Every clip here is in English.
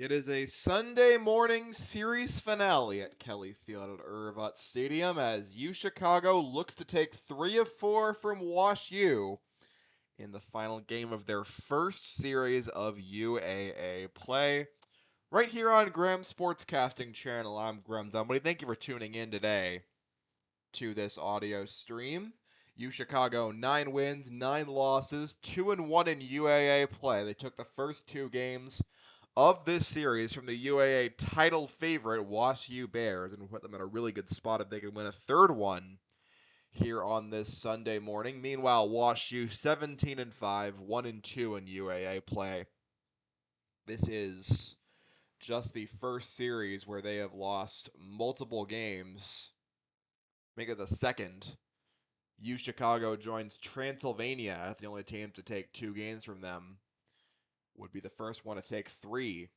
It is a Sunday morning series finale at Kelly Field at Irvat Stadium as UChicago looks to take 3 of 4 from WashU in the final game of their first series of UAA play. Right here on Graham Sportscasting Channel, I'm Graham Dunwoody. Thank you for tuning in today to this audio stream. UChicago 9 wins, 9 losses, 2-1 in UAA play. They took the first 2 games of this series from the UAA title favorite WashU Bears and put them in a really good spot if they can win a third one here on this Sunday morning. Meanwhile, WashU 17-5, 1-2 in UAA play. This is just the first series where they have lost multiple games. Make it the second. UChicago joins Transylvania as the only team to take 2 games from them. Would be the first one to take 3.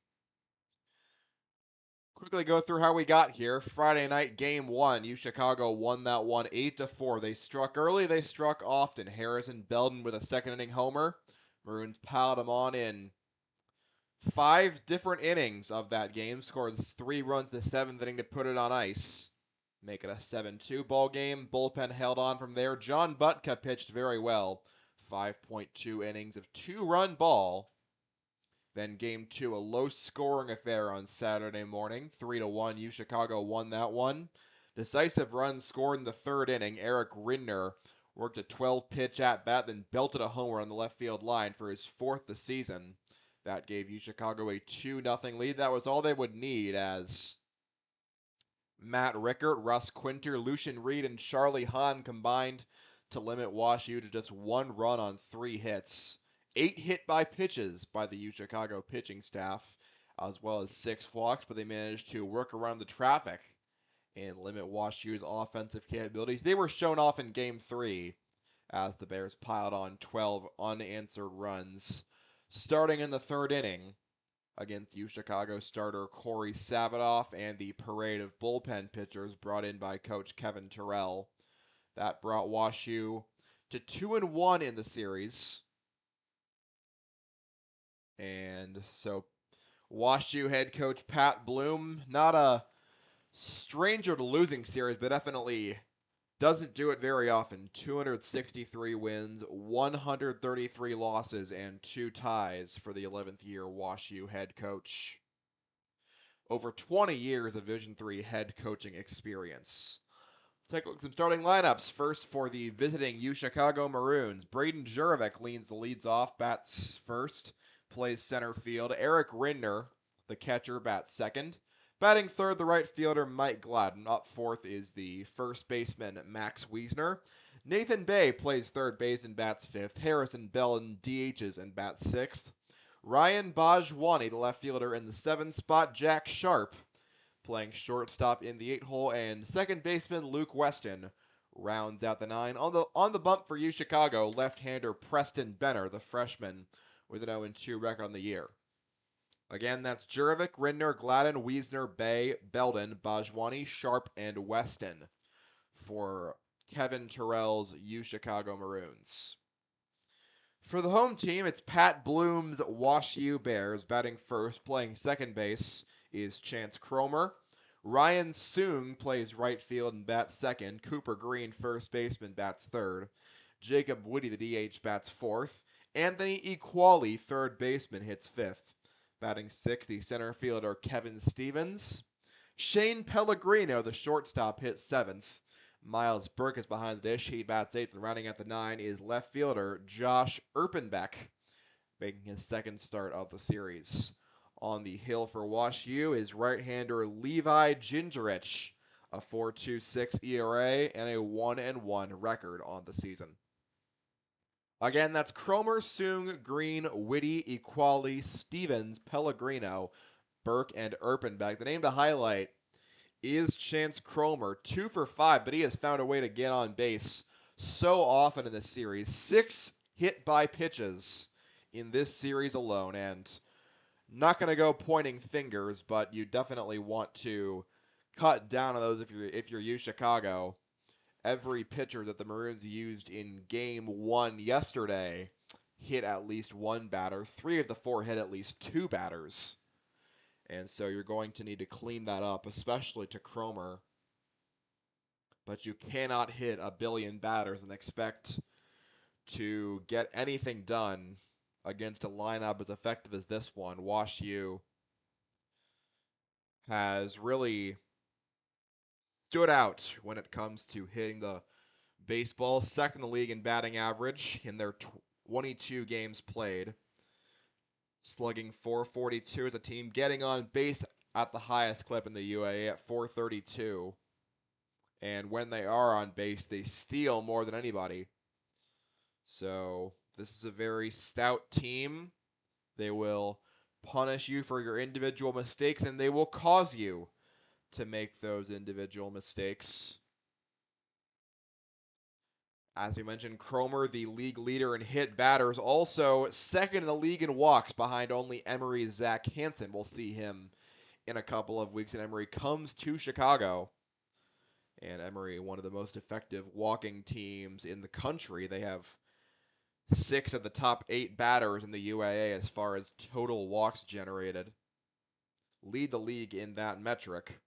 Quickly go through how we got here. Friday night, game 1. UChicago won that one 8-4. They struck early, they struck often. Harrison Belden with a second inning homer. Maroons piled them on in 5 different innings of that game. Scored 3 runs the 7th inning to put it on ice. Make it a 7-2 ball game. Bullpen held on from there. John Butka pitched very well. 5.2 innings of 2-run ball. Then game 2, a low-scoring affair on Saturday morning. 3-1, UChicago won that one. Decisive runs scored in the 3rd inning. Eric Rindner worked a 12-pitch at-bat, then belted a homer on the left field line for his 4th this season. That gave UChicago a 2-0 lead. That was all they would need as Matt Rickert, Russ Quinter, Lucian Reed, and Charlie Hahn combined to limit WashU to just 1 run on 3 hits. 8 hit by pitches by the UChicago pitching staff, as well as 6 walks, but they managed to work around the traffic and limit WashU's offensive capabilities. They were shown off in Game 3 as the Bears piled on 12 unanswered runs. Starting in the 3rd inning against UChicago starter Corey Savadoff and the parade of bullpen pitchers brought in by Coach Kevin Terrell. That brought WashU to 2-1 in the series. And so WashU head coach Pat Bloom, not a stranger to losing series, but definitely doesn't do it very often. 263 wins, 133 losses, and 2 ties for the 11th year WashU head coach. Over 20 years of Division III head coaching experience. Take a look at some starting lineups. First for the visiting Chicago Maroons. Braden Jurovic leads off, bats first. Plays center field. Eric Rindner, the catcher, bats second. Batting third, the right fielder Mike Gladden. Up fourth is the first baseman Max Wiesner. Nathan Bay plays third base and bats fifth. Harrison Belden DHs and bats sixth. Ryan Bajwani, the left fielder, in the 7th spot. Jack Sharp playing shortstop in the 8 hole, and second baseman Luke Weston rounds out the 9. On the bump for UChicago, left-hander Preston Benner, the freshman, with an 0-2 record on the year. Again, that's Jurovic, Rindner, Gladden, Wiesner, Bay, Belden, Bajwani, Sharp, and Weston for Kevin Terrell's UChicago Maroons. For the home team, it's Pat Bloom's WashU Bears. Batting first, playing second base is Chance Cromer. Ryan Soong plays right field and bats second. Cooper Green, first baseman, bats third. Jacob Woody, the DH, bats fourth. Anthony Equali, third baseman, hits fifth. Batting sixth, the center fielder Kevin Stevens. Shane Pellegrino, the shortstop, hits seventh. Miles Burke is behind the dish. He bats eighth, and rounding out the 9 is left fielder Josh Erpenbeck, making his second start of the series. On the hill for WashU is right-hander Levi Gingerich, a 4.26 ERA and a 1-1 record on the season. Again, that's Cromer, Soong, Green, Whitty, Equali, Stevens, Pellegrino, Burke, and Erpenbeck. The name to highlight is Chance Cromer, 2 for 5, but he has found a way to get on base so often in this series. 6 hit by pitches in this series alone, and not going to go pointing fingers, but you definitely want to cut down on those if you're UChicago. Every pitcher that the Maroons used in Game 1 yesterday hit at least one batter. 3 of the 4 hit at least 2 batters. And so you're going to need to clean that up, especially to Cromer. But you cannot hit a billion batters and expect to get anything done against a lineup as effective as this one. WashU has really stood out when it comes to hitting the baseball. Second in the league in batting average in their 22 games played. Slugging 442 as a team, getting on base at the highest clip in the UAA at 432. And when they are on base, they steal more than anybody. So this is a very stout team. They will punish you for your individual mistakes, and they will cause you to make those individual mistakes. As we mentioned, Cromer, the league leader in hit batters, also second in the league in walks behind only Emory's Zach Hansen. We'll see him in a couple of weeks, and Emory comes to Chicago. And Emory, one of the most effective walking teams in the country. They have 6 of the top 8 batters in the UAA as far as total walks generated. Lead the league in that metric.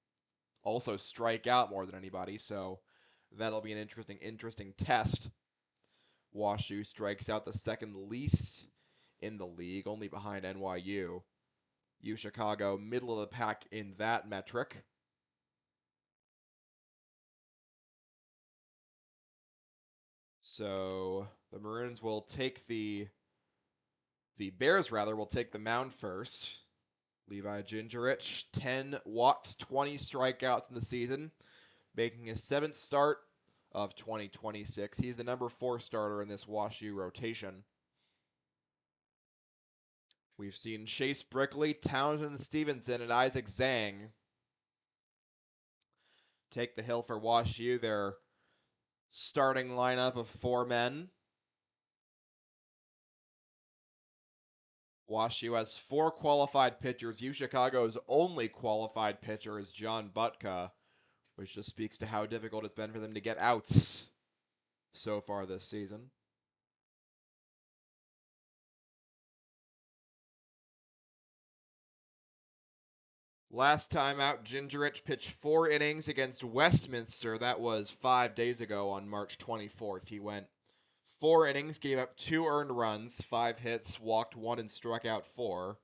Also strike out more than anybody, so that'll be an interesting test. WashU strikes out the second least in the league, only behind NYU. UChicago, middle of the pack in that metric. So the Maroons will take the Bears will take the mound first. Levi Gingerich, 10 walks, 20 strikeouts in the season, making his 7th start of 2026. He's the number 4 starter in this WashU rotation. We've seen Chase Brickley, Townsend Stevenson, and Isaac Zhang take the hill for WashU. Their starting lineup of 4 men. WashU has 4 qualified pitchers. UChicago's only qualified pitcher is John Butka, which just speaks to how difficult it's been for them to get outs so far this season. Last time out, Gingerich pitched 4 innings against Westminster. That was 5 days ago on March 24th. He went 4 innings, gave up 2 earned runs, 5 hits, walked 1, and struck out 4.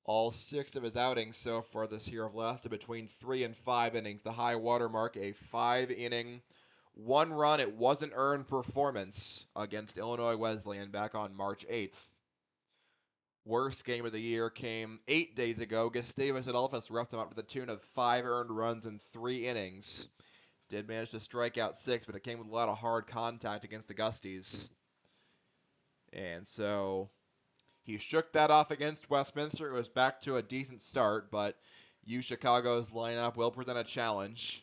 All 6 of his outings so far this year have lasted between 3 and 5 innings. The high watermark, a 5-inning, 1-run, it wasn't earned performance against Illinois Wesleyan back on March 8th. Worst game of the year came 8 days ago. Gustavus Adolphus roughed him up to the tune of 5 earned runs in 3 innings. Did manage to strike out 6, but it came with a lot of hard contact against the Gusties. And so he shook that off against Westminster. It was back to a decent start, but UChicago's lineup will present a challenge.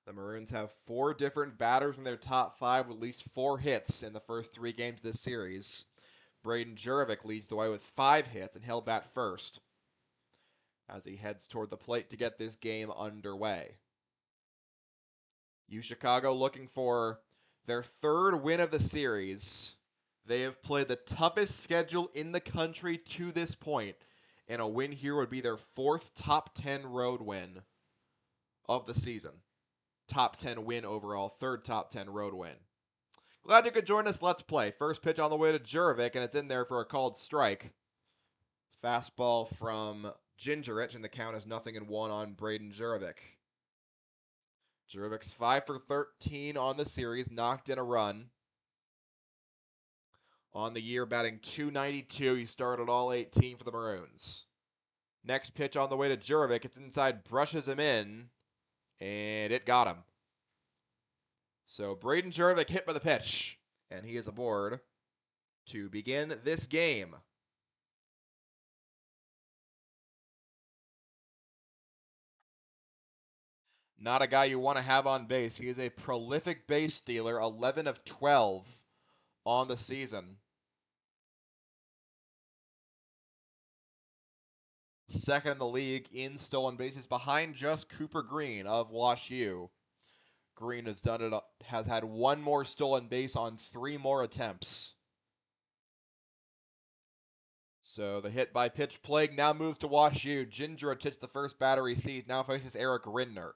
The Maroons have 4 different batters in their top 5 with at least 4 hits in the first 3 games of this series. Braden Jurovic leads the way with 5 hits and he'll bat first as he heads toward the plate to get this game underway. UChicago looking for their 3rd win of the series. They have played the toughest schedule in the country to this point, and a win here would be their 4th top 10 road win of the season. Top 10 win overall, 3rd top 10 road win. Glad you could join us. Let's play. First pitch on the way to Jurovic, and it's in there for a called strike. Fastball from Gingerich, and the count is 0-1 on Braden Jurovic. Jurovic's 5 for 13 on the series, knocked in a run. On the year, batting .292. He started all 18 for the Maroons. Next pitch on the way to Jurovic. It's inside, brushes him in, and it got him. So Braden Jurovic hit by the pitch, and he is aboard to begin this game. Not a guy you want to have on base. He is a prolific base stealer, 11 of 12 on the season. Second in the league in stolen bases behind just Cooper Green of WashU. Green has had 1 more stolen base on 3 more attempts. So the hit by pitch plague now moves to WashU. Ginger hits the first batter he sees. Now faces Eric Rindner.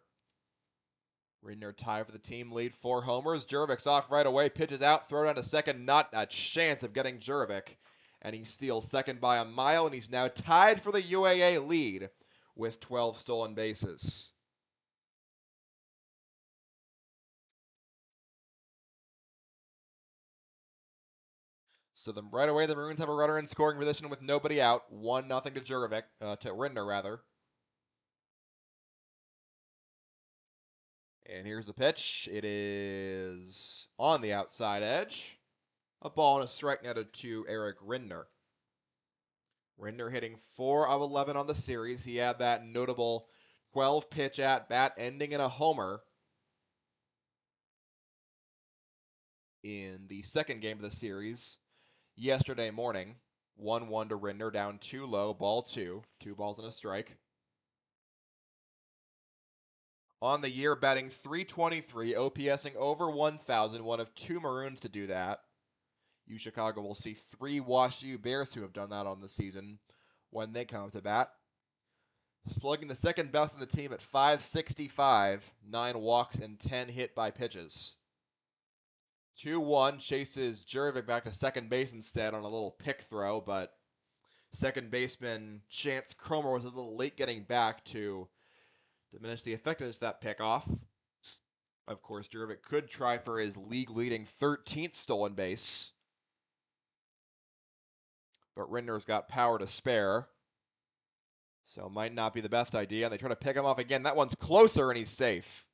Rindner tied for the team lead, 4 homers. Jurevic's off right away, pitches out, throw down to second, not a chance of getting Jurevic. And he steals second by a mile, and he's now tied for the UAA lead with 12 stolen bases. So right away, the Maroons have a runner in scoring position with nobody out. 1-0 to Jurevic, to Rindner rather. And here's the pitch. It is on the outside edge. A ball and a strike netted to Eric Rindner. Rindner hitting 4 of 11 on the series. He had that notable 12-pitch at-bat ending in a homer in the second game of the series yesterday morning. 1-1 to Rindner, down 2 low, ball 2. 2 balls and a strike. On the year, batting .323, OPSing over 1,000, one of 2 Maroons to do that. UChicago will see 3 WashU Bears who have done that on the season when they come to bat. Slugging the second best in the team at .565, 9 walks and 10 hit by pitches. 2-1 chases Jurevic back to second base instead on a little pick throw, but second baseman Chance Cromer was a little late getting back to diminish the effectiveness of that pickoff. Of course, Jurevic could try for his league-leading 13th stolen base, but Rindner's got power to spare, so might not be the best idea. And they try to pick him off again. That one's closer, and he's safe.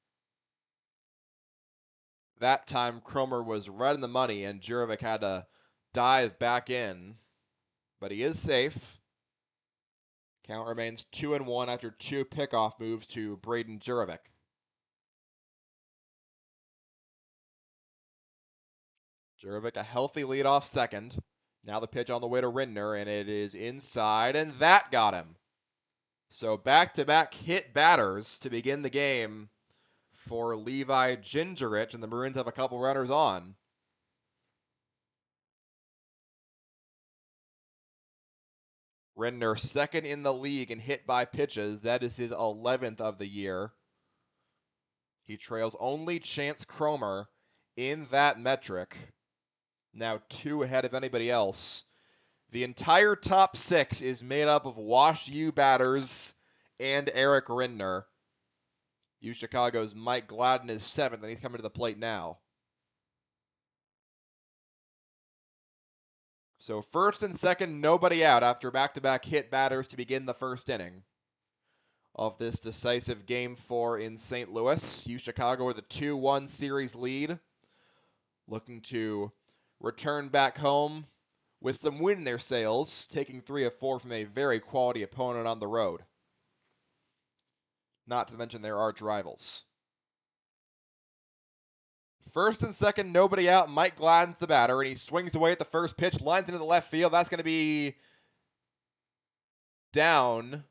That time, Cromer was right in the money, and Jurevic had to dive back in, but he is safe. Count remains 2-1 after 2 pickoff moves to Braden Jurevic. Jurevic a healthy leadoff second. Now the pitch on the way to Rindner, and it is inside, and that got him. So back-to-back hit batters to begin the game for Levi Gingerich, and the Maroons have a couple runners on. Rindner second in the league in hit by pitches. That is his 11th of the year. He trails only Chance Cromer in that metric. Now 2 ahead of anybody else. The entire top 6 is made up of WashU batters and Eric Rindner. UChicago's Mike Gladden is 7th, and he's coming to the plate now. So first and second, nobody out after back-to-back hit batters to begin the first inning of this decisive Game 4 in St. Louis. UChicago with a 2-1 series lead, looking to return back home with some wind in their sails, taking 3 of 4 from a very quality opponent on the road. Not to mention their arch rivals. First and second, nobody out. Mike Gladden's the batter, and he swings away at the first pitch, lines into the left field. That's going to be down.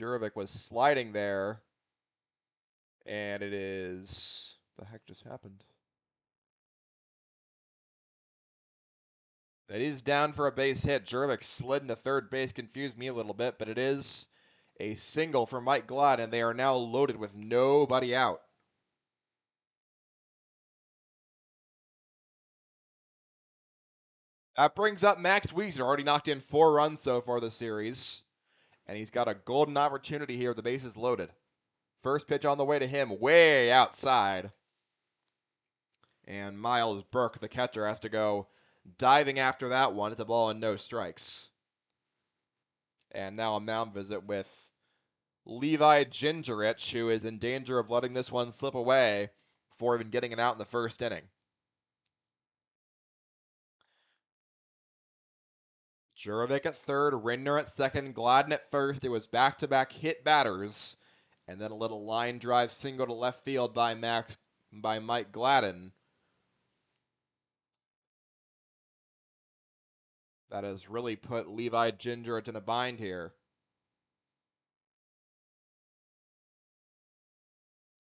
Jurevic was sliding there, and it is... What the heck just happened? That is down for a base hit. Jurevic slid into third base, confused me a little bit, but it is a single for Mike Gladden, and they are now loaded with nobody out. That brings up Max Wieser, already knocked in 4 runs so far this series. And he's got a golden opportunity here with the bases loaded. First pitch on the way to him, way outside. And Miles Burke, the catcher, has to go diving after that one. It's a ball and no strikes. And now a mound visit with Levi Gingerich, who is in danger of letting this one slip away before even getting it out in the first inning. Jurevic at third, Rindner at second, Gladden at first. It was back-to-back hit batters, and then a little line drive single to left field by Mike Gladden. That has really put Levi Gingerich in a bind here.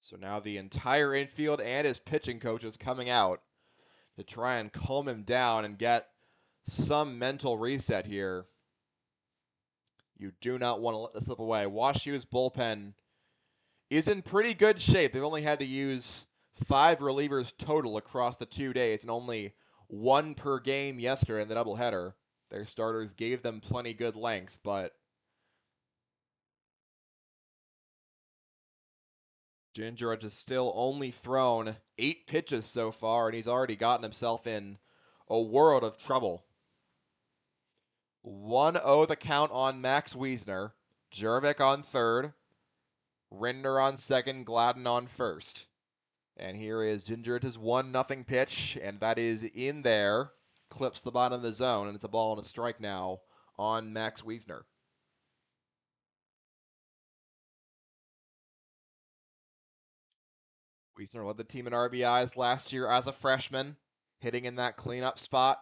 So now the entire infield and his pitching coach is coming out to try and calm him down and get some mental reset here. You do not want to let this slip away. WashU's bullpen is in pretty good shape. They've only had to use 5 relievers total across the 2 days and only 1 per game yesterday in the doubleheader. Their starters gave them plenty good length, but Gingerich has still only thrown 8 pitches so far, and he's already gotten himself in a world of trouble. 1-0 the count on Max Wiesner. Jurvik on third. Rinder on second. Gladden on first. And here is Gingerich's 1-0 pitch, and that is in there. Clips the bottom of the zone, and it's a ball and a strike now on Max Wiesner. Wiesner led the team in RBIs last year as a freshman, hitting in that cleanup spot.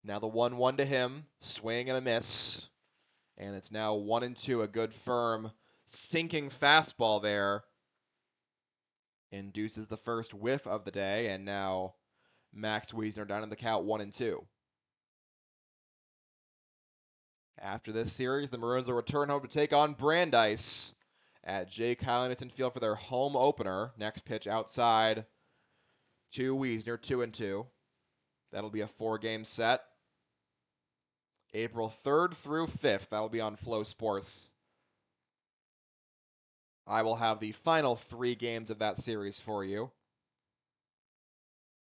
Now the 1-1 to him, swing and a miss. And it's now 1-2, a good firm sinking fastball there. Induces the first whiff of the day, and now Max Wiesner down in the count 1-2. After this series, the Maroons will return home to take on Brandeis at Jake Highlandson Field for their home opener. Next pitch outside to Wiesner, 2-2. That'll be a 4-game set. April 3rd through 5th. That'll be on Flow Sports. I will have the final 3 games of that series for you.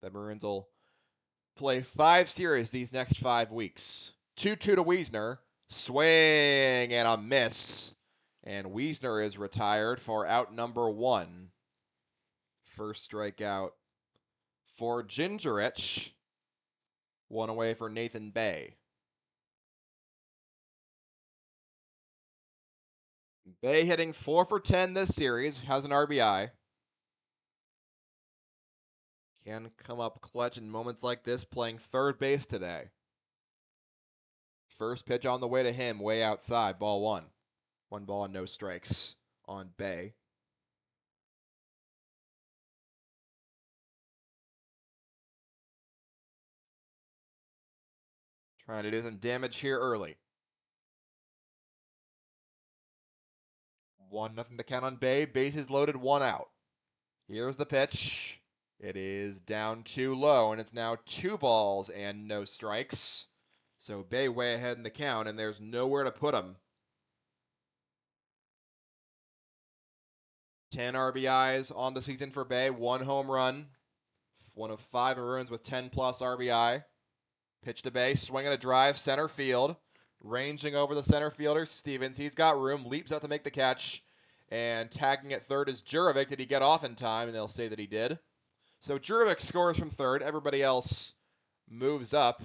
The Maroons will play 5 series these next 5 weeks. 2-2 to Wiesner. Swing and a miss. And Wiesner is retired for out number 1. First strikeout for Gingerich. 1 away for Nathan Bay. Bay hitting 4 for 10 this series. Has an RBI. Can come up clutch in moments like this playing third base today. First pitch on the way to him, way outside, ball 1. 1 ball and no strikes on Bay. Trying to do some damage here early. 1-0 to count on Bay. Bases loaded, 1 out. Here's the pitch. It is down too low, and it's now 2 balls and no strikes. So Bay way ahead in the count, and there's nowhere to put him. 10 RBIs on the season for Bay. 1 home run. 1 of 5 Maroons with 10-plus RBI. Pitch to Bay, swing and a drive, center field. Ranging over the center fielder, Stevens. He's got room, leaps out to make the catch. And tagging at third is Jurevich. Did he get off in time? And they'll say that he did. So Jurevich scores from third. Everybody else moves up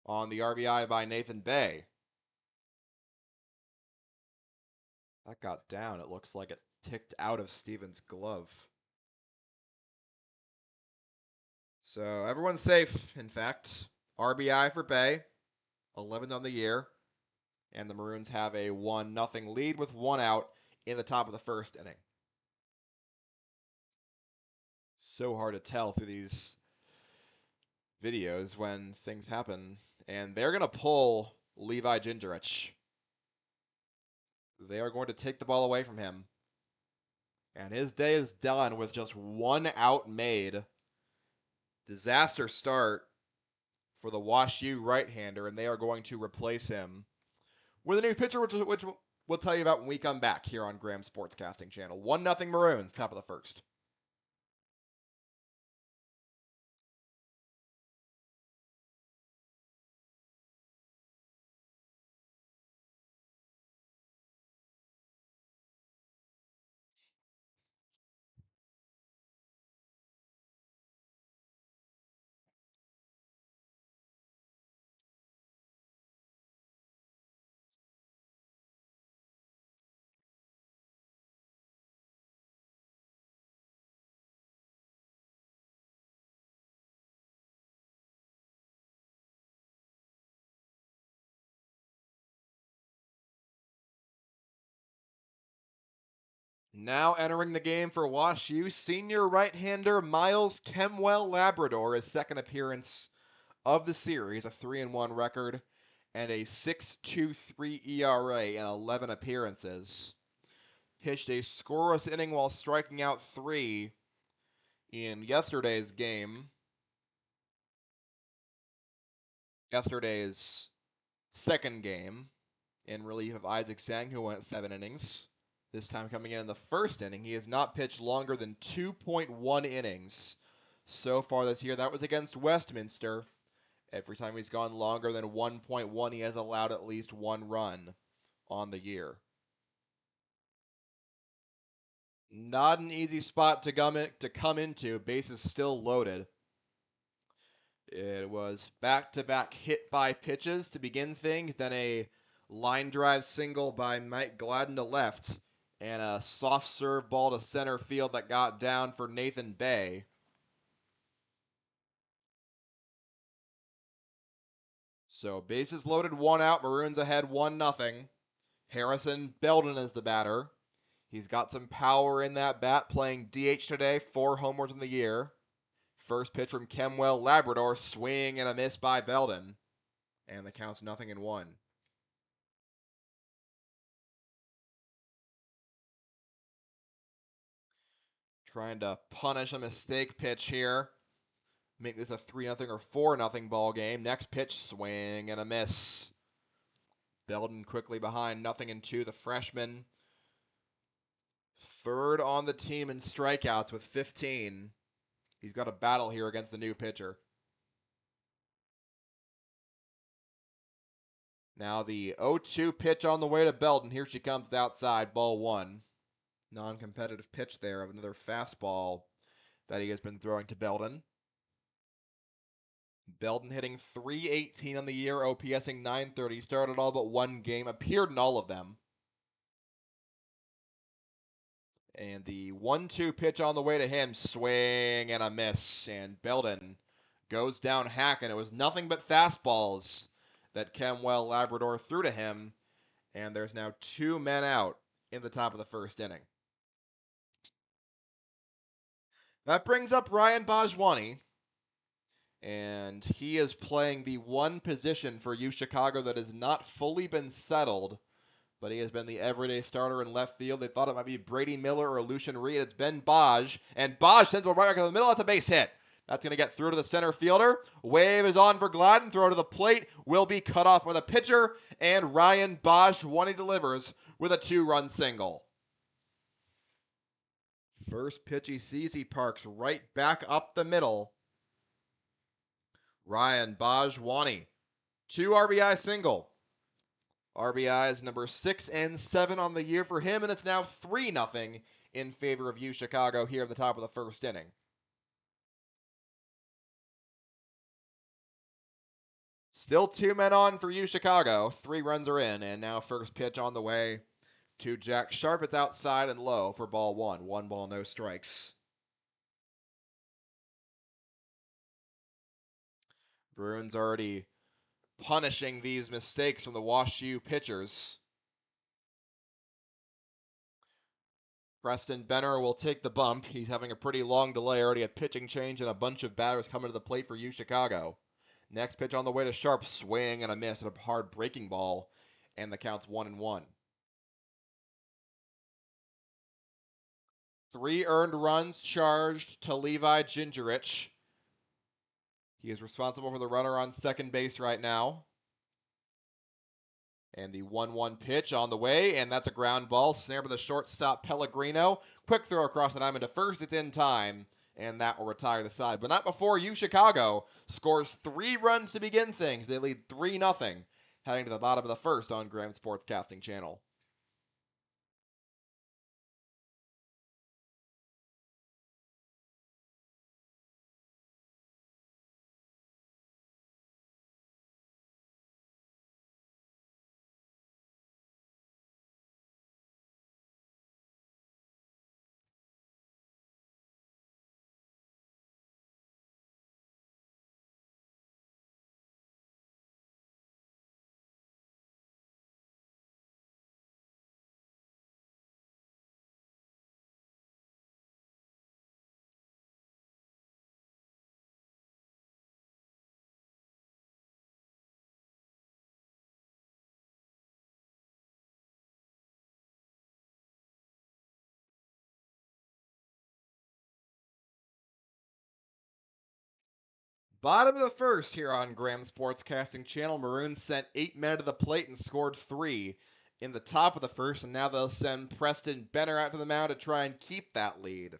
on the RBI by Nathan Bay. That got down. It looks like it ticked out of Stevens' glove. So everyone's safe, in fact. RBI for Bay, 11th on the year. And the Maroons have a 1-0 lead with 1 out in the top of the first inning. So hard to tell through these videos when things happen. And they're going to pull Levi Gingerich. They are going to take the ball away from him. And his day is done with just 1 out made. Disaster start for the WashU right-hander, and they are going to replace him with a new pitcher, which we'll tell you about when we come back here on Graham Sportscasting Channel. 1-0 Maroons, top of the first. Now entering the game for WashU, senior right-hander Miles Kemwell Labrador, his second appearance of the series, a 3-1 record, and a 6.23 ERA in 11 appearances. Pitched a scoreless inning while striking out 3 in yesterday's second game, in relief of Isaac Sang, who went 7 innings. This time coming in the first inning. He has not pitched longer than 2.1 innings so far this year. That was against Westminster. Every time he's gone longer than 1.1, he has allowed at least 1 run on the year. Not an easy spot to come into. Bases still loaded. It was back-to-back hit by pitches to begin things, then a line drive single by Mike Gladden to left, and a soft serve ball to center field that got down for Nathan Bay. So bases loaded, 1 out, Maroons ahead 1-0. Harrison Belden is the batter. He's got some power in that bat, playing DH today, 4 homers in the year. First pitch from Kemwell Labrador, swing and a miss by Belden. And the count's 0-1. Trying to punish a mistake pitch here. Make this a 3-0 or 4-0 ball game. Next pitch, swing and a miss. Belden quickly behind, 0-2. The freshman, third on the team in strikeouts with 15. He's got a battle here against the new pitcher. Now the 0-2 pitch on the way to Belden. Here she comes outside, ball 1. Non-competitive pitch there of another fastball that he has been throwing to Belden. Belden hitting .318 on the year, OPSing .930. Started all but 1 game, appeared in all of them. And the 1-2 pitch on the way to him, swing and a miss. And Belden goes down hacking. It was nothing but fastballs that Kemwell Labrador threw to him. And there's now 2 men out in the top of the first inning. That brings up Ryan Bajwani. And he is playing the one position for UChicago that has not fully been settled, but he has been the everyday starter in left field. They thought it might be Brady Miller or Lucian Reed. It's Ben Baj, and Baj sends one right back in the middle. That's a base hit. That's going to get through to the center fielder. Wave is on for Gladden. Throw to the plate will be cut off by the pitcher, and Ryan Bajwani delivers with a 2-run single. First pitch he sees, he parks right back up the middle. Ryan Bajwani, 2 RBI single. RBIs number 6 and 7 on the year for him, and it's now 3-0 in favor of UChicago here at the top of the first inning. Still 2 men on for UChicago. 3 runs are in, and now first pitch on the way to Jack Sharp. It's outside and low for ball 1. 1 ball, no strikes. Bruins already punishing these mistakes from the WashU pitchers. Preston Benner will take the bump. He's having a pretty long delay, already a pitching change and a bunch of batters coming to the plate for UChicago. Next pitch on the way to Sharp, swing and a miss at a hard breaking ball, and the count's 1-1. 3 earned runs charged to Levi Gingerich. He is responsible for the runner on second base right now. And the 1-1 pitch on the way, and that's a ground ball. Snare by the shortstop, Pellegrino. Quick throw across the diamond to first. It's in time, and that will retire the side. But not before UChicago scores 3 runs to begin things. They lead 3-0, heading to the bottom of the first on Graham Sportscasting Channel. Bottom of the first here on Graham Sportscasting Channel. Maroons sent 8 men to the plate and scored 3 in the top of the first, and now they'll send Preston Benner out to the mound to try and keep that lead.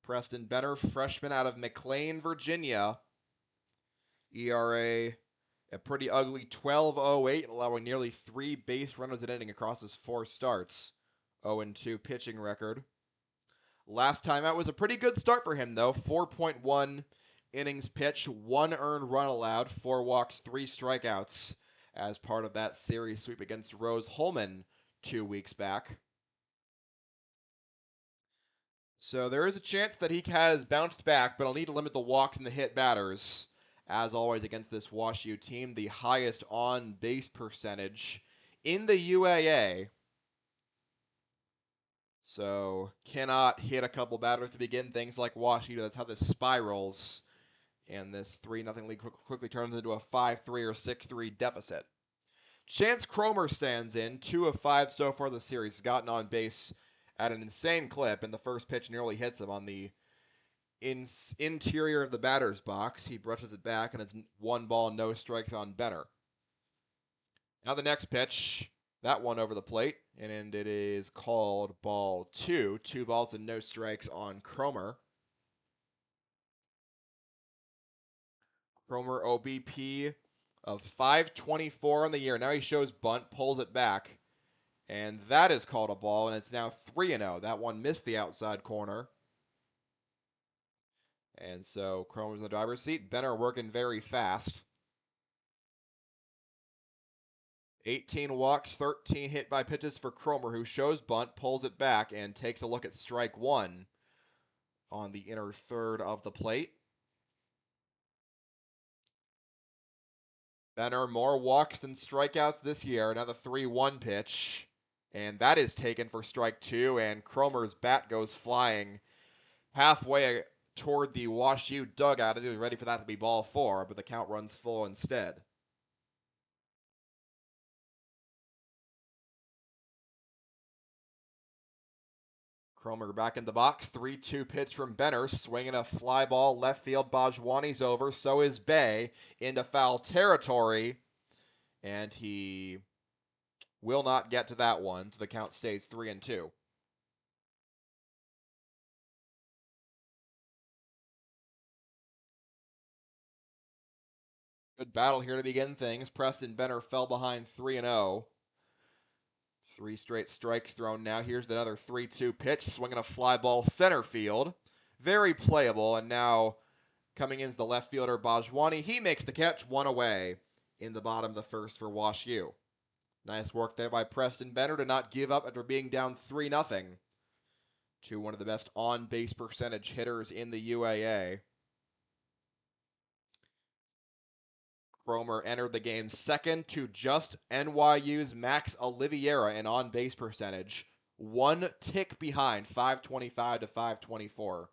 Preston Benner, freshman out of McLean, Virginia. ERA a pretty ugly 12.08, allowing nearly 3 base runners an inning across his 4 starts. 0-2 pitching record. Last time out was a pretty good start for him, though. 4.1 innings pitched, 1 earned run allowed, 4 walks, 3 strikeouts as part of that series sweep against Rose Holman 2 weeks back. So there is a chance that he has bounced back, but he'll need to limit the walks and the hit batters. As always against this WashU team, the highest on-base percentage in the UAA. So cannot hit a couple batters to begin things like WashU. That's how this spirals. And this 3-0 lead quickly turns into a 5-3 or 6-3 deficit. Chance Cromer stands in, 2 of 5 so far this series. He's gotten on base at an insane clip, and the first pitch nearly hits him on the interior of the batter's box. He brushes it back, and it's 1 ball, no strikes on Benner. Now the next pitch, that one over the plate, and it is called ball 2. 2 balls and no strikes on Cromer. Cromer OBP of 524 on the year. Now he shows bunt, pulls it back, and that is called a ball, and it's now 3-0. That one missed the outside corner. And so Cromer's in the driver's seat. Benner working very fast. 18 walks, 13 hit by pitches for Cromer, who shows bunt, pulls it back, and takes a look at strike 1 on the inner third of the plate. Benner, more walks than strikeouts this year. Another 3-1 pitch, and that is taken for strike 2, and Cromer's bat goes flying halfway toward the WashU dugout. He was ready for that to be ball 4, but the count runs full instead. Cromer back in the box. 3-2 pitch from Benner. Swinging a fly ball left field. Bajwani's over. So is Bay into foul territory. And he will not get to that one. So the count stays 3-2. Good battle here to begin things. Preston Benner fell behind 3-0. 3 straight strikes thrown now. Here's another 3-2 pitch. Swinging a fly ball center field. Very playable. And now coming in is the left fielder, Bajwani. He makes the catch, 1 away in the bottom of the first for WashU. Nice work there by Preston Benner to not give up after being down 3-0 to one of the best on-base percentage hitters in the UAA. Cromer entered the game second to just NYU's Max Oliveira in on-base percentage. 1 tick behind, 525 to 524.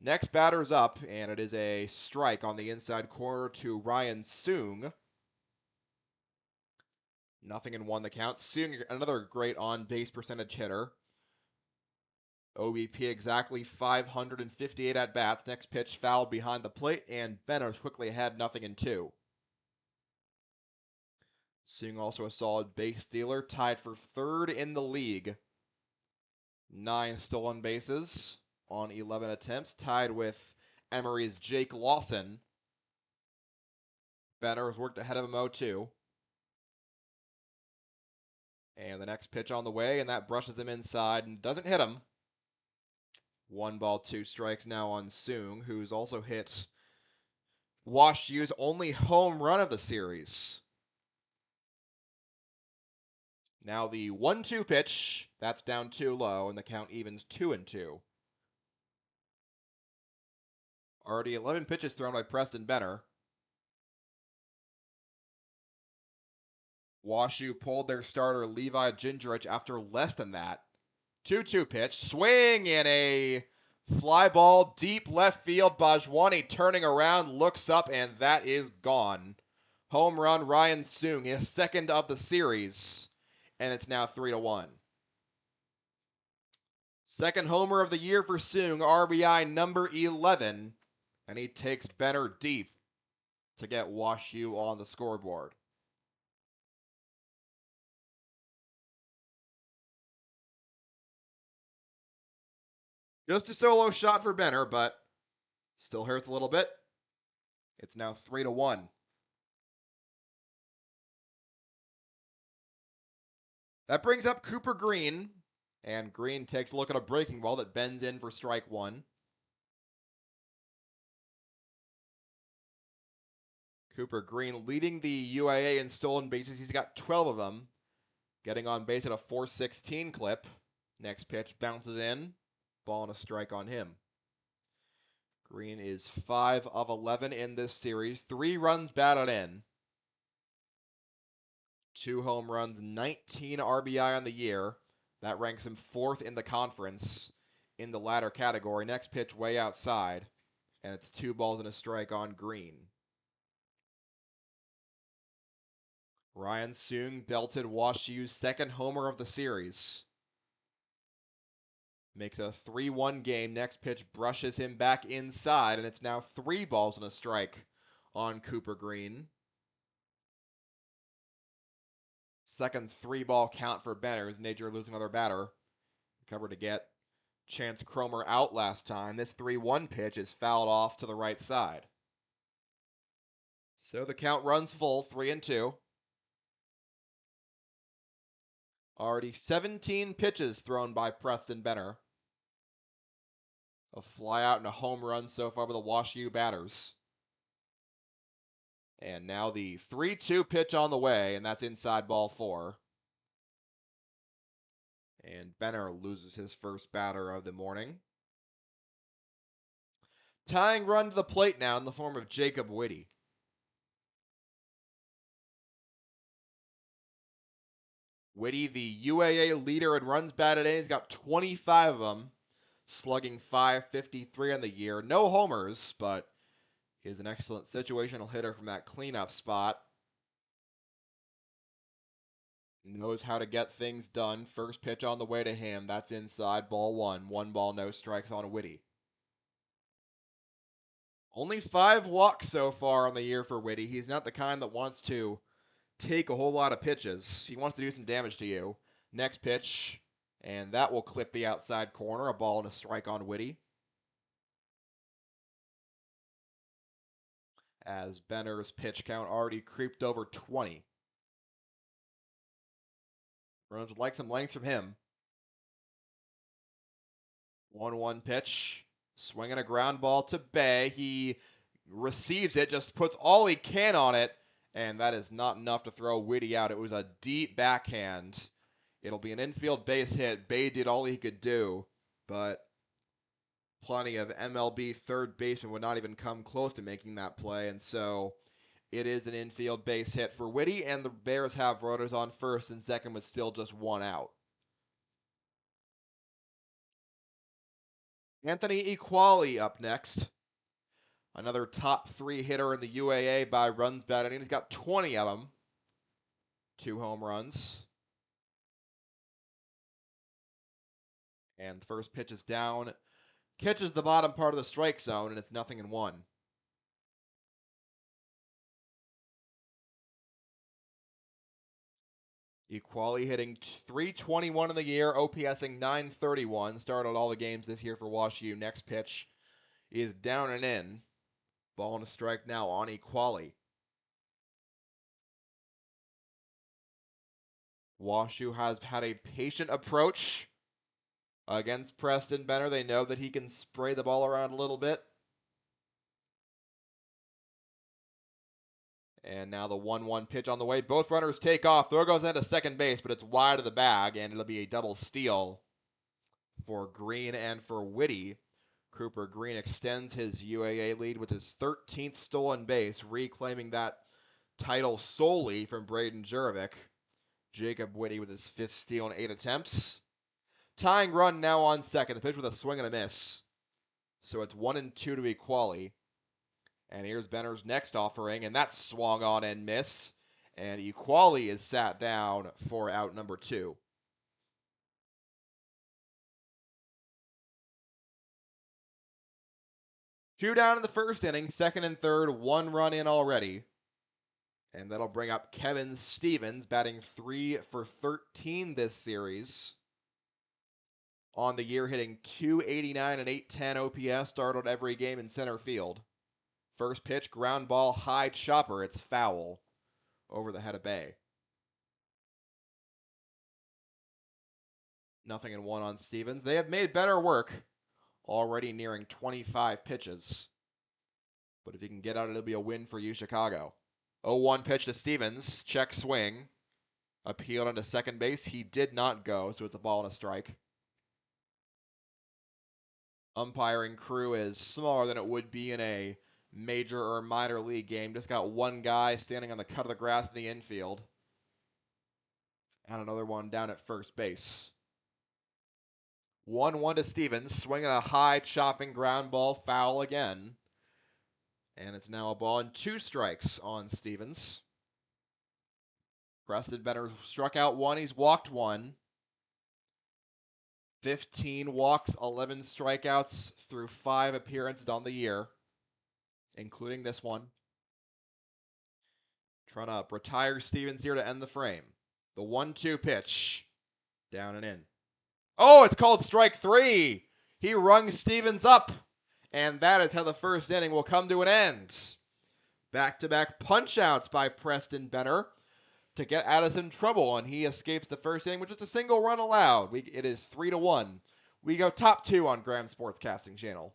Next batter's up, and it is a strike on the inside corner to Ryan Soong. 0-1 the count. Soong, another great on-base percentage hitter. OBP exactly 558 at-bats. Next pitch fouled behind the plate, and Benner's quickly ahead, 0-2. Soong also a solid base stealer, tied for 3rd in the league. 9 stolen bases on 11 attempts, tied with Emory's Jake Lawson. Benner has worked ahead of him 0-2. And the next pitch on the way, and that brushes him inside and doesn't hit him. 1 ball, 2 strikes now on Soong, who's also hit WashU's only home run of the series. Now the 1-2 pitch, that's down too low, and the count evens 2-2. Already 11 pitches thrown by Preston Benner. WashU pulled their starter Levi Gingerich after less than that. 2-2 pitch, swing in a fly ball deep left field. Bajwani turning around, looks up, and that is gone. Home run Ryan Soong, his 2nd of the series. And it's now 3-1. 2nd homer of the year for Soong, RBI number 11. And he takes Benner deep to get WashU on the scoreboard. Just a solo shot for Benner, but still hurts a little bit. It's now 3-1. That brings up Cooper Green, and Green takes a look at a breaking ball that bends in for strike one. Cooper Green leading the UAA in stolen bases. He's got 12 of them, getting on base at a 416 clip. Next pitch bounces in, ball and a strike on him. Green is 5 of 11 in this series, 3 runs batted in, 2 home runs, 19 RBI on the year. That ranks him 4th in the conference in the latter category. Next pitch way outside, and it's 2 balls and a strike on Green. Ryan Soong belted WashU's second homer of the series. Makes a 3-1 game. Next pitch brushes him back inside, and it's now 3 balls and a strike on Cooper Green. Second 3-ball count for Benner as Nature losing another batter. Covered to get Chance Cromer out last time. This 3-1 pitch is fouled off to the right side. So the count runs full, 3-2. Already 17 pitches thrown by Preston Benner. A flyout and a home run so far by the WashU batters. And now the 3-2 pitch on the way, and that's inside ball 4. And Benner loses his first batter of the morning. Tying run to the plate now in the form of Jacob Whitty. Whitty, the UAA leader in runs batted in, he's got 25 of them, slugging .553 on the year. No homers, but he's an excellent situational hitter from that cleanup spot. Knows how to get things done. First pitch on the way to him. That's inside, ball 1. 1 ball, no strikes on Whitty. Only 5 walks so far on the year for Whitty. He's not the kind that wants to take a whole lot of pitches. He wants to do some damage to you. Next pitch, and that will clip the outside corner. A ball and a strike on Whitty. As Benner's pitch count already creeped over 20. Bruins would like some length from him. 1-1 pitch. Swinging a ground ball to Bay. He receives it, just puts all he can on it, and that is not enough to throw Whitty out. It was a deep backhand. It'll be an infield base hit. Bay did all he could do, but plenty of MLB third basemen would not even come close to making that play, and so it is an infield base hit for Whitty, and the Bears have runners on first and second with still just 1 out. Anthony Equali up next. Another top 3 hitter in the UAA by runs batted in. He's got 20 of them. 2 home runs. And the first pitch is down. Catches the bottom part of the strike zone, and it's 0-1. Equali hitting .321 in the year, OPSing .931. Started all the games this year for WashU. Next pitch is down and in. Ball and a strike now on Equali. WashU has had a patient approach against Preston Benner. They know that he can spray the ball around a little bit. And now the 1-1 pitch on the way. Both runners take off. Throw goes into second base, but it's wide of the bag, and it'll be a double steal for Green and for Whitty. Cooper Green extends his UAA lead with his 13th stolen base, reclaiming that title solely from Braden Jurovic. Jacob Whitty with his 5th steal in 8 attempts. Tying run now on second. The pitch with a swing and a miss. So it's 1-2 to Equali. And here's Benner's next offering, and that's swung on and missed. And Equali is sat down for out number 2. 2 down in the first inning, second and third, 1 run in already. And that'll bring up Kevin Stevens, batting 3 for 13 this series. On the year, hitting .289 and .810 OPS, started every game in center field. First pitch, ground ball, high chopper. It's foul over the head of Bay. 0-1 on Stevens. They have made better work, already nearing 25 pitches. But if he can get out, it'll be a win for UChicago. 0-1 pitch to Stevens. Check swing. Appealed onto second base. He did not go, so it's a ball and a strike. Umpiring crew is smaller than it would be in a major or minor league game. Just got one guy standing on the cut of the grass in the infield. And another one down at first base. 1-1 to Stevens. Swinging a high chopping ground ball, foul again. And it's now a ball and 2 strikes on Stevens. Preston Benner struck out 1. He's walked 1. 15 walks, 11 strikeouts through 5 appearances on the year, including this one. Trying to retire Stevens here to end the frame. The 1-2 pitch. Down and in. Oh, it's called strike 3. He rung Stevens up. And that is how the first inning will come to an end. Back-to-back punch-outs by Preston Benner to get out of some trouble, and he escapes the first inning, which is a single run allowed. It is 3-1. We go top 2 on Graham Sportscasting Channel.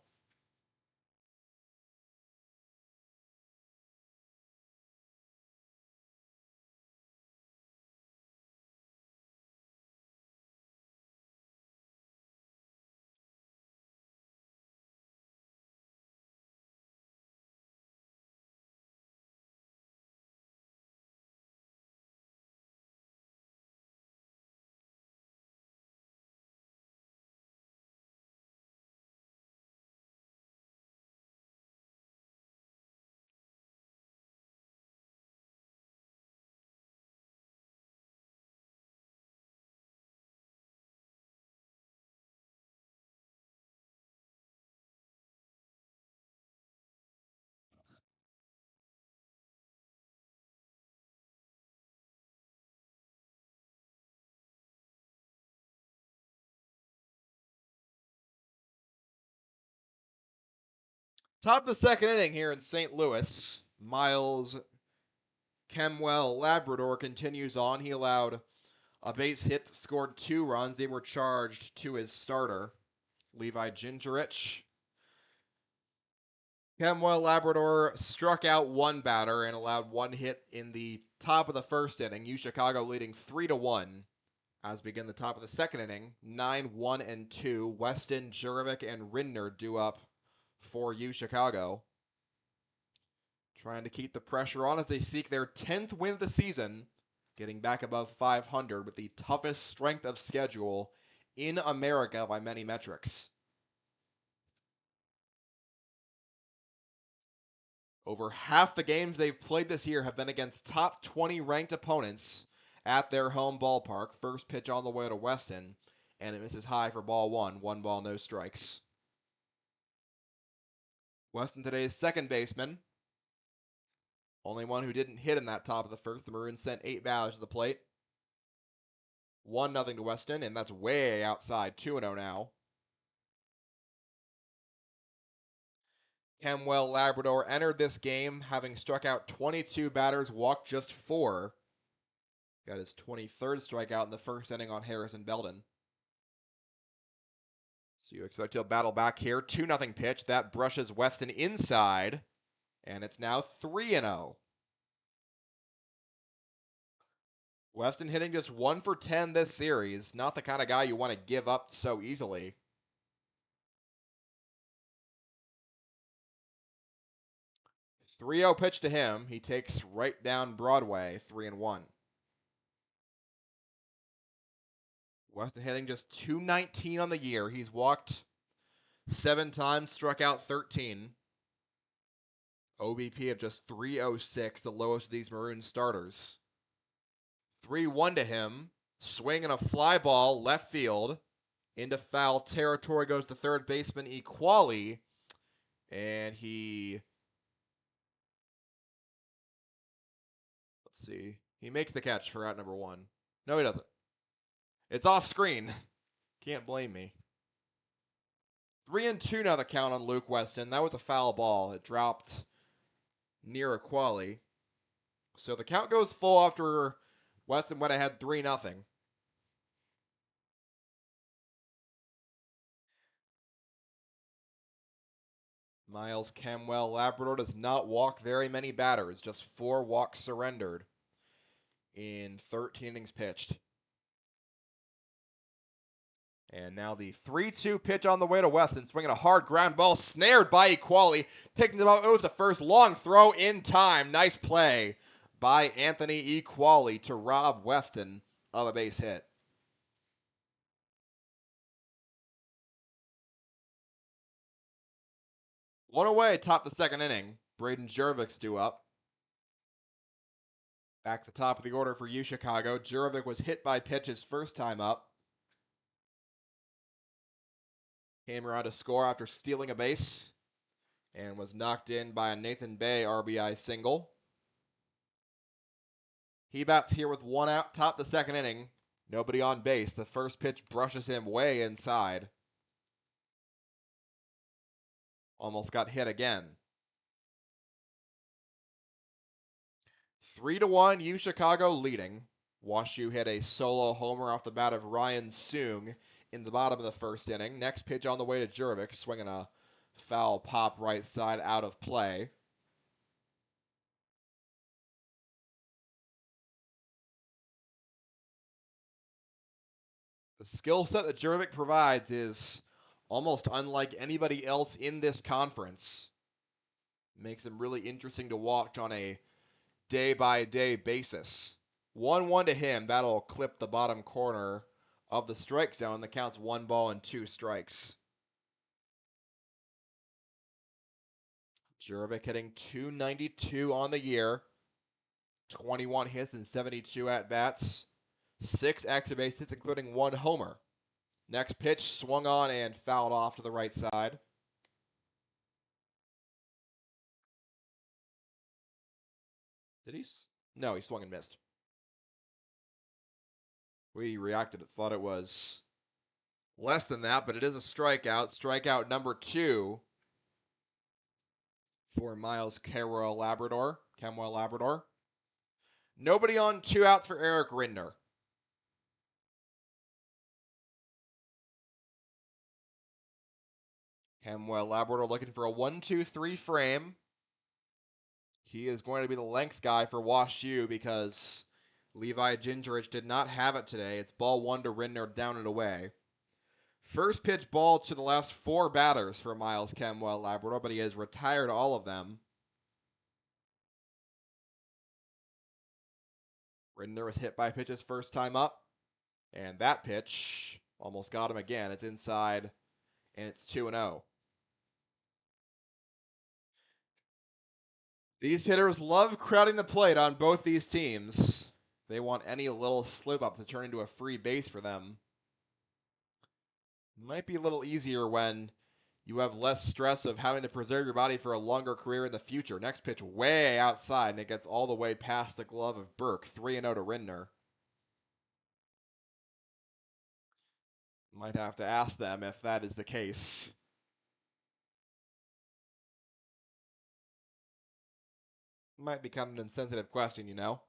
Top of the second inning here in St. Louis. Miles Kemwell Labrador continues on. He allowed a base hit, scored 2 runs. They were charged to his starter, Levi Gingerich. Kemwell Labrador struck out 1 batter and allowed 1 hit in the top of the first inning. UChicago leading 3-1 as begin the top of the second inning. 9-1 and 2. Weston, Jurovic, and Rindner due up for UChicago. Trying to keep the pressure on as they seek their 10th win of the season, getting back above 500 with the toughest strength of schedule in America by many metrics. Over half the games they've played this year have been against top 20 ranked opponents at their home ballpark. First pitch on the way to Weston, and it misses high for ball 1. 1 ball, no strikes. Weston today's second baseman. Only one who didn't hit in that top of the first. The Maroons sent 8 batters to the plate. 1-0 to Weston, and that's way outside. 2-0 now. Kemwell Labrador entered this game having struck out 22 batters, walked just 4. Got his 23rd strikeout in the first inning on Harrison Belden. So you expect he'll battle back here. 2-0 pitch. That brushes Weston inside, and it's now 3-0. Weston hitting just 1 for 10 this series. Not the kind of guy you want to give up so easily. The 3-0 pitch to him. He takes right down Broadway, 3-1. Weston hitting just .219 on the year. He's walked 7 times, struck out 13. OBP of just .306, the lowest of these Maroon starters. 3-1 to him. Swing and a fly ball, left field. Into foul territory goes the third baseman, Equali. And he, let's see, he makes the catch for out number 1. No, he doesn't. It's off screen. Can't blame me. 3-2 now the count on Luke Weston. That was a foul ball. It dropped near Equali. So the count goes full after Weston went ahead 3-0. Miles Camwell Labrador does not walk very many batters, just 4 walks surrendered in 13 innings pitched. And now the 3-2 pitch on the way to Weston, swinging a hard ground ball, snared by Equali, picking it up. It was the first long throw in time. Nice play by Anthony Equali to rob Weston of a base hit. One away, top the second inning. Braden Jurevic's due up. Back the top of the order for UChicago. Jurevic was hit by pitch his first time up. Came around to score after stealing a base and was knocked in by a Nathan Bay RBI single. He bats here with 1 out, top the second inning. Nobody on base. The first pitch brushes him way inside. Almost got hit again. 3-1, UChicago leading. WashU hit a solo homer off the bat of Ryan Soong in the bottom of the first inning. Next pitch on the way to Jurevic, swinging a foul pop right side out of play. The skill set that Jurevic provides is almost unlike anybody else in this conference. Makes him really interesting to watch on a day-by-day basis. 1-1 to him. That'll clip the bottom corner of the strike zone. That counts 1 ball and 2 strikes. Jurevic hitting .292 on the year. 21 hits and 72 at-bats. 6 extra base hits, including 1 homer. Next pitch swung on and fouled off to the right side. Did he? No, he swung and missed. We reacted, thought it was less than that, but it is a strikeout. Strikeout number 2 for Miles Camwell Labrador. Nobody on, 2 outs for Eric Rindner. Camwell Labrador looking for a 1-2-3 frame. He is going to be the length guy for WashU because Levi Gingerich did not have it today. It's ball 1 to Rindner, down and away. First pitch ball to the last 4 batters for Miles Camwell Labrador, but he has retired all of them. Rindner was hit by a pitch his first time up, and that pitch almost got him again. It's inside, and it's 2-0. These hitters love crowding the plate on both these teams. They want any little slip up to turn into a free base for them. Might be a little easier when you have less stress of having to preserve your body for a longer career in the future. Next pitch way outside, and it gets all the way past the glove of Burke. 3-0 to Rindner. Might have to ask them if that is the case. Might be kind of an insensitive question, you know.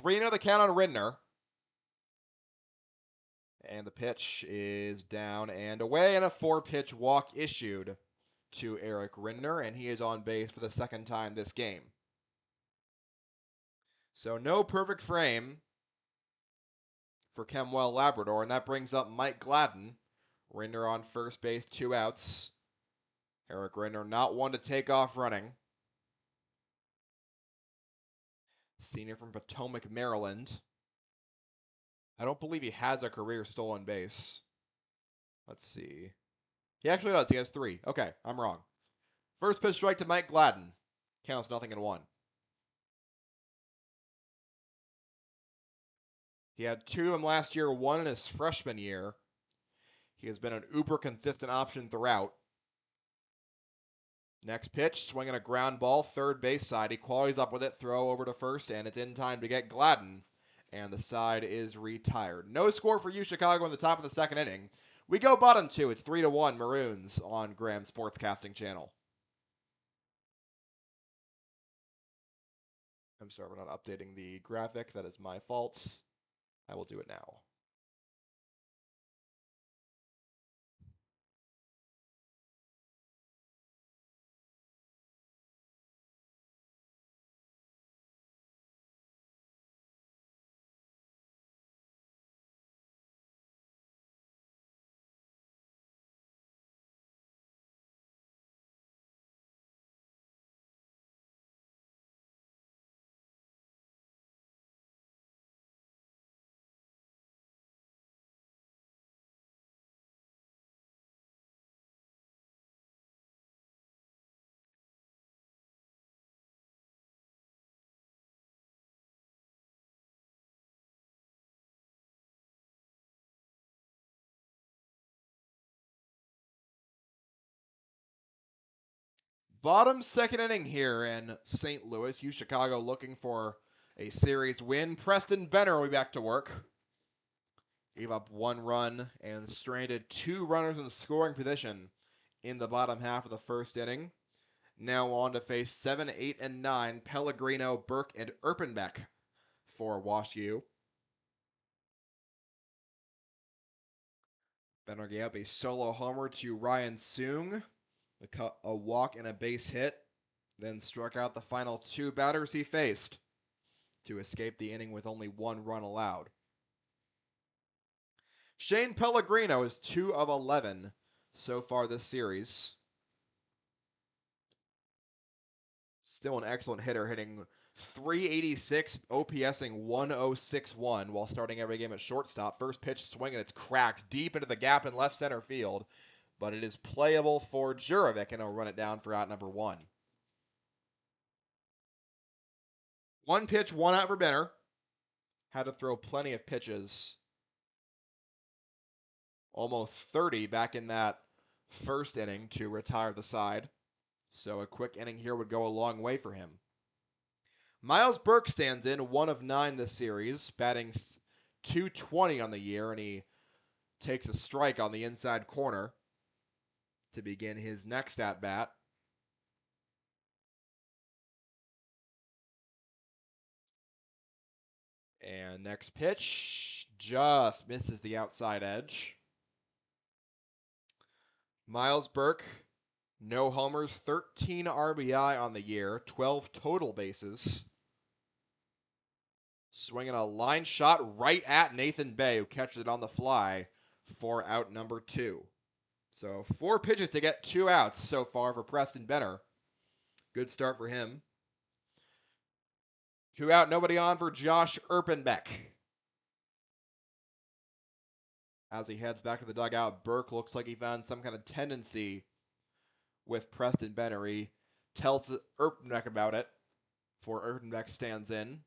3-0 the count on Rindner. And the pitch is down and away, and a 4-pitch walk issued to Eric Rindner, and he is on base for the second time this game. So no perfect frame for Camwell Labrador, and that brings up Mike Gladden. Rindner on first base, 2 outs. Eric Rindner not one to take off running. Senior from Potomac, Maryland. I don't believe he has a career stolen base. Let's see. He actually does. He has 3. Okay, I'm wrong. First pitch strike to Mike Gladden. Counts 0-1. He had 2 of them last year, 1 in his freshman year. He has been an uber consistent option throughout. Next pitch, swinging a ground ball, third base side. Equality's up with it, throw over to first, and it's in time to get Gladden. And the side is retired. No score for UChicago in the top of the second inning. We go bottom two. It's 3-1 Maroons on Graham Sportscasting Channel. I'm sorry, we're not updating the graphic. That is my fault. I will do it now. Bottom second inning here in St. Louis. UChicago looking for a series win. Preston Benner will be back to work. Gave up 1 run and stranded 2 runners in scoring position in the bottom half of the first inning. Now on to face 7, 8, and 9, Pellegrino, Burke, and Erpenbeck for WashU. Benner gave up a solo homer to Ryan Soong, a walk and a base hit, then struck out the final 2 batters he faced to escape the inning with only 1 run allowed. Shane Pellegrino is 2 of 11 so far this series. Still an excellent hitter, hitting .386, OPSing 106.1 while starting every game at shortstop. First pitch swinging, it's cracked deep into the gap in left center field, but it is playable for Jurovic, and he'll run it down for out number 1. 1 pitch, 1 out for Benner. Had to throw plenty of pitches. Almost 30 back in that first inning to retire the side. So a quick inning here would go a long way for him. Miles Burke stands in, 1 of 9 this series, batting .220 on the year, and he takes a strike on the inside corner to begin his next at-bat. And next pitch just misses the outside edge. Miles Burke, no homers, 13 RBI on the year, 12 total bases. Swinging a line shot right at Nathan Bay, who catches it on the fly for out number 2. So 4 pitches to get 2 outs so far for Preston Benner. Good start for him. 2 out, nobody on for Josh Erpenbeck. As he heads back to the dugout, Burke looks like he found some kind of tendency with Preston Benner. He tells Erpenbeck about it before Erpenbeck stands in.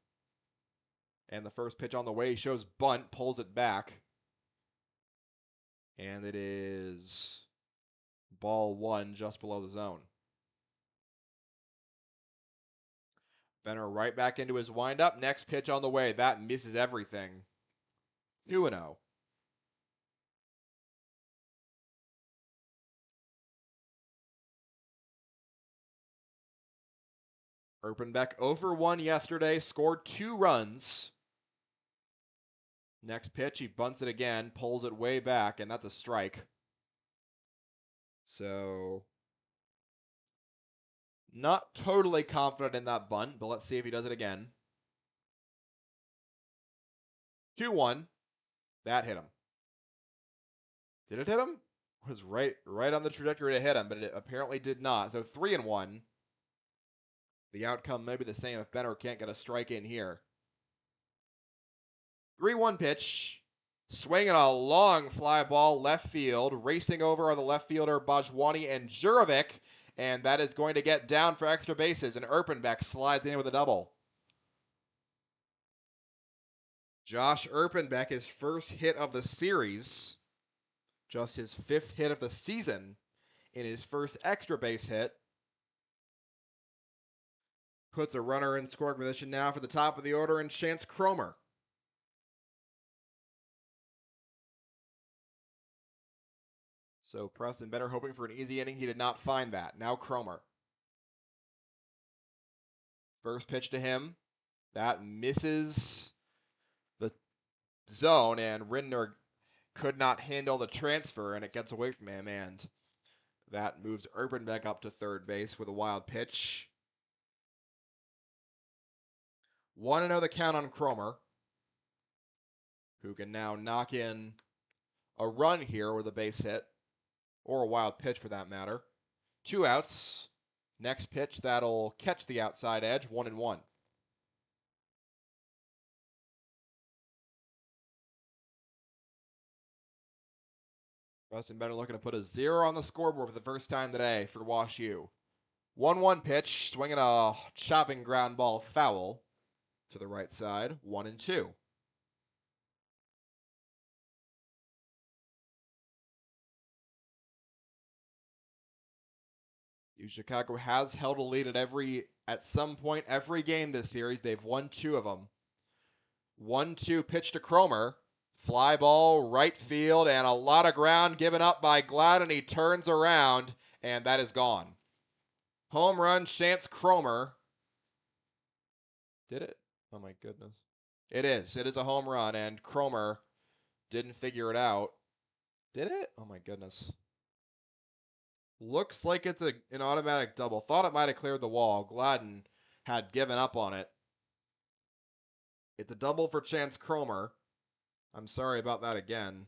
And the first pitch on the way shows bunt, pulls it back. And it is ball 1 just below the zone. Benner right back into his windup. Next pitch on the way. That misses everything. 2-0. Erpenbeck 0 for 1 yesterday, scored 2 runs. Next pitch, he bunts it again, pulls it way back, and that's a strike. So, not totally confident in that bunt, but let's see if he does it again. 2-1. That hit him. Did it hit him? It was right on the trajectory to hit him, but it apparently did not. So 3-1. The outcome may be the same if Benner can't get a strike in here. 3-1 pitch. Swinging a long fly ball left field. Racing over are the left fielder Bajwani and Jurovic. And that is going to get down for extra bases. And Erpenbeck slides in with a double. Josh Erpenbeck, his first hit of the series. Just his 5th hit of the season in his first extra base hit. Puts a runner in scoring position now for the top of the order in Chance Cromer. So Preston Benner hoping for an easy inning. He did not find that. Now Cromer. First pitch to him. That misses the zone, and Rindner could not handle the transfer, and it gets away from him, and that moves Urban back up to third base with a wild pitch. 1-0 the count on Cromer, who can now knock in a run here with a base hit, or a wild pitch for that matter. 2 outs. Next pitch, that'll catch the outside edge, 1-1. Preston Benner looking to put a 0 on the scoreboard for the first time today for WashU. 1-1 pitch, swinging a chopping ground ball foul to the right side, 1-2. UChicago has held a lead at some point every game this series. They've won 2 of them. 1-2 pitch to Cromer. Fly ball, right field, and a lot of ground given up by Gladden. He turns around, and that is gone. Home run, Chance Cromer. Did it? Oh my goodness. It is. It is a home run, and Cromer didn't figure it out. Did it? Oh my goodness. Looks like it's an automatic double. Thought it might have cleared the wall. Gladden had given up on it. It's a double for Chance Cromer. I'm sorry about that again.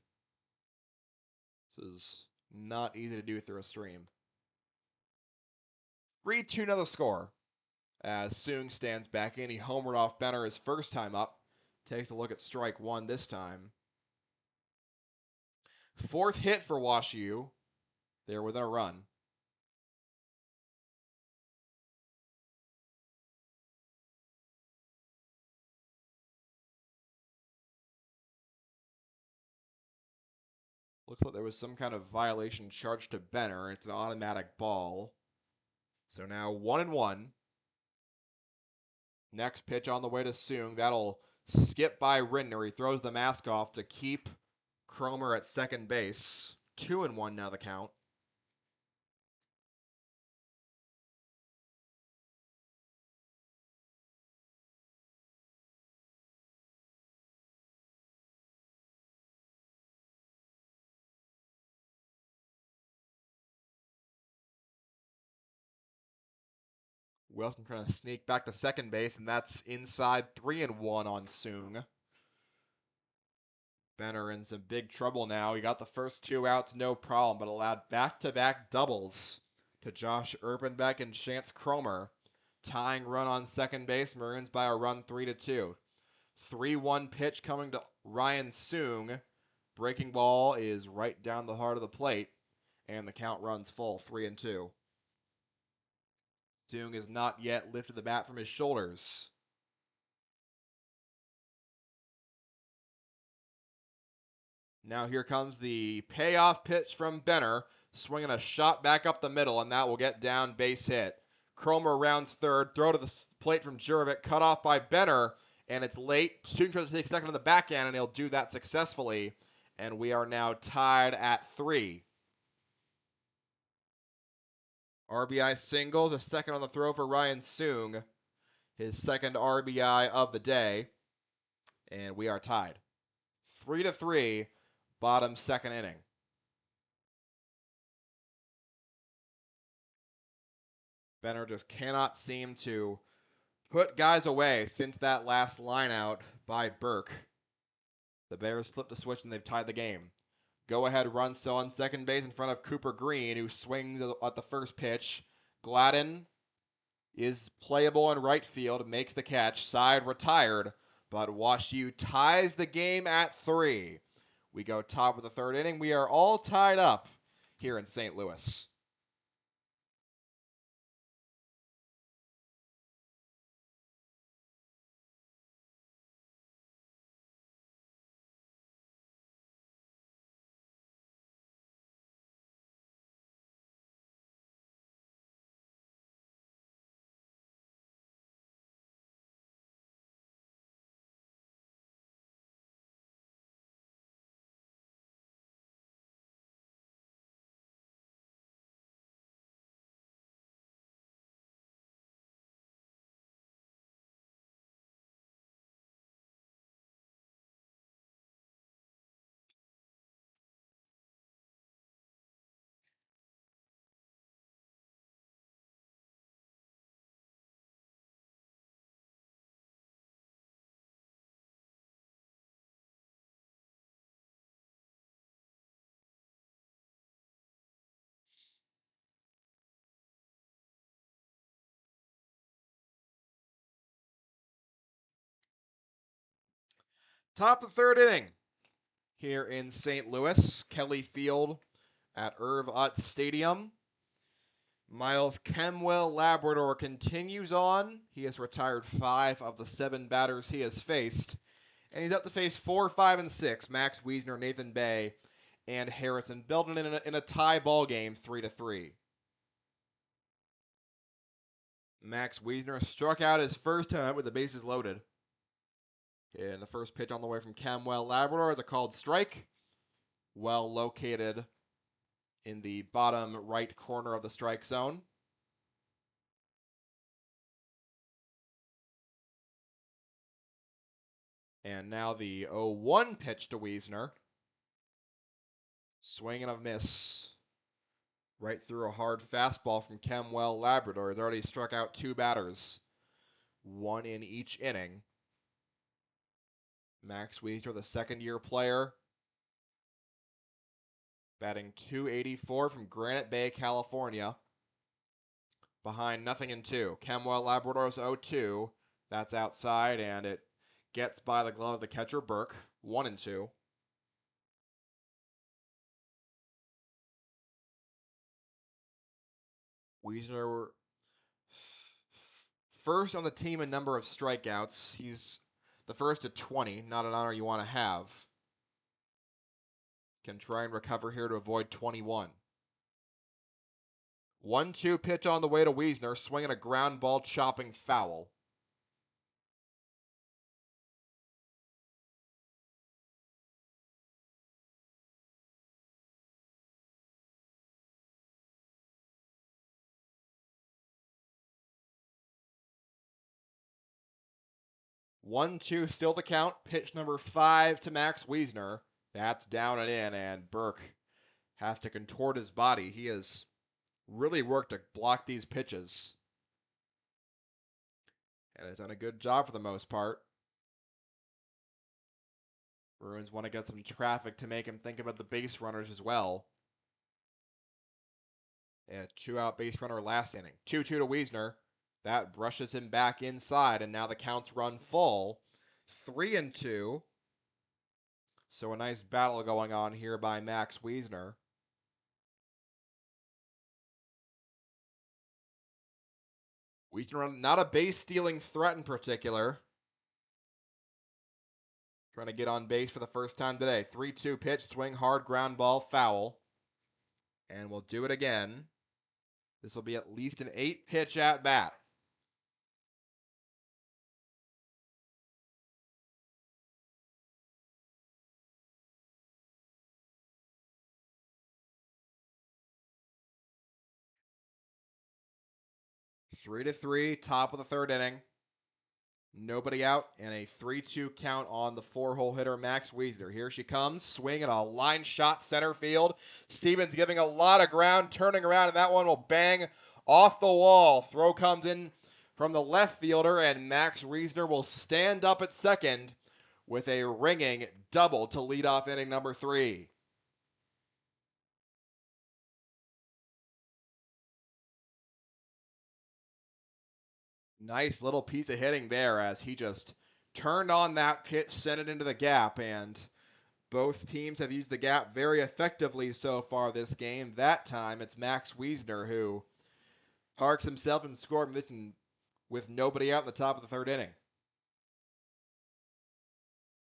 This is not easy to do through a stream. 3-2 another score. As Soong stands back in. He homered off Benner his first time up. Takes a look at strike 1 this time. 4th hit for WashU. They're within a run. Looks like there was some kind of violation charged to Benner. It's an automatic ball. So now 1-1. Next pitch on the way to Soong. That'll skip by Rindner. He throws the mask off to keep Cromer at second base. 2-1 now the count. Wilson trying to sneak back to second base, and that's inside. 3-1 on Soong. Benner in some big trouble now. He got the first 2 outs, no problem, but allowed back-to-back doubles to Josh Urbanbeck and Chance Cromer. Tying run on second base, Maroons by a run 3-2. 3-1 pitch coming to Ryan Soong. Breaking ball is right down the heart of the plate, and the count runs full, 3-2. Soong has not yet lifted the bat from his shoulders. Now here comes the payoff pitch from Benner, swinging a shot back up the middle, and that will get down, base hit. Cromer rounds third, throw to the plate from Jurevich, cut off by Benner, and it's late. Soong tries to take second on the backhand, and he'll do that successfully, and we are now tied at 3. RBI singles, a second on the throw for Ryan Soong, his second RBI of the day, and we are tied. 3-3, bottom second inning. Benner just cannot seem to put guys away since that last line out by Burke. The Bears flipped the switch and they've tied the game. Go-ahead run still on second base in front of Cooper Green, who swings at the first pitch. Gladden is playable in right field, makes the catch, side retired, but WashU ties the game at 3. We go top of the third inning. We are all tied up here in St. Louis. Top of the third inning here in St. Louis, Kelly Field at Irv Utz Stadium. Miles Kemwell Labrador continues on. He has retired 5 of the 7 batters he has faced. And he's up to face 4, 5, and 6. Max Wiesner, Nathan Bay, and Harrison Belton in a tie ball game, 3-3. Max Wiesner struck out his first time with the bases loaded. And the first pitch on the way from Kemwell Labrador is a called strike. Well located in the bottom right corner of the strike zone. And now the 0-1 pitch to Wiesner. Swing and a miss. Right through a hard fastball from Kemwell Labrador. He's already struck out 2 batters. 1 in each inning. Max Wiesner, the second-year player. Batting .284 from Granite Bay, California. Behind 0-2. Kemwell Labrador's 0-2. That's outside, and it gets by the glove of the catcher, Burke. 1-2. Wiesner first on the team in number of strikeouts. He's the first at 20. Not an honor you want to have. Can try and recover here to avoid 21. 1-2 pitch on the way to Wiesner, swinging a ground ball, chopping foul. One-two still to count. Pitch number 5 to Max Wiesner. That's down and in, and Burke has to contort his body. He has really worked to block these pitches. And has done a good job for the most part. Maroons want to get some traffic to make him think about the base runners as well. A 2-out base runner last inning. 2-2 to Wiesner. That brushes him back inside, and now the counts run full. 3-2. So a nice battle going on here by Max Wiesner. Wiesner not a base-stealing threat in particular. Trying to get on base for the first time today. 3-2 pitch, swing hard, ground ball, foul. And we'll do it again. This will be at least an 8-pitch at-bat. Three to three, top of the third inning. Nobody out, and a 3-2 count on the 4-hole hitter, Max Wiesner. Here she comes, swinging a line shot center field. Stevens giving a lot of ground, turning around, and that one will bang off the wall. Throw comes in from the left fielder, and Max Wiesner will stand up at second with a ringing double to lead off inning number 3. Nice little piece of hitting there as he just turned on that pitch, sent it into the gap, and both teams have used the gap very effectively so far this game. That time, it's Max Wiesner who parks himself in scoring position with nobody out in the top of the third inning.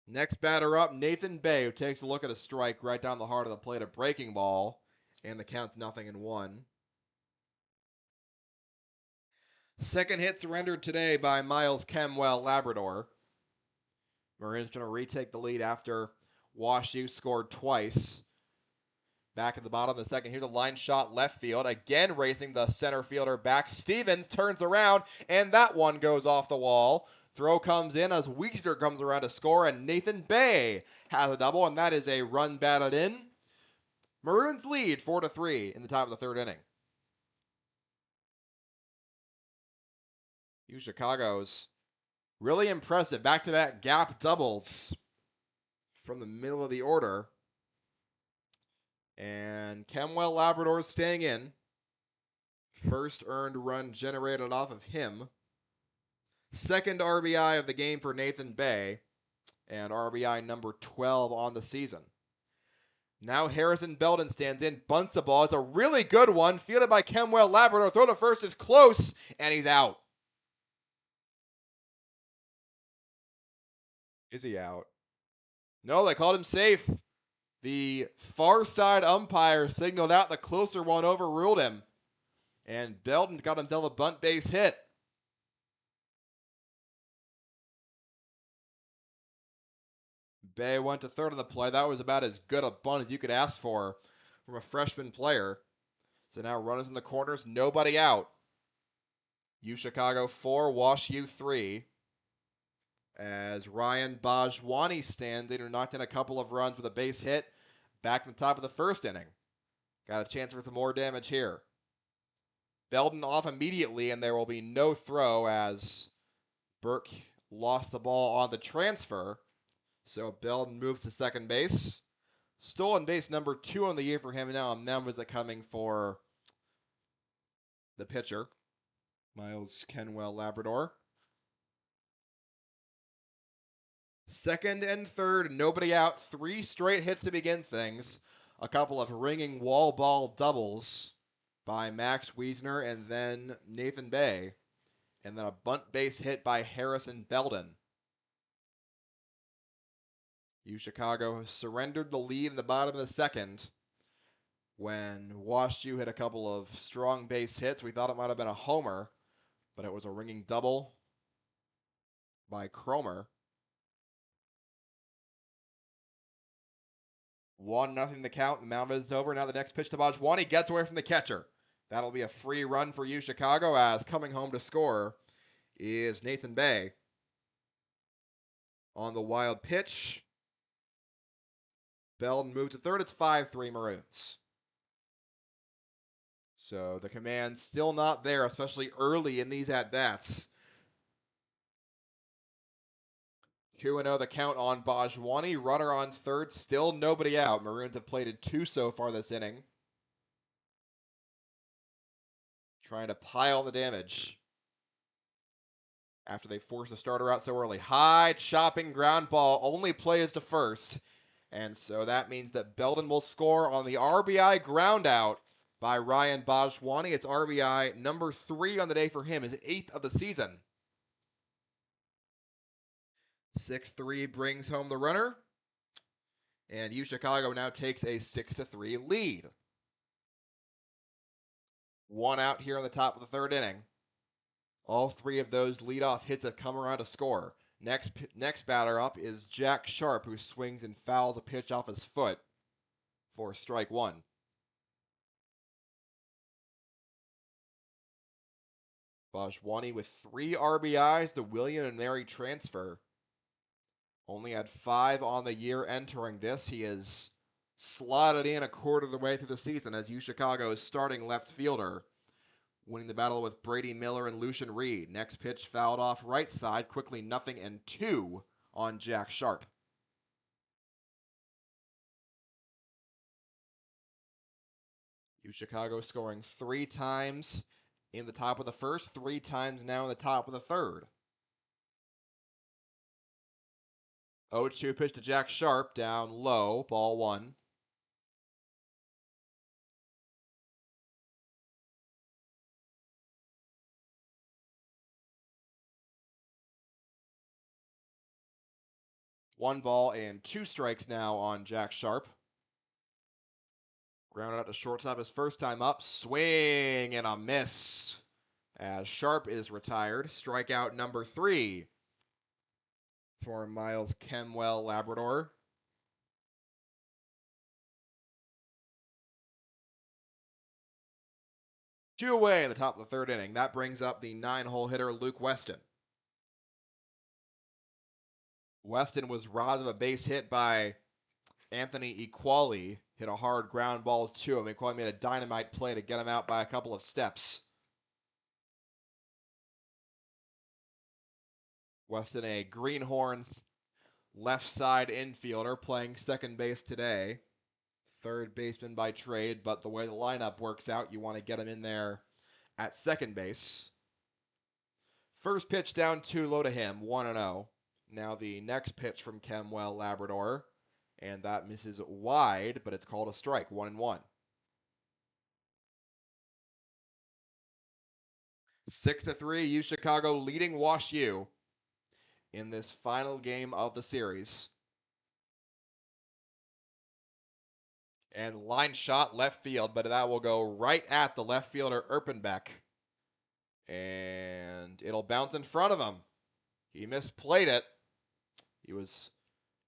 Next batter up, Nathan Bay, who takes a look at a strike right down the heart of the plate, a breaking ball, and the count's 0-1. Second hit surrendered today by Miles Kemwell Labrador. Maroons going to retake the lead after WashU scored twice. Back at the bottom of the second. Here's a line shot left field. Again racing the center fielder back. Stevens turns around, and that one goes off the wall. Throw comes in as Wiesner comes around to score, and Nathan Bay has a double, and that is a run batted in. Maroons lead 4-3 in the top of the third inning. UChicago's really impressive back-to-back gap doubles from the middle of the order. And Kemwell Labrador staying in. First earned run generated off of him. Second RBI of the game for Nathan Bay. and RBI number 12 on the season. Now Harrison Belden stands in, bunts the ball. It's a really good one, fielded by Kenwell Labrador. Throw to first is close, and he's out. Is he out? No, they called him safe. The far side umpire signaled out the closer one, overruled him. And Belden got himself a bunt base hit. Bay went to third on the play. That was about as good a bunt as you could ask for from a freshman player. So now runners in the corners, nobody out. UChicago 4, WashU 3. As Ryan Bajwani stands in, who knocked in a couple of runs with a base hit back in the top of the first inning. Got a chance for some more damage here. Belden off immediately, and there will be no throw as Burke lost the ball on the transfer. So Belden moves to second base. Stolen base number 2 on the year for him now. Numbers are coming for the pitcher, Miles Kenwell Labrador. Second and third, nobody out. 3 straight hits to begin things. A couple of ringing wall ball doubles by Max Wiesner and then Nathan Bay. And then a bunt base hit by Harrison Belden. UChicago surrendered the lead in the bottom of the second when WashU hit a couple of strong base hits. We thought it might have been a homer, but it was a ringing double by Cromer. 1-0 the count. The mound is over. Now the next pitch to Bajwani gets away from the catcher. That'll be a free run for UChicago as coming home to score is Nathan Bay. On the wild pitch, Belden moved to third. It's 5-3 Maroons. So the command still not there, especially early in these at-bats. 2-0 the count on Bajwani. Runner on third. Still nobody out. Maroons have plated 2 so far this inning. Trying to pile the damage after they force the starter out so early. High chopping ground ball. Only play is to first. And so that means that Belden will score on the RBI ground out by Ryan Bajwani. It's RBI number 3 on the day for him, his 8th of the season. 6-3 brings home the runner. And UChicago now takes a 6-3 lead. 1 out here on the top of the third inning. All 3 of those leadoff hits have come around to score. Next batter up is Jack Sharp, who swings and fouls a pitch off his foot for strike 1. Bajwani with 3 RBIs, the William & Mary transfer. Only had 5 on the year entering this. He is slotted in a quarter of the way through the season as UChicago's starting left fielder, winning the battle with Brady Miller and Lucian Reed. Next pitch fouled off right side, quickly 0-2 on Jack Sharp. UChicago scoring 3 times in the top of the first, 3 times now in the top of the third. 0-2 pitch to Jack Sharp, down low, ball 1. One ball and 2 strikes now on Jack Sharp. Grounded out to shortstop his first time up. Swing and a miss as Sharp is retired. Strikeout number 3 for Miles Kenwell Labrador. Two away in the top of the third inning. That brings up the 9-hole hitter Luke Weston. Weston was robbed of a base hit by Anthony Equali. Hit a hard ground ball to him. Equali made a dynamite play to get him out by a couple of steps. Weston, a Greenhorns left side infielder, playing second base today. Third baseman by trade, but the way the lineup works out, you want to get him in there at second base. First pitch down 2 low to him, 1-0. Now the next pitch from Kemwell, Labrador, and that misses wide, but it's called a strike, 1-1. 6-3, UChicago leading WashU in this final game of the series. And line shot left field, but that will go right at the left fielder, Erpenbeck. And it'll bounce in front of him. He misplayed it. He was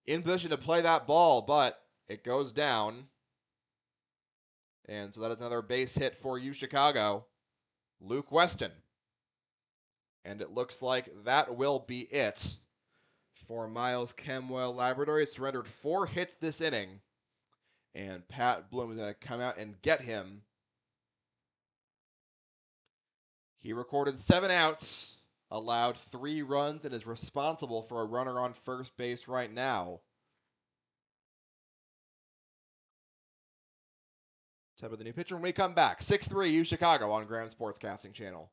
in position to play that ball, but it goes down. And so that is another base hit for UChicago. Luke Weston. And it looks like that will be it for Miles Kemwell, Labrador. He surrendered 4 hits this inning. And Pat Bloom is going to come out and get him. He recorded 7 outs, allowed 3 runs, and is responsible for a runner on first base right now. Type of the new pitcher when we come back. 6-3 UChicago on Graham Sportscasting Channel.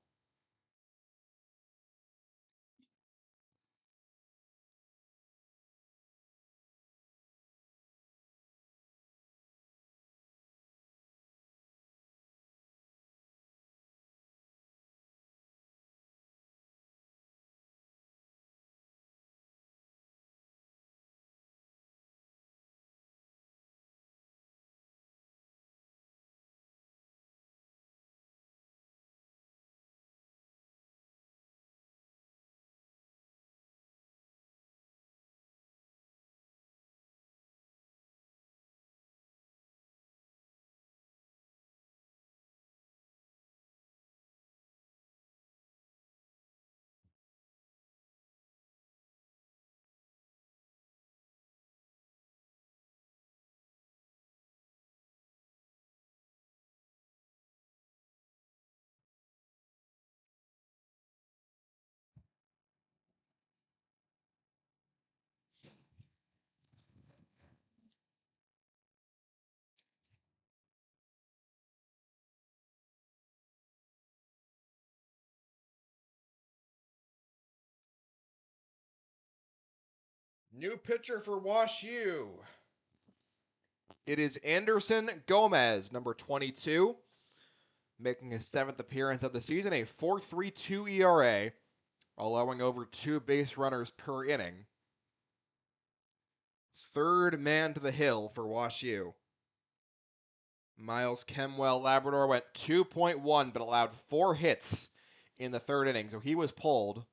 New pitcher for WashU. It is Anderson Gomez, number 22, making his 7th appearance of the season, a 4.32 ERA, allowing over 2 base runners per inning. Third man to the hill for WashU. Miles Kemwell, Labrador, went 2.1, but allowed 4 hits in the 3rd inning, so he was pulled.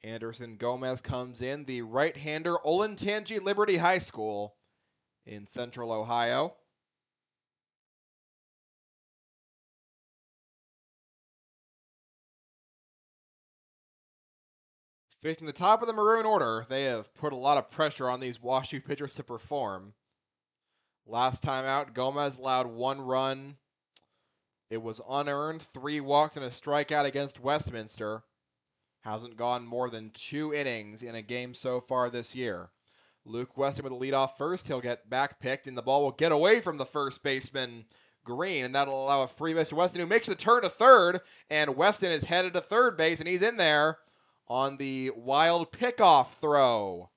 Anderson Gomez comes in, the right-hander, Olentangy Liberty High School in Central Ohio. Facing the top of the Maroon order, they have put a lot of pressure on these WashU pitchers to perform. Last time out, Gomez allowed 1 run. It was unearned, 3 walks and a strikeout against Westminster. Hasn't gone more than 2 innings in a game so far this year. Luke Weston with the lead off first. He'll get back picked, and the ball will get away from the first baseman, Green, and that'll allow a free base to Weston, who makes the turn to third, and Weston is headed to third base, and he's in there on the wild pickoff throw.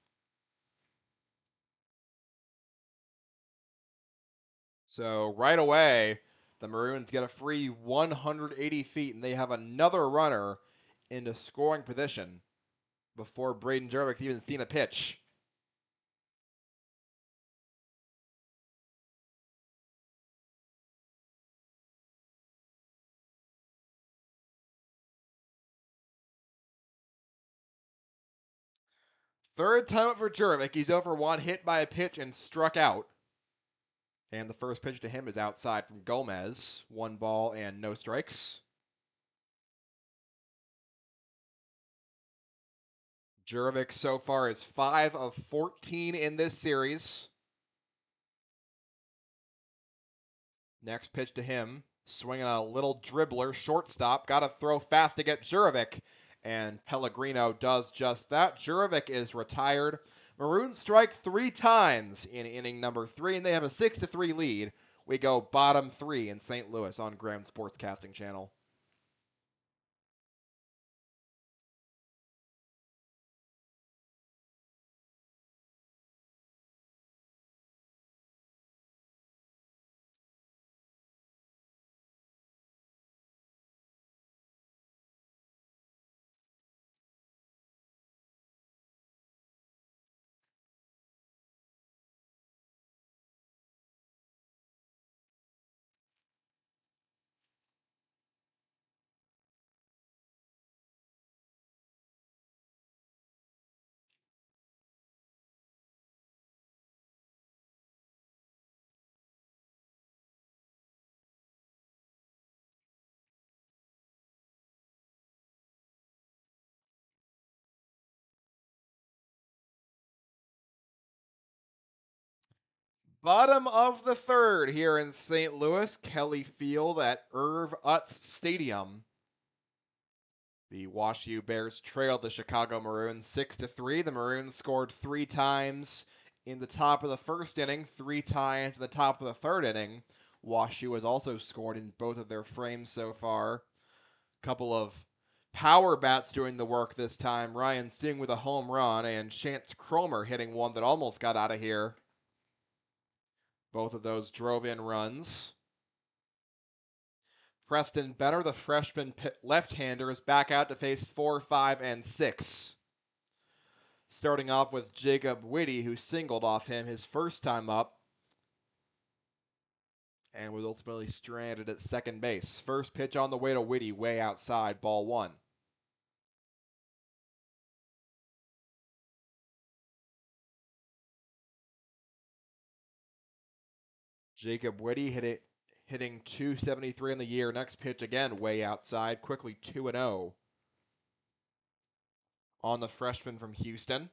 So right away, the Maroons get a free 180 feet, and they have another runner into scoring position before Braden Jervik's even seen a pitch. Third time up for Jervik. He's over 1, hit by a pitch and struck out. And the first pitch to him is outside from Gomez. 1 ball and no strikes. Jervik so far is 5 of 14 in this series. Next pitch to him. Swinging a little dribbler, shortstop. Got to throw fast to get Jervik. And Pellegrino does just that. Jervik is retired. Maroons strike 3 times in inning number 3, and they have a 6-3 lead. We go bottom 3 in St. Louis on Graham Sportscasting Channel. Bottom of the third here in St. Louis, Kelly Field at Irv Utz Stadium. The WashU Bears trailed the Chicago Maroons 6-3. The Maroons scored 3 times in the top of the first inning, 3 times in the top of the third inning. WashU has also scored in both of their frames so far. A couple of power bats doing the work this time. Ryan Singh with a home run and Chance Cromer hitting one that almost got out of here. Both of those drove in runs. Preston Benner, the freshman left-hander, is back out to face 4, 5, and 6. Starting off with Jacob Whitty, who singled off him his first time up and was ultimately stranded at second base. First pitch on the way to Whitty, way outside, ball 1. Jacob Whitty hitting .273 in the year. Next pitch again, way outside, quickly 2-0 on the freshman from Houston.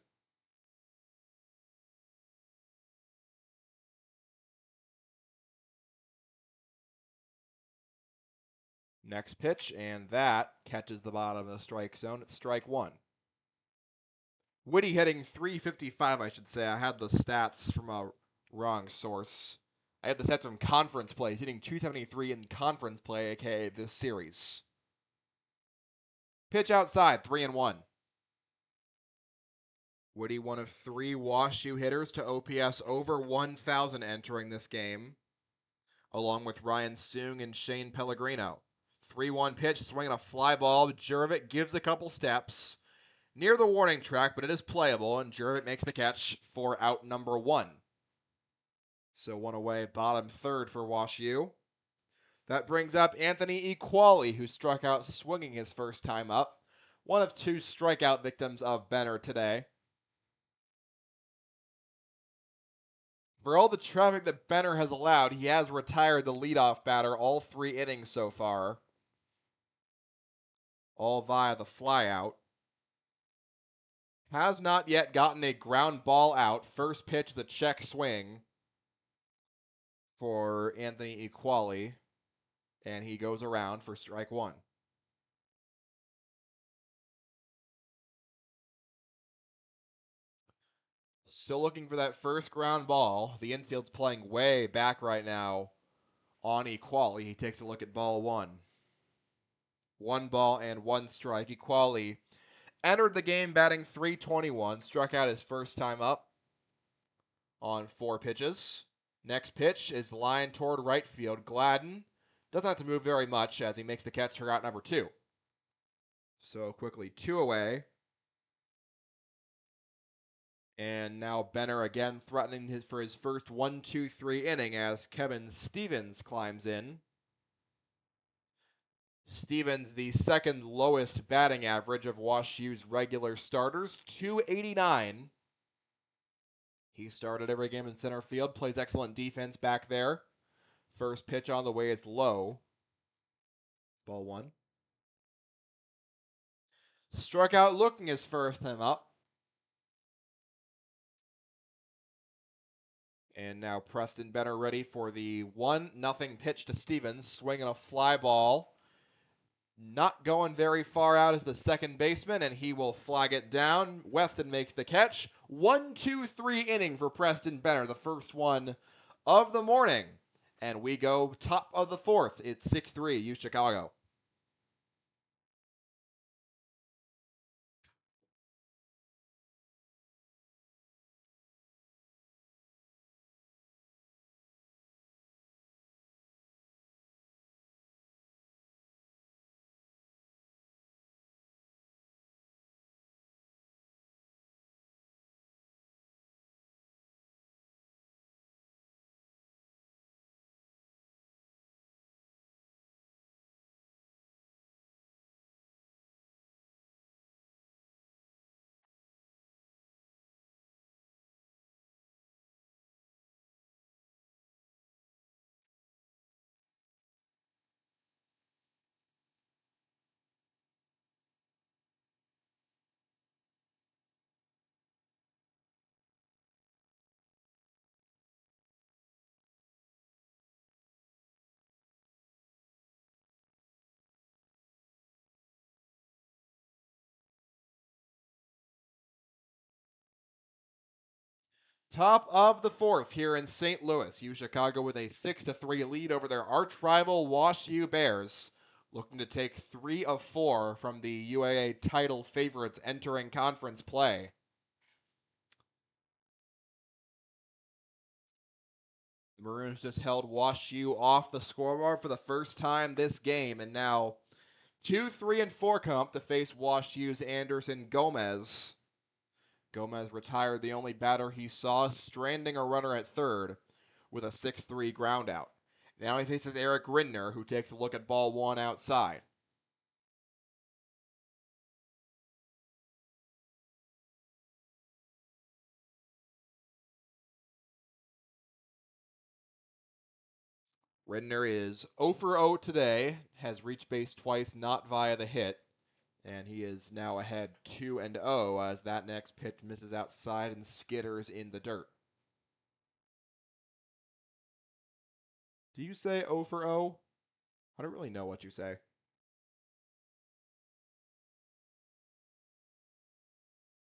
Next pitch, and that catches the bottom of the strike zone. It's strike 1. Whitty hitting .355, I should say. I had the stats from a wrong source. I had the stats from conference play. He's hitting .273 in conference play, aka this series. Pitch outside, 3-1. Whitty, one of 3 WashU hitters to OPS over 1,000 entering this game, along with Ryan Sung and Shane Pellegrino. 3-1 pitch, swinging a fly ball. Jurevich gives a couple steps near the warning track, but it is playable, and Jurevich makes the catch for out number 1. So 1 away, bottom third for WashU. That brings up Anthony Equali, who struck out swinging his first time up. One of 2 strikeout victims of Benner today. For all the traffic that Benner has allowed, he has retired the leadoff batter all 3 innings so far. All via the flyout. Has not yet gotten a ground ball out. First pitch, the check swing for Anthony Equali. And he goes around for strike 1. Still looking for that first ground ball. The infield's playing way back right now on Equali. He takes a look at ball 1. 1 ball and 1 strike. Equali entered the game batting .321. Struck out his first time up on 4 pitches. Next pitch is line toward right field. Gladden doesn't have to move very much as he makes the catch for out number 2. So quickly 2 away. And now Benner again threatening for his first 1-2-3 inning as Kevin Stevens climbs in. Stevens, the second lowest batting average of WashU's regular starters, .289. He started every game in center field, plays excellent defense back there. First pitch on the way is low. Ball 1. Struck out looking his first time up. And now Preston Benner ready for the 1-0 pitch to Stevens, swinging a fly ball. Not going very far out as the second baseman, and he will flag it down. Weston makes the catch. 1-2-3 inning for Preston Benner, the first one of the morning. And we go top of the 4th. It's 6-3, UChicago. Top of the fourth here in St. Louis. UChicago with a 6-3 lead over their arch rival WashU Bears, looking to take 3 of 4 from the UAA title favorites entering conference play. The Maroons just held WashU off the scoreboard for the first time this game, and now 2, 3, and 4 come up to face WashU's Anderson Gomez. Gomez retired the only batter he saw, stranding a runner at third with a 6-3 groundout. Now he faces Eric Rindner, who takes a look at ball one outside. Rindner is 0 for 0 today, has reached base twice, not via the hit, and he is now ahead 2-0 as that next pitch misses outside and skitters in the dirt. Do you say 0 for 0? I don't really know what you say.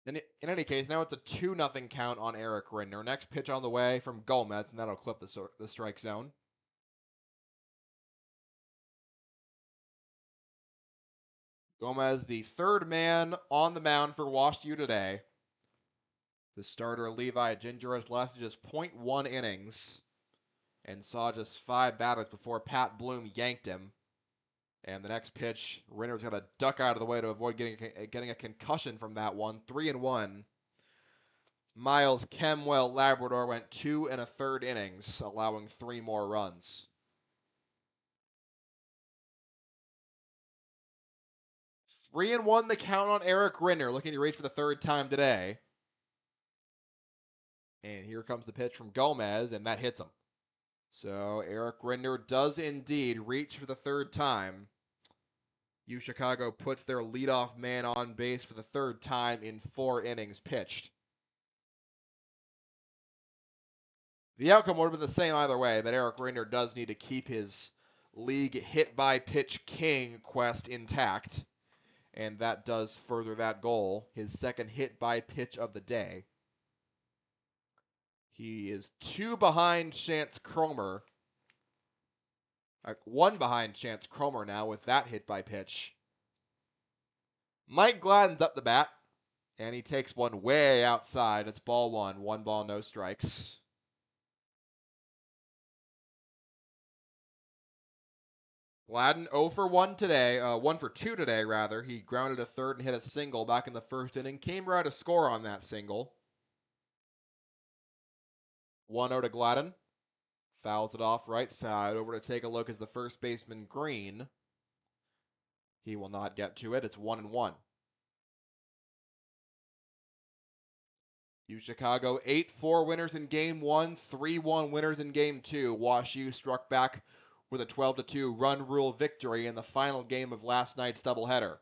In any case, now it's a 2-0 count on Eric Rindner. Next pitch on the way from Gomez, and that'll clip the strike zone. Gomez, the third man on the mound for WashU today. The starter, Levi Ginger, has lasted just 0.1 innings and saw just 5 batters before Pat Bloom yanked him. And the next pitch, Rinder's got to duck out of the way to avoid getting a concussion from that one. 3-1. Miles Kemwell Labrador went 2 1/3 innings, allowing 3 more runs. 3-1 the count on Eric Rindner, looking to reach for the third time today. And here comes the pitch from Gomez, and that hits him. So Eric Rindner does indeed reach for the third time. UChicago puts their leadoff man on base for the third time in 4 innings pitched. The outcome would have been the same either way, but Eric Rindner does need to keep his league hit-by-pitch king quest intact, and that does further that goal, his second hit-by-pitch of the day. He is 2 behind Chance Cromer. 1 behind Chance Cromer now with that hit-by-pitch. Mike Gladden's up the bat, and he takes one way outside. It's ball 1. 1 ball, no strikes. Gladden 0 for 1 today, 1 for 2 today, rather. He grounded a third and hit a single back in the first inning. Came right to score on that single. 1-0 to Gladden. Fouls it off right side. Over to take a look is the first baseman, Green. He will not get to it. It's 1-1. UChicago 8-4 winners in Game 1, 3-1 winners in Game 2. WashU struck back with a 12-2 run rule victory in the final game of last night's doubleheader.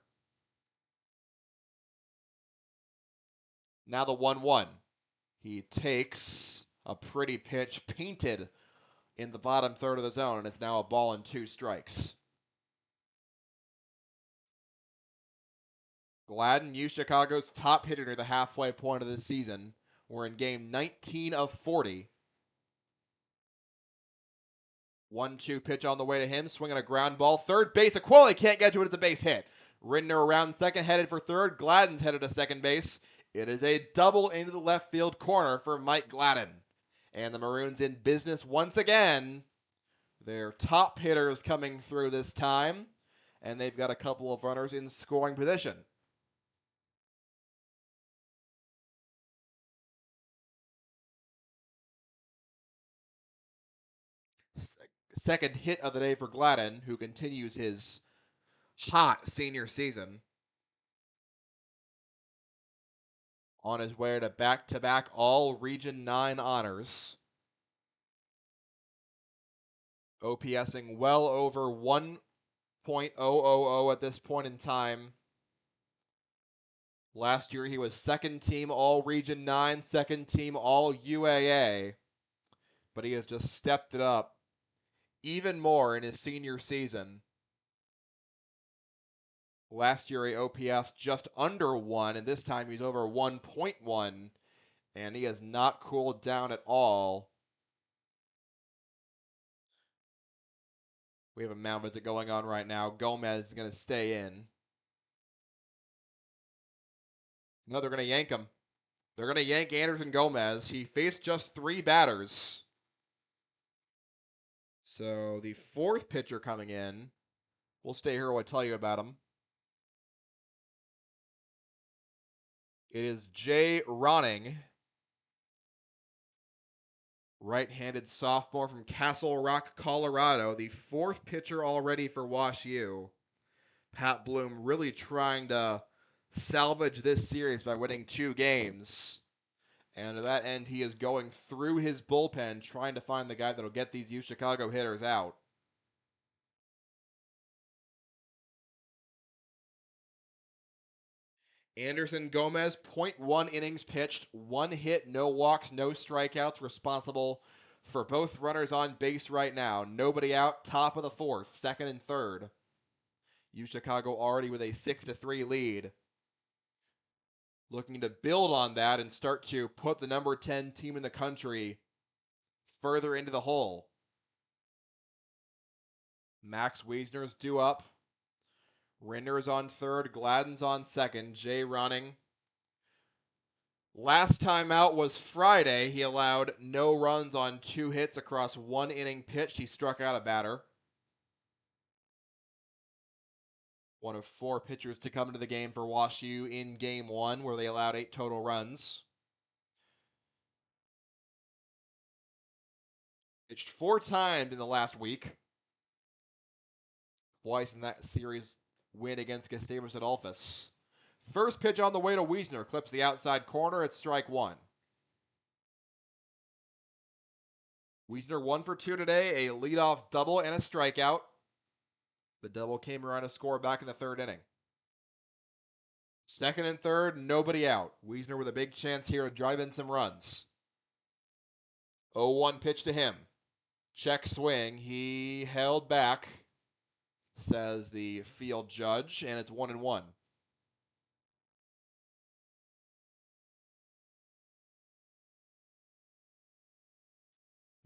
Now the 1-1. He takes a pretty pitch painted in the bottom third of the zone, and it's now a ball and 2 strikes. Gladden, UChicago's top hitter near the halfway point of the season. We're in game 19 of 40. 1-2 pitch on the way to him, swinging a ground ball. Third base, Aquili can't get to it. It's a base hit. Rindner around second, headed for third. Gladden's headed to second base. It is a double into the left field corner for Mike Gladden. And the Maroons in business once again. Their top hitters coming through this time, and they've got a couple of runners in scoring position. Second hit of the day for Gladden, who continues his hot senior season. On his way to back-to-back all Region 9 honors. OPSing well over 1.000 at this point in time. Last year he was second team all Region 9, second team all UAA. But he has just stepped it up even more in his senior season. Last year he OPS just under 1, and this time he's over 1.1 And he has not cooled down at all. We have a mound visit going on right now. Gomez is going to stay in. No, they're going to yank him. They're going to yank Anderson Gomez. He faced just 3 batters. So the 4th pitcher coming in. We'll stay here while I tell you about him. It is Jay Ronning. Right-handed sophomore from Castle Rock, Colorado. The 4th pitcher already for WashU. Pat Bloom really trying to salvage this series by winning 2 games. And to that end, he is going through his bullpen, trying to find the guy that'll get these UChicago hitters out. Anderson Gomez, .1 innings pitched, 1 hit, no walks, no strikeouts, responsible for both runners on base right now. Nobody out, top of the 4th, 2nd and 3rd. UChicago already with a 6-3 lead. Looking to build on that and start to put the number 10 team in the country further into the hole. Max Wiesner's due up. Rinder's on 3rd, Gladden's on 2nd, Jay Ronning. Last time out was Friday. He allowed no runs on 2 hits across 1 inning pitched. He struck out a batter. One of 4 pitchers to come into the game for WashU in Game 1, where they allowed 8 total runs. Pitched 4 times in the last week. Twice in that series win against Gustavus Adolphus. First pitch on the way to Wiesner. Clips the outside corner. It's strike 1. Wiesner 1 for 2 today. A leadoff double and a strikeout. The double came around to score back in the 3rd inning. 2nd and 3rd, nobody out. Wiesner with a big chance here to drive in some runs. 0-1 pitch to him. Check swing. He held back, says the field judge, and it's 1-1.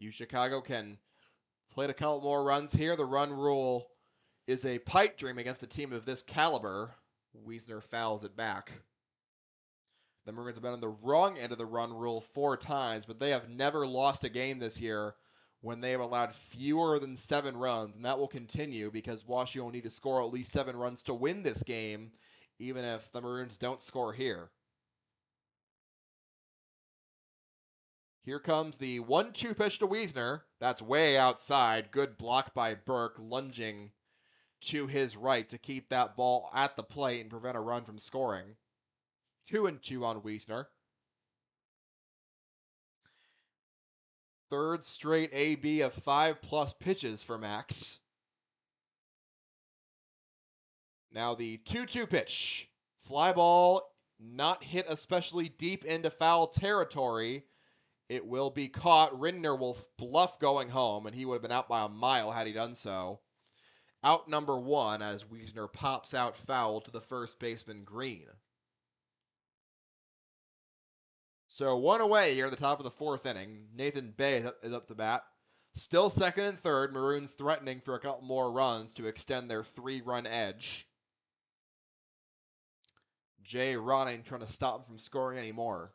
UChicago can play a couple more runs here. The run rule is a pipe dream against a team of this caliber. Wiesner fouls it back. The Maroons have been on the wrong end of the run rule 4 times, but they have never lost a game this year when they have allowed fewer than 7 runs, and that will continue because WashU will need to score at least 7 runs to win this game, even if the Maroons don't score here. Here comes the 1-2 pitch to Wiesner. That's way outside. Good block by Burke, lunging to his right to keep that ball at the plate and prevent a run from scoring. 2-2 on Wiesner. 3rd straight AB of 5+ pitches for Max. Now the 2-2 pitch. Fly ball, not hit especially deep into foul territory. It will be caught. Rinder will bluff going home, and he would have been out by a mile had he done so. Out number 1 as Wiesner pops out foul to the first baseman, Green. So 1 away here at the top of the 4th inning. Nathan Bay is up to bat. Still 2nd and 3rd. Maroons threatening for a couple more runs to extend their 3-run edge. Jay Ronning trying to stop him from scoring anymore.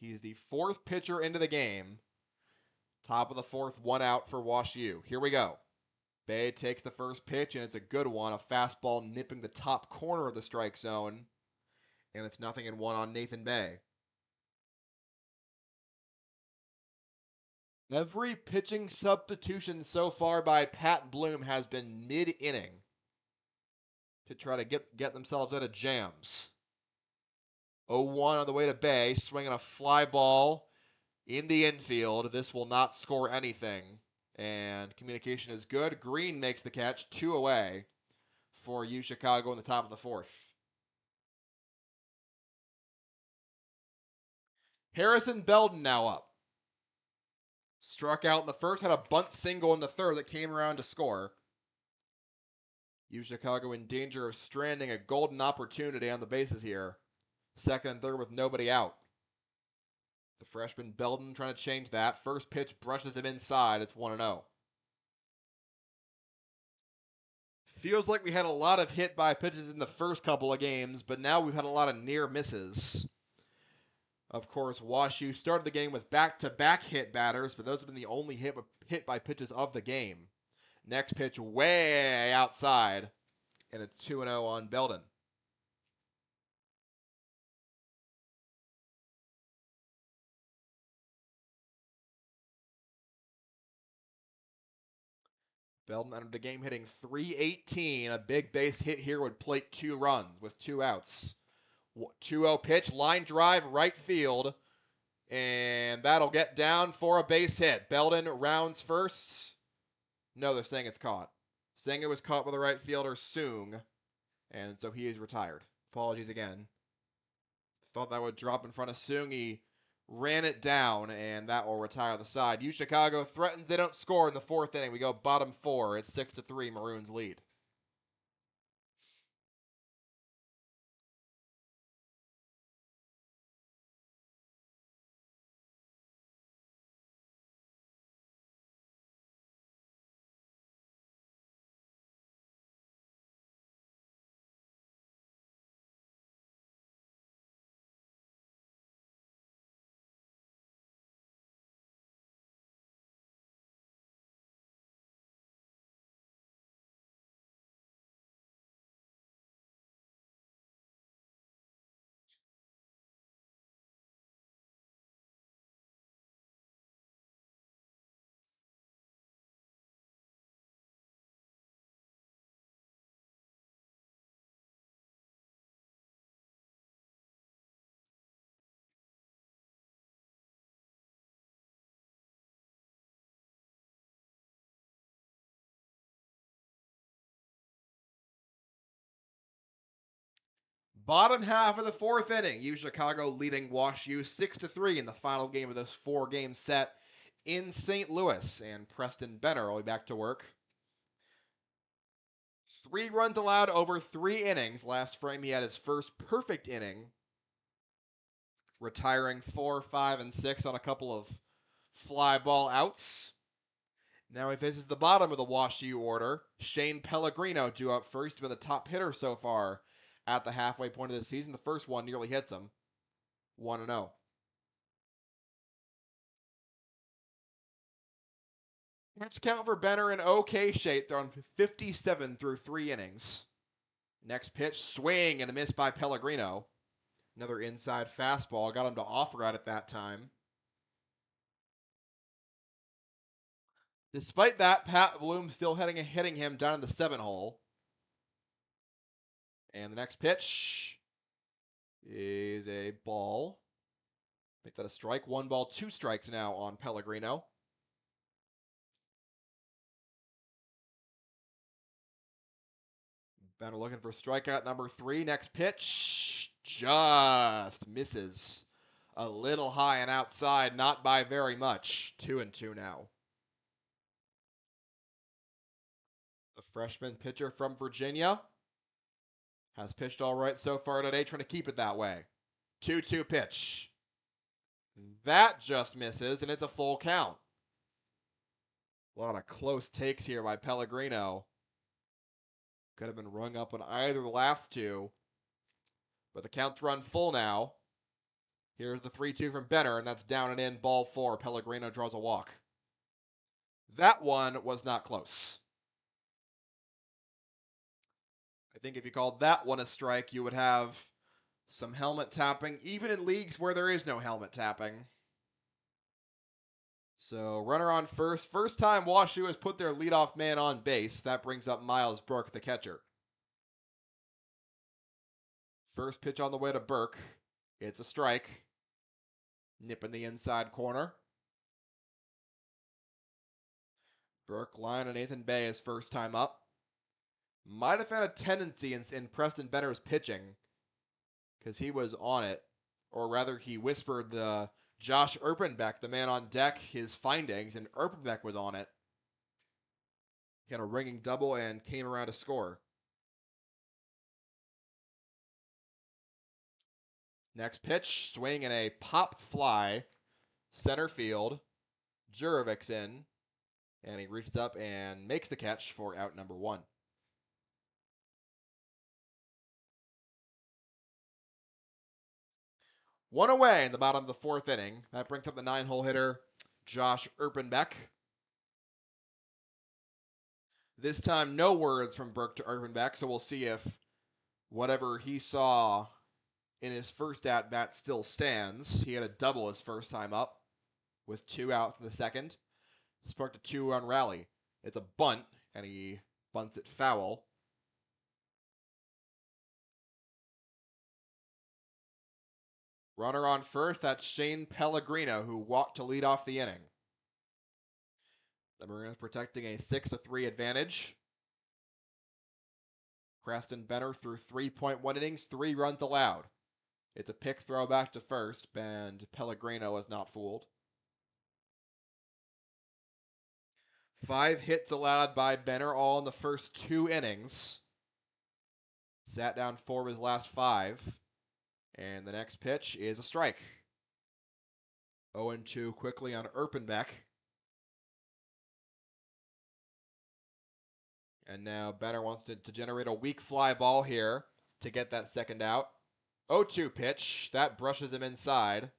He's the 4th pitcher into the game. Top of the 4th, 1 out for WashU. Here we go. Bay takes the first pitch, and it's a good one. A fastball nipping the top corner of the strike zone. And it's 0-1 on Nathan Bay. Every pitching substitution so far by Pat Bloom has been mid-inning to try to get themselves out of jams. 0-1 on the way to Bay, swinging a fly ball in the infield. This will not score anything. And communication is good. Green makes the catch, 2 away for UChicago in the top of the 4th. Harrison Belden now up. Struck out in the 1st, had a bunt single in the 3rd that came around to score. UChicago in danger of stranding a golden opportunity on the bases here. Second and third with nobody out. The freshman Belden trying to change that. First pitch brushes him inside. It's 1-0. Feels like we had a lot of hit by pitches in the first couple of games, but now we've had a lot of near misses. Of course, WashU started the game with back-to-back hit batters, but those have been the only hit by pitches of the game. Next pitch way outside, and it's 2-0 on Belden. Belden entered the game hitting .318. A big base hit here would plate 2 runs with 2 outs. 2-0 pitch, line drive, right field. And that'll get down for a base hit. Belden rounds first. No, they're saying it's caught. Saying it was caught by the right fielder, Soong. And so he is retired. Apologies again. Thought that would drop in front of Soong. He ran it down, and that will retire the side. UChicago threatens they don't score in the 4th inning. We go bottom 4. It's 6-3, Maroons lead. Bottom half of the 4th inning. UChicago leading WashU 6-3 in the final game of this 4-game set in St. Louis. And Preston Benner will be back to work. 3 runs allowed over 3 innings. Last frame, he had his first perfect inning, retiring 4, 5, and 6 on a couple of fly ball outs. Now he faces the bottom of the WashU order. Shane Pellegrino due up first. He's been the top hitter so far at the halfway point of the season. The first one nearly hits him. 1-0. Pitch count for Benner in okay shape. They're on 57 through 3 innings. Next pitch, swing and a miss by Pellegrino. Another inside fastball. Got him to offer out at that time. Despite that, Pat Bloom still hitting him down in the 7 hole. And the next pitch is a ball. Make that a strike. 1 ball, 2 strikes now on Pellegrino. Benner looking for strikeout number 3. Next pitch just misses. A little high and outside, not by very much. 2-2 now. The freshman pitcher from Virginia has pitched all right so far today, trying to keep it that way. 2-2 pitch. That just misses, and it's a full count. A lot of close takes here by Pellegrino. Could have been rung up on either of the last 2. But the count's run full now. Here's the 3-2 from Benner, and that's down and in, ball 4. Pellegrino draws a walk. That one was not close. I think if you called that one a strike, you would have some helmet tapping, even in leagues where there is no helmet tapping. So runner on first. First time WashU has put their leadoff man on base. That brings up Miles Burke, the catcher. First pitch on the way to Burke. It's a strike. Nip in the inside corner. Burke line on Nathan Bay his first time up. Might have had a tendency in Preston Benner's pitching, because he was on it. Or rather, he whispered the Josh Erpenbeck, the man on deck, his findings, and Erpenbeck was on it. He had a ringing double and came around to score. Next pitch, swing and a pop fly, center field. Juravic's in, and he reaches up and makes the catch for out number 1. One away in the bottom of the 4th inning. That brings up the 9-hole hitter, Josh Erpenbeck. This time, no words from Burke to Erpenbeck, so we'll see if whatever he saw in his first at-bat still stands. He had a double his first time up with 2 outs in the second. Sparked a 2-run rally. It's a bunt, and he bunts it foul. Runner on first, that's Shane Pellegrino, who walked to lead off the inning. The Maroons protecting a 6-3 advantage. Preston Benner threw 3.1 innings, 3 runs allowed. It's a pick throw back to first, and Pellegrino is not fooled. 5 hits allowed by Benner, all in the first 2 innings. Sat down 4 of his last 5. And the next pitch is a strike. 0-2 quickly on Erpenbeck. And now Benner wants to generate a weak fly ball here to get that second out. 0-2 pitch. That brushes him inside.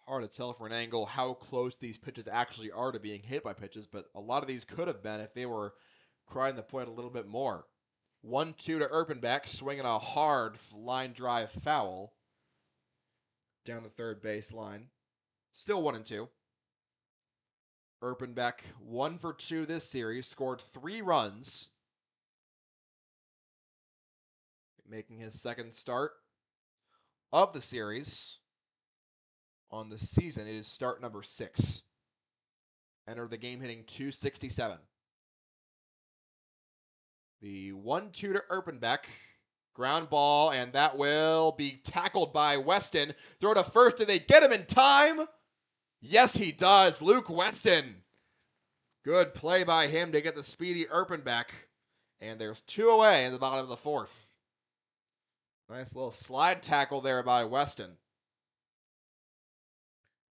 Hard to tell from an angle how close these pitches actually are to being hit by pitches, but a lot of these could have been if they were crying the point a little bit more. 1-2 to Erpenbeck, swinging a hard line drive foul down the third base line. Still 1-2. Erpenbeck 1 for 2 this series, scored 3 runs, making his second start of the series. On the season, it is start number 6. Entered the game hitting .267. The 1-2 to Erpenbeck. Ground ball, and that will be tackled by Weston. Throw to first. Do they get him in time? Yes, he does. Luke Weston. Good play by him to get the speedy Erpenbeck. And there's 2 away in the bottom of the 4th. Nice little slide tackle there by Weston.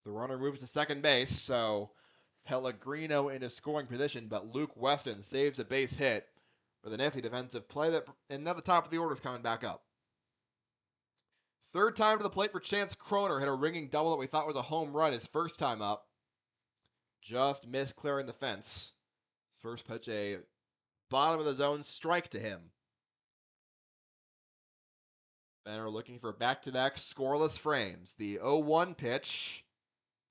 The runner moves to second base, so Pellegrino into scoring position, but Luke Weston saves a base hit with a nifty defensive play, and now the top of the order is coming back up. Third time to the plate for Chance Kroner. Hit a ringing double that we thought was a home run his first time up. Just missed clearing the fence. First pitch, a bottom of the zone strike to him. Benner looking for back-to-back scoreless frames. The 0-1 pitch.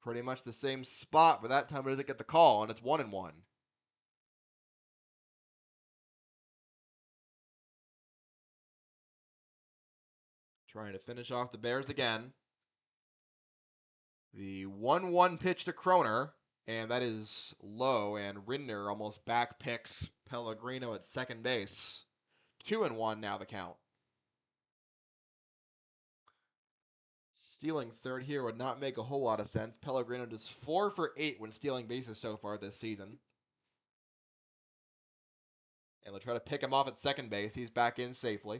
Pretty much the same spot, but that time it doesn't get the call, and it's 1-1. Trying to finish off the Bears again. The 1-1 pitch to Kroner, and that is low, and Rindner almost back picks Pellegrino at second base. 2-1 now the count. Stealing third here would not make a whole lot of sense. Pellegrino does 4 for 8 when stealing bases so far this season. And they'll try to pick him off at second base. He's back in safely.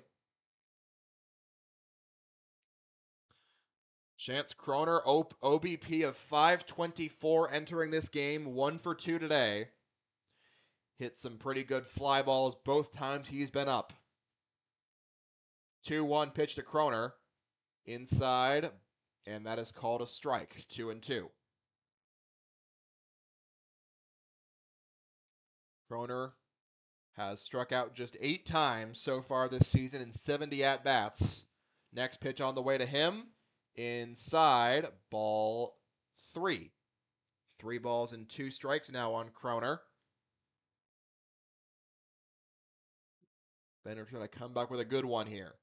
Chance Kroner, OBP of 524 entering this game. 1 for 2 today. Hit some pretty good fly balls both times he's been up. 2-1 pitch to Kroner. Inside. And that is called a strike. 2-2. Kroner has struck out just 8 times so far this season in 70 at-bats. Next pitch on the way to him. Inside, ball 3. 3 balls and 2 strikes now on Kroner. Benner trying to come back with a good one here.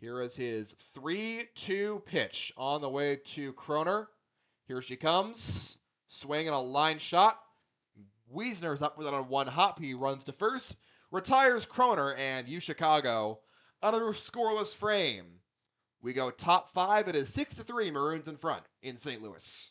Here is his 3-2 pitch on the way to Kroner. Here she comes. Swing and a line shot. Wiesner's up with it on one hop. He runs to first. Retires Kroner, and UChicago another scoreless frame. We go top 5. It is 6-3 Maroons in front in St. Louis.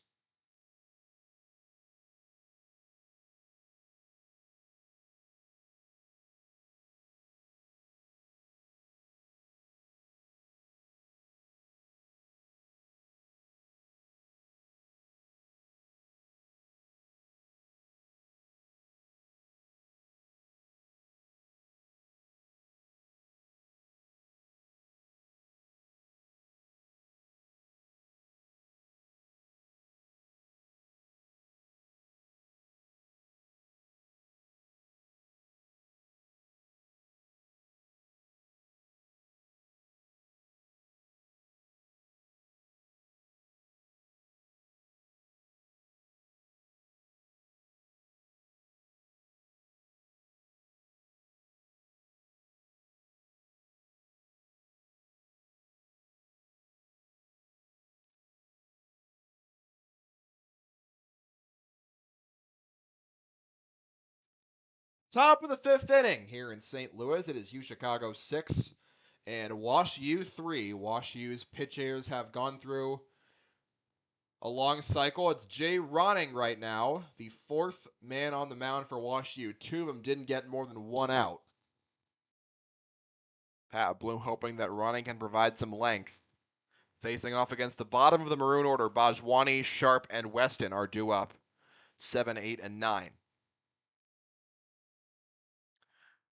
Top of the fifth inning here in St. Louis. It is UChicago 6 and WashU 3. WashU's pitchers have gone through a long cycle. It's Jay Ronning right now, the fourth man on the mound for WashU. Two of them didn't get more than one out. Pat Bloom hoping that Ronning can provide some length. Facing off against the bottom of the Maroon order, Bajwani, Sharp, and Weston are due up 7, 8, and 9.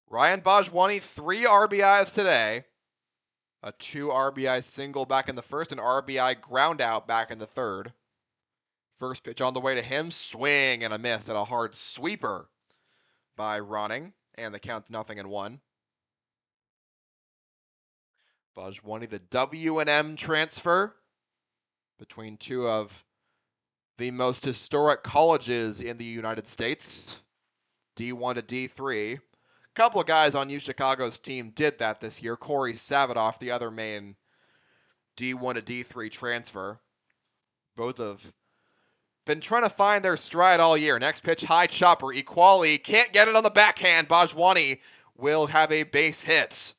Ryan Bajwani, 3 RBIs today. A 2 RBI single back in the first, an RBI ground out back in the third. First pitch on the way to him, swing and a miss, and a hard sweeper by Ronning, and the count's 0-1. Bajwani, the W&M transfer between two of the most historic colleges in the United States, D1 to D3. A couple of guys on UChicago's team did that this year. Corey Savadoff, the other main D1 to D3 transfer. Both have been trying to find their stride all year. Next pitch, high chopper, Equali can't get it on the backhand. Bajwani will have a base hit.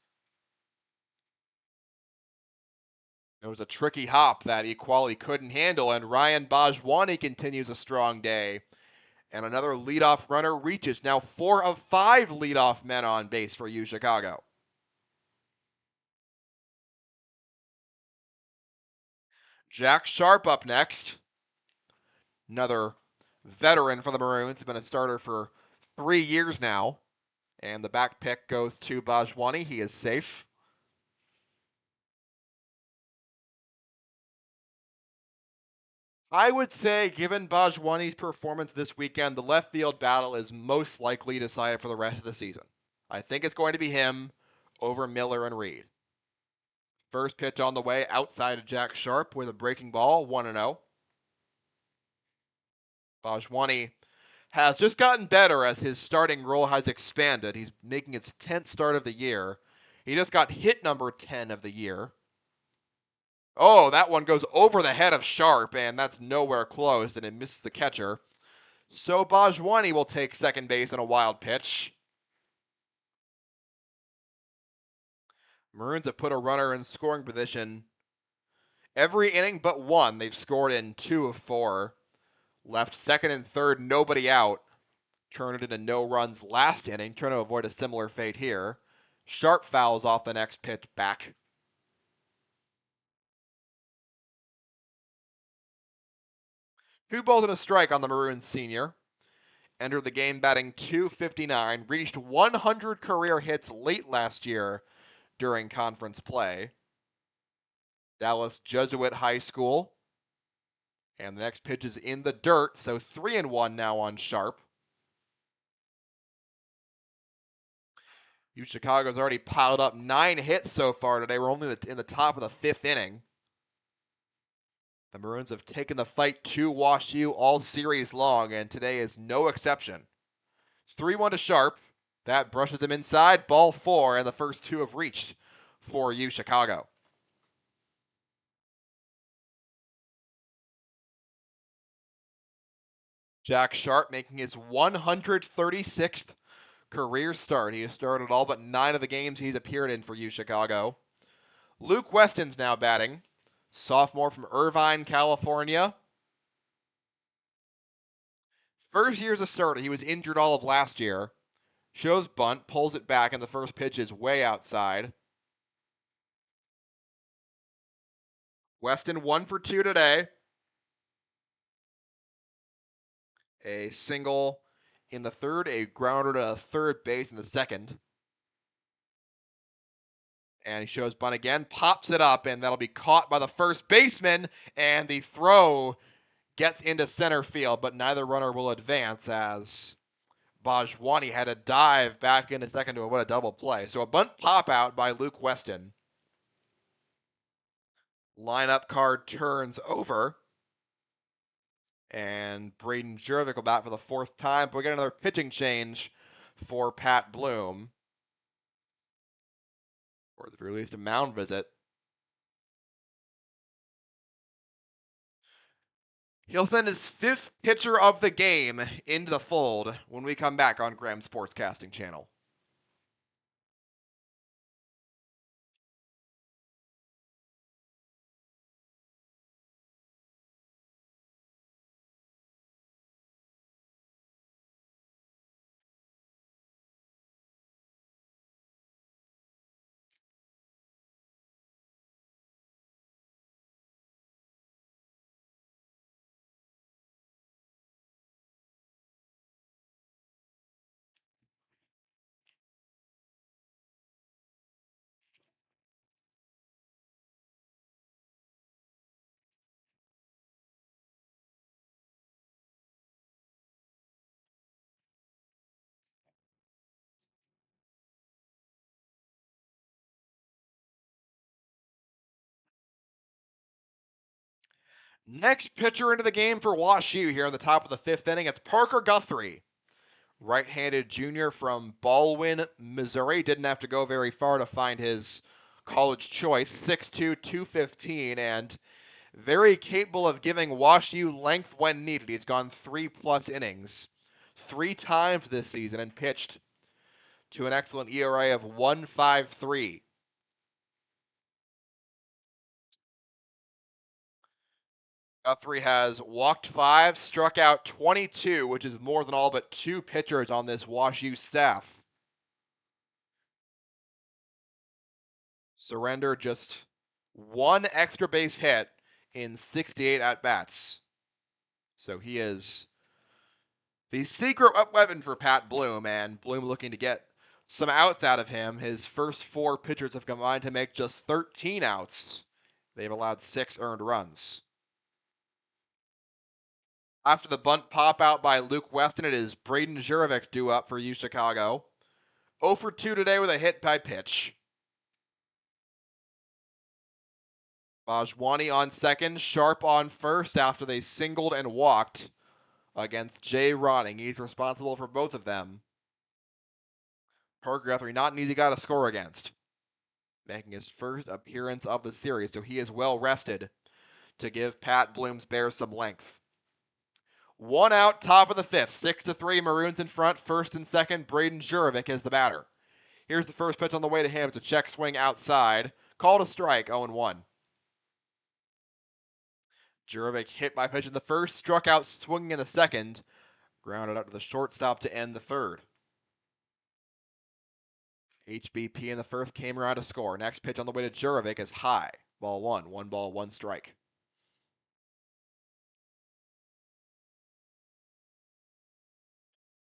It was a tricky hop that Equali couldn't handle, and Ryan Bajwani continues a strong day. And another leadoff runner reaches. Now 4 of 5 leadoff men on base for UChicago. Jack Sharp up next. Another veteran for the Maroons. He's been a starter for 3 years now. And the back pick goes to Bajwani. He is safe. I would say, given Bajwani's performance this weekend, the left field battle is most likely decided for the rest of the season. I think it's going to be him over Miller and Reed. First pitch on the way outside of Jack Sharp with a breaking ball, 1-0. Bajwani has just gotten better as his starting role has expanded. He's making his 10th start of the year. He just got hit number 10 of the year. Oh, that one goes over the head of Sharp, and that's nowhere close, and it misses the catcher. So Bajwani will take second base on a wild pitch. Maroons have put a runner in scoring position every inning but one. They've scored in 2 of 4. Left second and third, nobody out. Turned it into no runs last inning, trying to avoid a similar fate here. Sharp fouls off the next pitch back. Two balls and a strike on the Maroons senior. Entered the game batting .259, reached 100 career hits late last year during conference play. Dallas Jesuit High School. And the next pitch is in the dirt, so 3-1 now on Sharp. UChicago's already piled up 9 hits so far today. We're only in the top of the 5th inning. The Maroons have taken the fight to WashU all series long, and today is no exception. 3-1 to Sharp. That brushes him inside. Ball 4, and the first 2 have reached for UChicago. Jack Sharp making his 136th career start. He has started all but 9 of the games he's appeared in for UChicago. Luke Weston's now batting. Sophomore from Irvine, California. First year as a starter, he was injured all of last year. Shows bunt, pulls it back, and the first pitch is way outside. Weston 1 for 2 today. A single in the third, a grounder to third base in the second. And he shows bunt again, pops it up, and that'll be caught by the first baseman, and the throw gets into center field, but neither runner will advance as Bajwani had to dive back into second to avoid a double play. So a bunt pop out by Luke Weston. Lineup card turns over. And Braden Jervik will bat for the 4th time. But we get another pitching change for Pat Bloom. Or at the very least, a mound visit. He'll send his 5th pitcher of the game into the fold when we come back on Graham Sportscasting Channel. Next pitcher into the game for WashU here in the top of the 5th inning, it's Parker Guthrie. Right-handed junior from Baldwin, Missouri. Didn't have to go very far to find his college choice. 6'2", 215, and very capable of giving WashU length when needed. He's gone 3+ innings 3 times this season and pitched to an excellent ERA of 1.53. Guthrie has walked 5, struck out 22, which is more than all but 2 pitchers on this WashU staff. Surrendered just 1 extra base hit in 68 at-bats. So he is the secret weapon for Pat Bloom, and Bloom looking to get some outs out of him. His first 4 pitchers have combined to make just 13 outs. They've allowed 6 earned runs. After the bunt pop out by Luke Weston, it is Braden Jurovic due up for UChicago. 0 for 2 today with a hit by pitch. Bajwani on second, Sharp on first after they singled and walked against Jay Ronning. He's responsible for both of them. Parker Guthrie, not an easy guy to score against. Making his first appearance of the series, so he is well rested to give Pat Bloom's Bears some length. 1 out, top of the 5th. 6-3, Maroons in front. First and second, Braden Jurovic is the batter. Here's the first pitch on the way to him. It's a check swing outside. Called a strike, 0-1. Jurovic hit by pitch in the first, struck out swinging in the second, grounded out to the shortstop to end the third. HBP in the first came around to score. Next pitch on the way to Jurovic is high. Ball 1, 1 ball, 1 strike.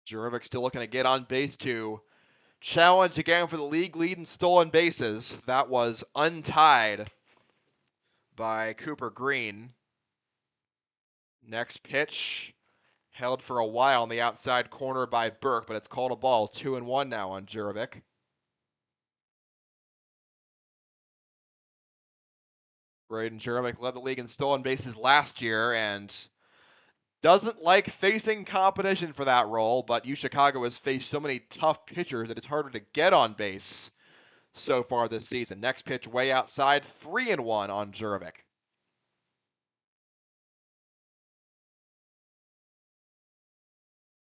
Jurovic still looking to get on base to challenge again for the league lead in stolen bases. That was untied by Cooper Green. Next pitch held for a while on the outside corner by Burke, but it's called a ball. 2-1 now on Jurovic. Braden Jurovic led the league in stolen bases last year and doesn't like facing competition for that role, but UChicago has faced so many tough pitchers that it's harder to get on base so far this season. Next pitch way outside, 3-1 on Jurovic.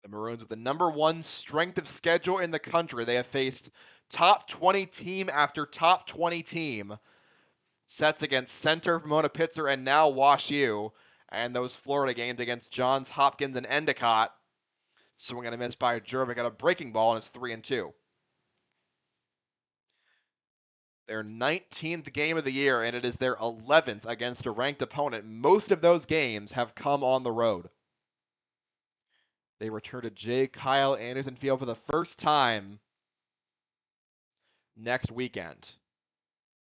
The Maroons with the number 1 strength of schedule in the country. They have faced top 20 team after top 20 team. Sets against Center, Pomona Pitzer, and now WashU. And those Florida games against Johns Hopkins and Endicott. Swing and a miss by Jurovic at a breaking ball, and it's 3-2. Their 19th game of the year, and it is their 11th against a ranked opponent. Most of those games have come on the road. They return to J. Kyle Anderson Field for the first time next weekend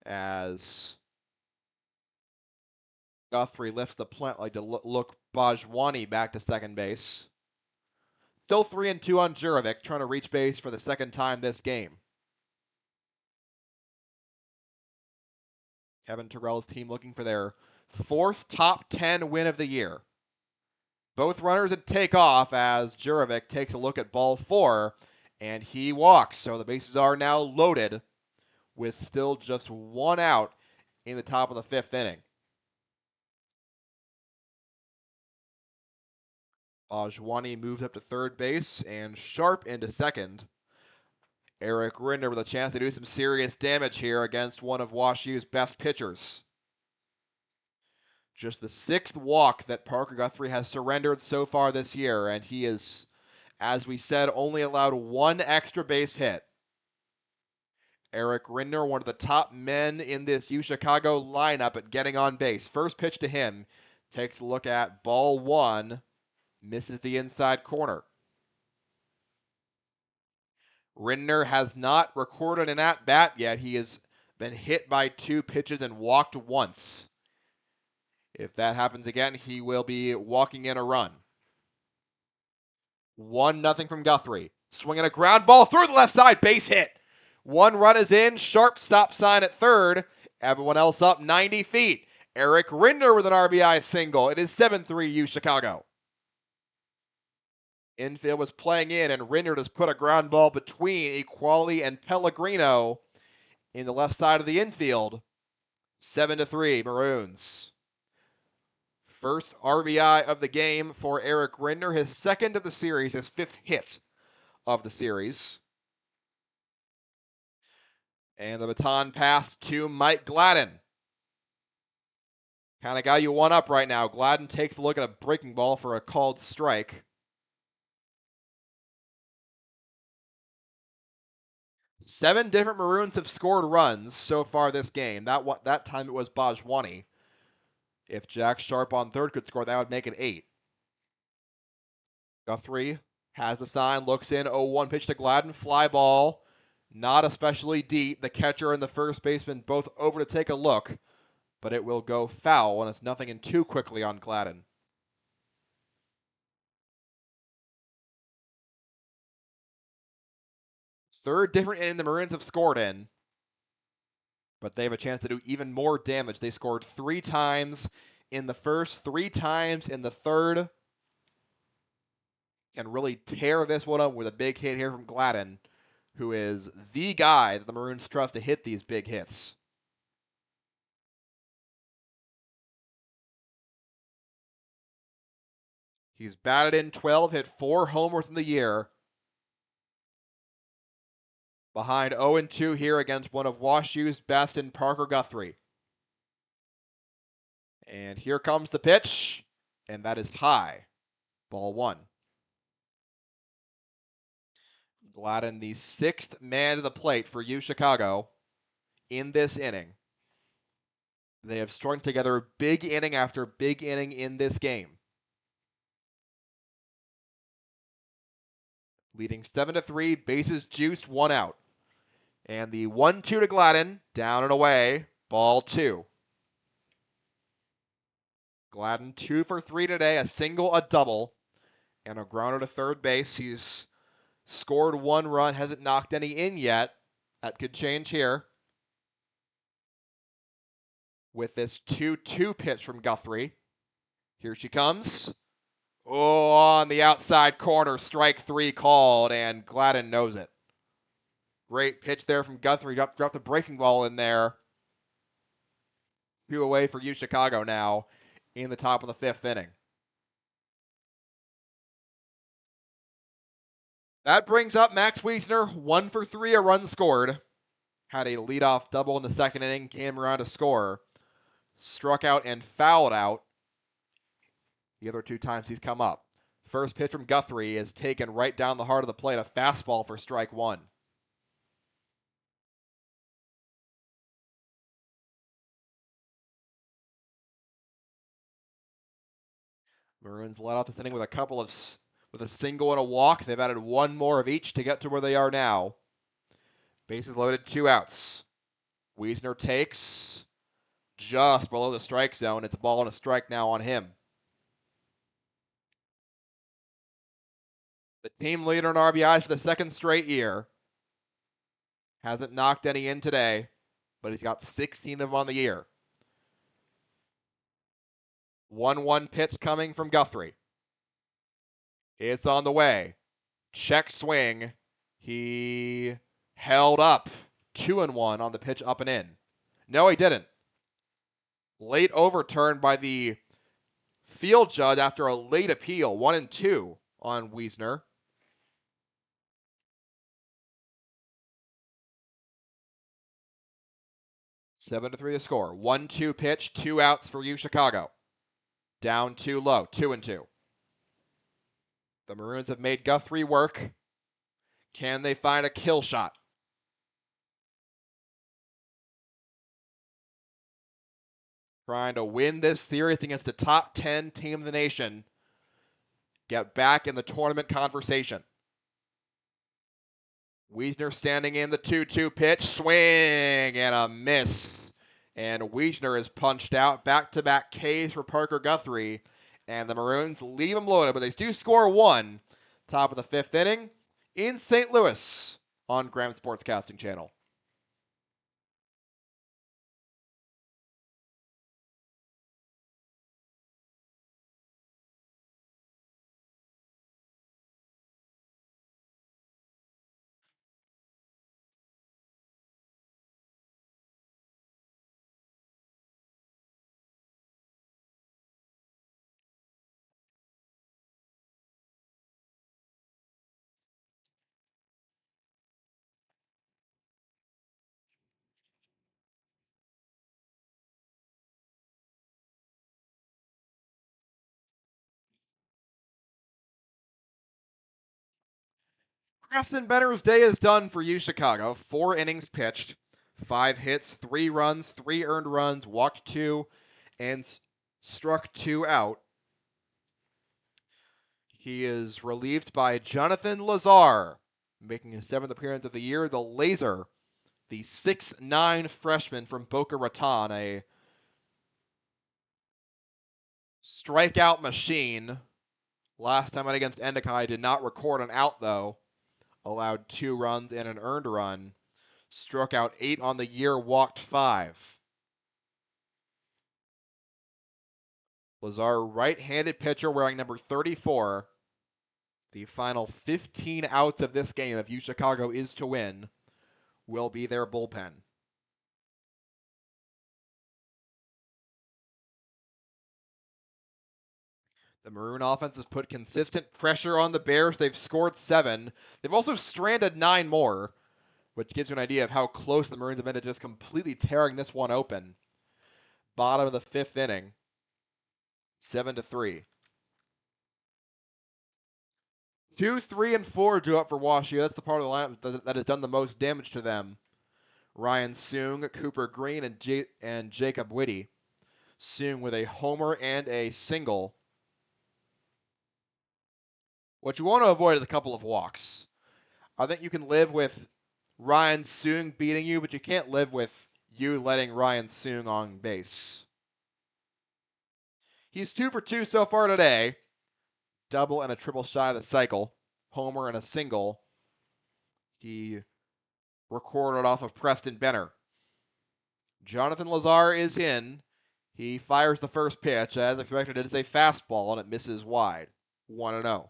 as Guthrie lifts the plant like to look Bajwani back to second base. Still 3-2 on Jurovic, trying to reach base for the second time this game. Kevin Terrell's team looking for their 4th top 10 win of the year. Both runners at takeoff as Jurovic takes a look at ball 4, and he walks. So the bases are now loaded with still just 1 out in the top of the 5th inning. Ajwani moves up to third base and Sharp into second. Eric Rinder with a chance to do some serious damage here against one of WashU's best pitchers. Just the 6th walk that Parker Guthrie has surrendered so far this year, and he is, as we said, only allowed 1 extra base hit. Eric Rinder, one of the top men in this UChicago lineup at getting on base. First pitch to him, takes a look at ball 1, misses the inside corner. Rinder has not recorded an at-bat yet. He has been hit by 2 pitches and walked once. If that happens again, he will be walking in a run. 1-0 from Guthrie. Swinging a ground ball through the left side, base hit. 1 run is in, Sharp stop sign at third. Everyone else up 90 feet. Eric Rinder with an RBI single. It is 7-3 UChicago. Infield was playing in, and Rinder has put a ground ball between Equali and Pellegrino in the left side of the infield. 7-3 Maroons. First RBI of the game for Eric Rinder, his 2nd of the series, his 5th hit of the series. And the baton passed to Mike Gladden. Kind of got you one up right now. Gladden takes a look at a breaking ball for a called strike. 7 different Maroons have scored runs so far this game. That time it was Bajwani. If Jack Sharp on third could score, that would make it 8. Guthrie has the sign, looks in, 0-1 pitch to Gladden, fly ball, not especially deep. The catcher and the first baseman both over to take a look, but it will go foul, and it's 0-2 quickly on Gladden. Third different inning the Maroons have scored in, but they have a chance to do even more damage. They scored 3 times in the first, 3 times in the third, and really tear this one up with a big hit here from Gladden, who is the guy that the Maroons trust to hit these big hits. He's batted in 12, hit 4 homers in the year. Behind 0-2 here against one of WashU's best in Parker Guthrie. And here comes the pitch, and that is high. Ball 1. Gladden, the 6th man to the plate for UChicago in this inning. They have strung together big inning after big inning in this game. Leading 7-3, bases juiced, 1 out. And the 1-2 to Gladden, down and away, ball 2. Gladden 2 for 3 today, a single, a double, and a grounder to third base. He's scored 1 run, hasn't knocked any in yet. That could change here. With this 2-2 pitch from Guthrie. Here she comes. Oh, on the outside corner, strike 3 called, and Gladden knows it. Great pitch there from Guthrie. Dropped the breaking ball in there. 2 away for UChicago now in the top of the 5th inning. That brings up Max Wiesner, 1 for 3, a run scored. Had a leadoff double in the 2nd inning, came around to score. Struck out and fouled out the other 2 times he's come up. First pitch from Guthrie is taken right down the heart of the plate, a fastball for strike 1. Maroons let off this inning with a single and a walk. They've added 1 more of each to get to where they are now. Bases loaded, 2 outs. Wiesner takes just below the strike zone. It's a ball and a strike now on him. The team leader in RBIs for the 2nd straight year. Hasn't knocked any in today, but he's got 16 of them on the year. 1-1 pitch coming from Guthrie. It's on the way. Check swing. He held up. 2-1 on the pitch up and in. No, he didn't. Late overturn by the field judge after a late appeal, 1-2 on Wiesner. Seven to 3 to score. 1-2 pitch, 2 outs for UChicago. Down 2 low, 2-2. The Maroons have made Guthrie work. Can they find a kill shot? Trying to win this series against the top 10 team in the nation. Get back in the tournament conversation. Wiesner standing in the 2-2 pitch. Swing and a miss. And Wiesner is punched out. Back-to-back Ks for Parker Guthrie. And the Maroons leave them loaded, but they do score one. Top of the fifth inning in St. Louis on Graham Sportscasting Channel. Preston Benner's day is done for UChicago. 4 innings pitched, 5 hits, 3 runs, 3 earned runs, walked 2, and struck 2 out. He is relieved by Jonathan Lazar, making his 7th appearance of the year. The Laser, the 6'9" freshman from Boca Raton, a strikeout machine. Last time out against Endicott, did not record an out, though. Allowed 2 runs and an earned run. Struck out 8 on the year, walked 5. Lazar, right-handed pitcher wearing number 34. The final 15 outs of this game, if UChicago is to win, will be their bullpen. The Maroon offense has put consistent pressure on the Bears. They've scored 7. They've also stranded 9 more, which gives you an idea of how close the Maroons have been to just completely tearing this one open. Bottom of the 5th inning, 7-3. 2, 3, and 4 drew up for WashU. That's the part of the lineup that has done the most damage to them. Ryan Soong, Cooper Green, and Jacob Whitty. Soong with a homer and a single. What you want to avoid is a couple of walks. I think you can live with Ryan Soong beating you, but you can't live with you letting Ryan Soong on base. He's 2 for 2 so far today. Double and a triple shy of the cycle. Homer and a single. He recorded off of Preston Benner. Jonathan Lazar is in. He fires the first pitch. As expected, it is a fastball, and it misses wide. 1-0.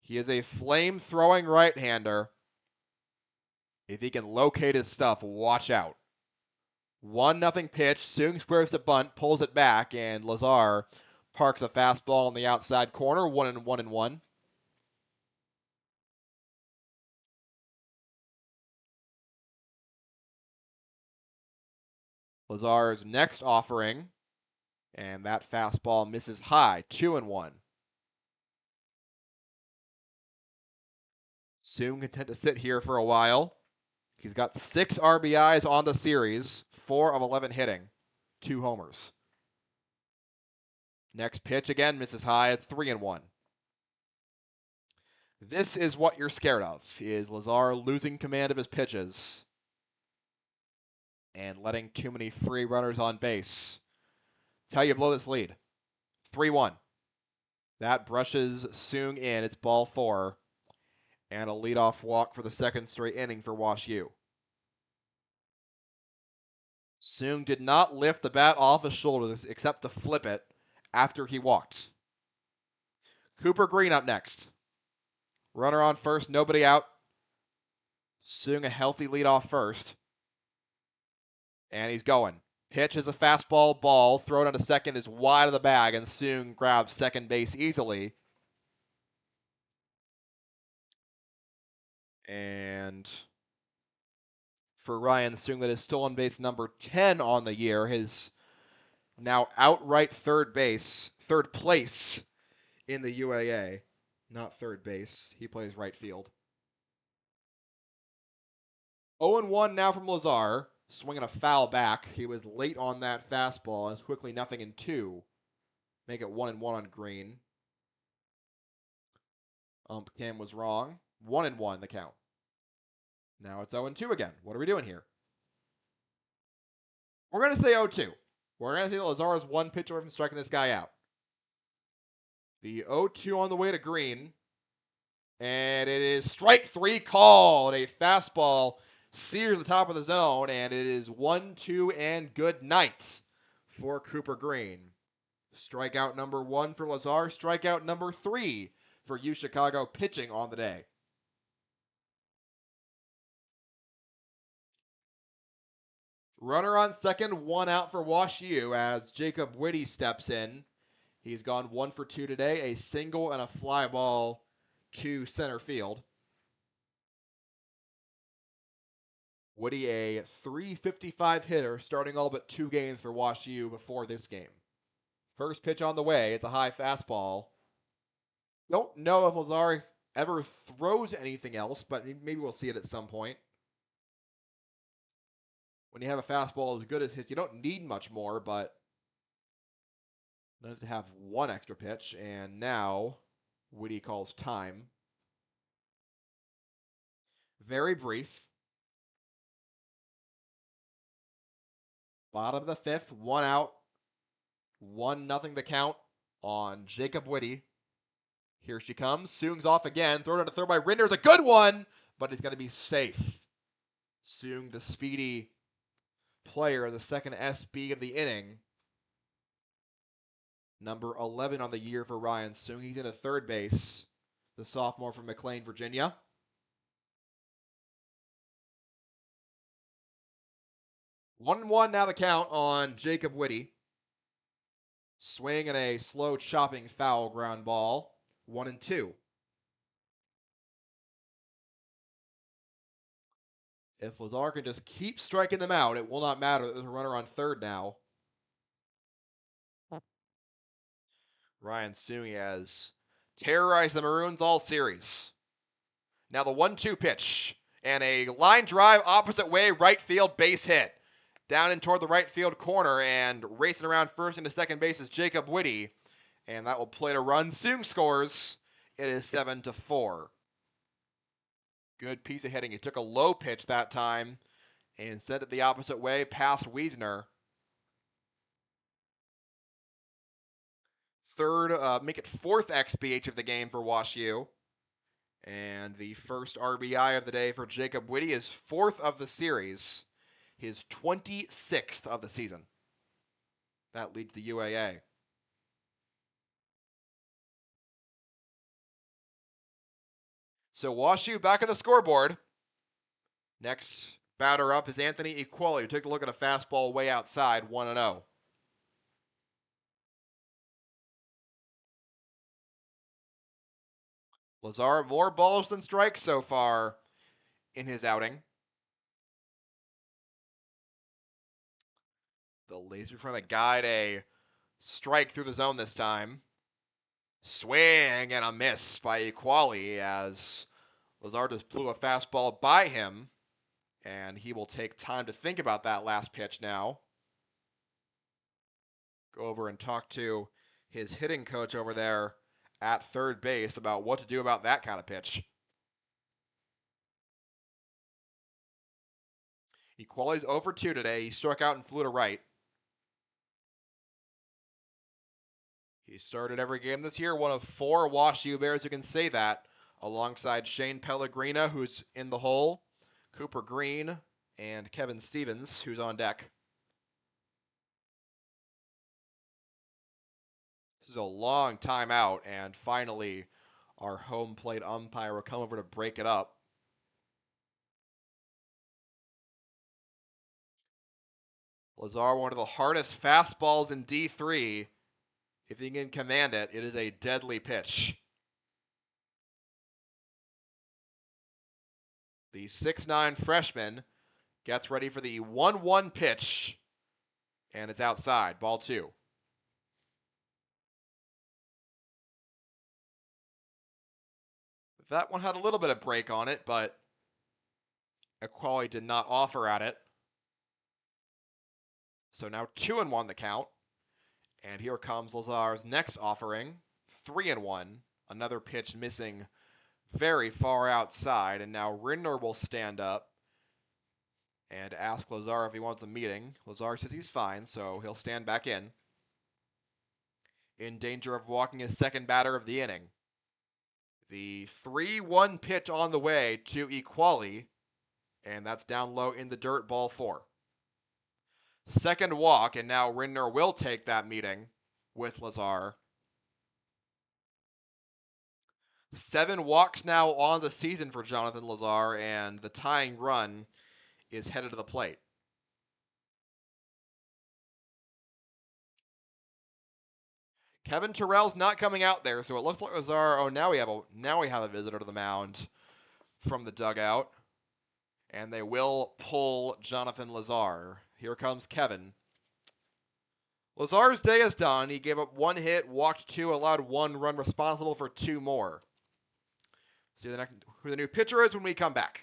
He is a flame-throwing right-hander. If he can locate his stuff, watch out. 1-0 pitch. Soong squares the bunt, pulls it back, and Lazar parks a fastball in the outside corner. 1-1. Lazar's next offering, and that fastball misses high. 2-1. Soong content to sit here for a while. He's got 6 RBIs on the series, 4 of 11 hitting, 2 homers. Next pitch again misses high. It's 3-1. This is what you're scared of, is Lazar losing command of his pitches and letting too many free runners on base. It's how you blow this lead. 3-1. That brushes Soong in. It's ball 4. And a leadoff walk for the second straight inning for WashU. Soong did not lift the bat off his shoulders except to flip it after he walked. Cooper Green up next. Runner on first, nobody out. Soong a healthy leadoff first. And he's going. Pitch is a fastball ball. Throw it on to second is wide of the bag, and Soong grabs second base easily. And for Ryan Soong, that is still on base number 10 on the year. His now outright third place in the UAA. Not third base. He plays right field. 0-1 now from Lazar. Swinging a foul back. He was late on that fastball, and it's quickly 0-2. Make it 1-1 on Green. Cam was wrong. 1-1 the count. Now it's 0-2 again. What are we doing here? We're going to say 0-2. We're going to say Lazar is one pitch away from striking this guy out. The 0-2 on the way to Green. And it is strike three called. A fastball sears the top of the zone, and it is 1-2 and good night for Cooper Green. Strikeout number 1 for Lazar. Strikeout number 3 for UChicago pitching on the day. Runner on second, 1 out for WashU as Jacob Whitty steps in. He's gone 1 for 2 today, a single and a fly ball to center field. Whitty, a .355 hitter, starting all but 2 games for WashU before this game. First pitch on the way. It's a high fastball. Don't know if Lazar ever throws anything else, but maybe we'll see it at some point. When you have a fastball as good as his, you don't need much more, but nice to have one extra pitch. And now Whitty calls time. Very brief. Bottom of the 5th, 1 out. 1-0 the count on Jacob Whitty. Here she comes. Soong's off again. Thrown out to third by Rinder's a good one, but he's going to be safe. Soong, the speedy player, the second SB of the inning. Number 11 on the year for Ryan Soong. He's in at third base. The sophomore from McLean, Virginia. 1-1 now the count on Jacob Whitty. Swing and a slow chopping foul ground ball. 1-2. If Lazar can just keep striking them out, it will not matter. There's a runner on third now. Ryan Soong has terrorized the Maroons all series. Now the 1-2 pitch. And a line drive opposite way, right field, base hit. Down in toward the right field corner, and racing around first into second base is Jacob Whitty. And that will play to run. Soong scores. It is 7-4. Good piece of hitting. He took a low pitch that time and sent it the opposite way past Wiesner. Make it 4th XBH of the game for WashU. And the first RBI of the day for Jacob Whitty is 4th of the series. His 26th of the season. That leads the UAA. So WashU back on the scoreboard. Next batter up is Anthony Equali, who took a look at a fastball way outside, 1-0. Lazar, more balls than strikes so far in his outing. The laser trying to guide a strike through the zone this time. Swing and a miss by Equali as Lazar just blew a fastball by him. And he will take time to think about that last pitch now. Go over and talk to his hitting coach over there at third base about what to do about that kind of pitch. Equali's 0 for 2 today. He struck out and flew to right. He started every game this year, one of 4 WashU Bears who can say that, alongside Shane Pellegrino, who's in the hole, Cooper Green, and Kevin Stevens, who's on deck. This is a long time out, and finally our home plate umpire will come over to break it up. Lazar, one of the hardest fastballs in D3. If he can command it, it is a deadly pitch. The 6'9 freshman gets ready for the 1-1 pitch, and it's outside. Ball 2. That one had a little bit of break on it, but Equality did not offer at it. So now 2-1 the count. And here comes Lazar's next offering. 3-1. Another pitch missing very far outside. And now Rindner will stand up and ask Lazar if he wants a meeting. Lazar says he's fine, so he'll stand back in danger of walking his second batter of the inning. The 3-1 pitch on the way to Equality, and that's down low in the dirt, ball 4. Second walk, and now Rindner will take that meeting with Lazar. 7 walks now on the season for Jonathan Lazar, and the tying run is headed to the plate. Kevin Terrell's not coming out there, so it looks like Lazar. Oh, now we have a visitor to the mound from the dugout, and they will pull Jonathan Lazar. Here comes Kevin. Lazar's day is done. He gave up 1 hit, walked 2, allowed 1 run, responsible for 2 more. See who the new pitcher is when we come back.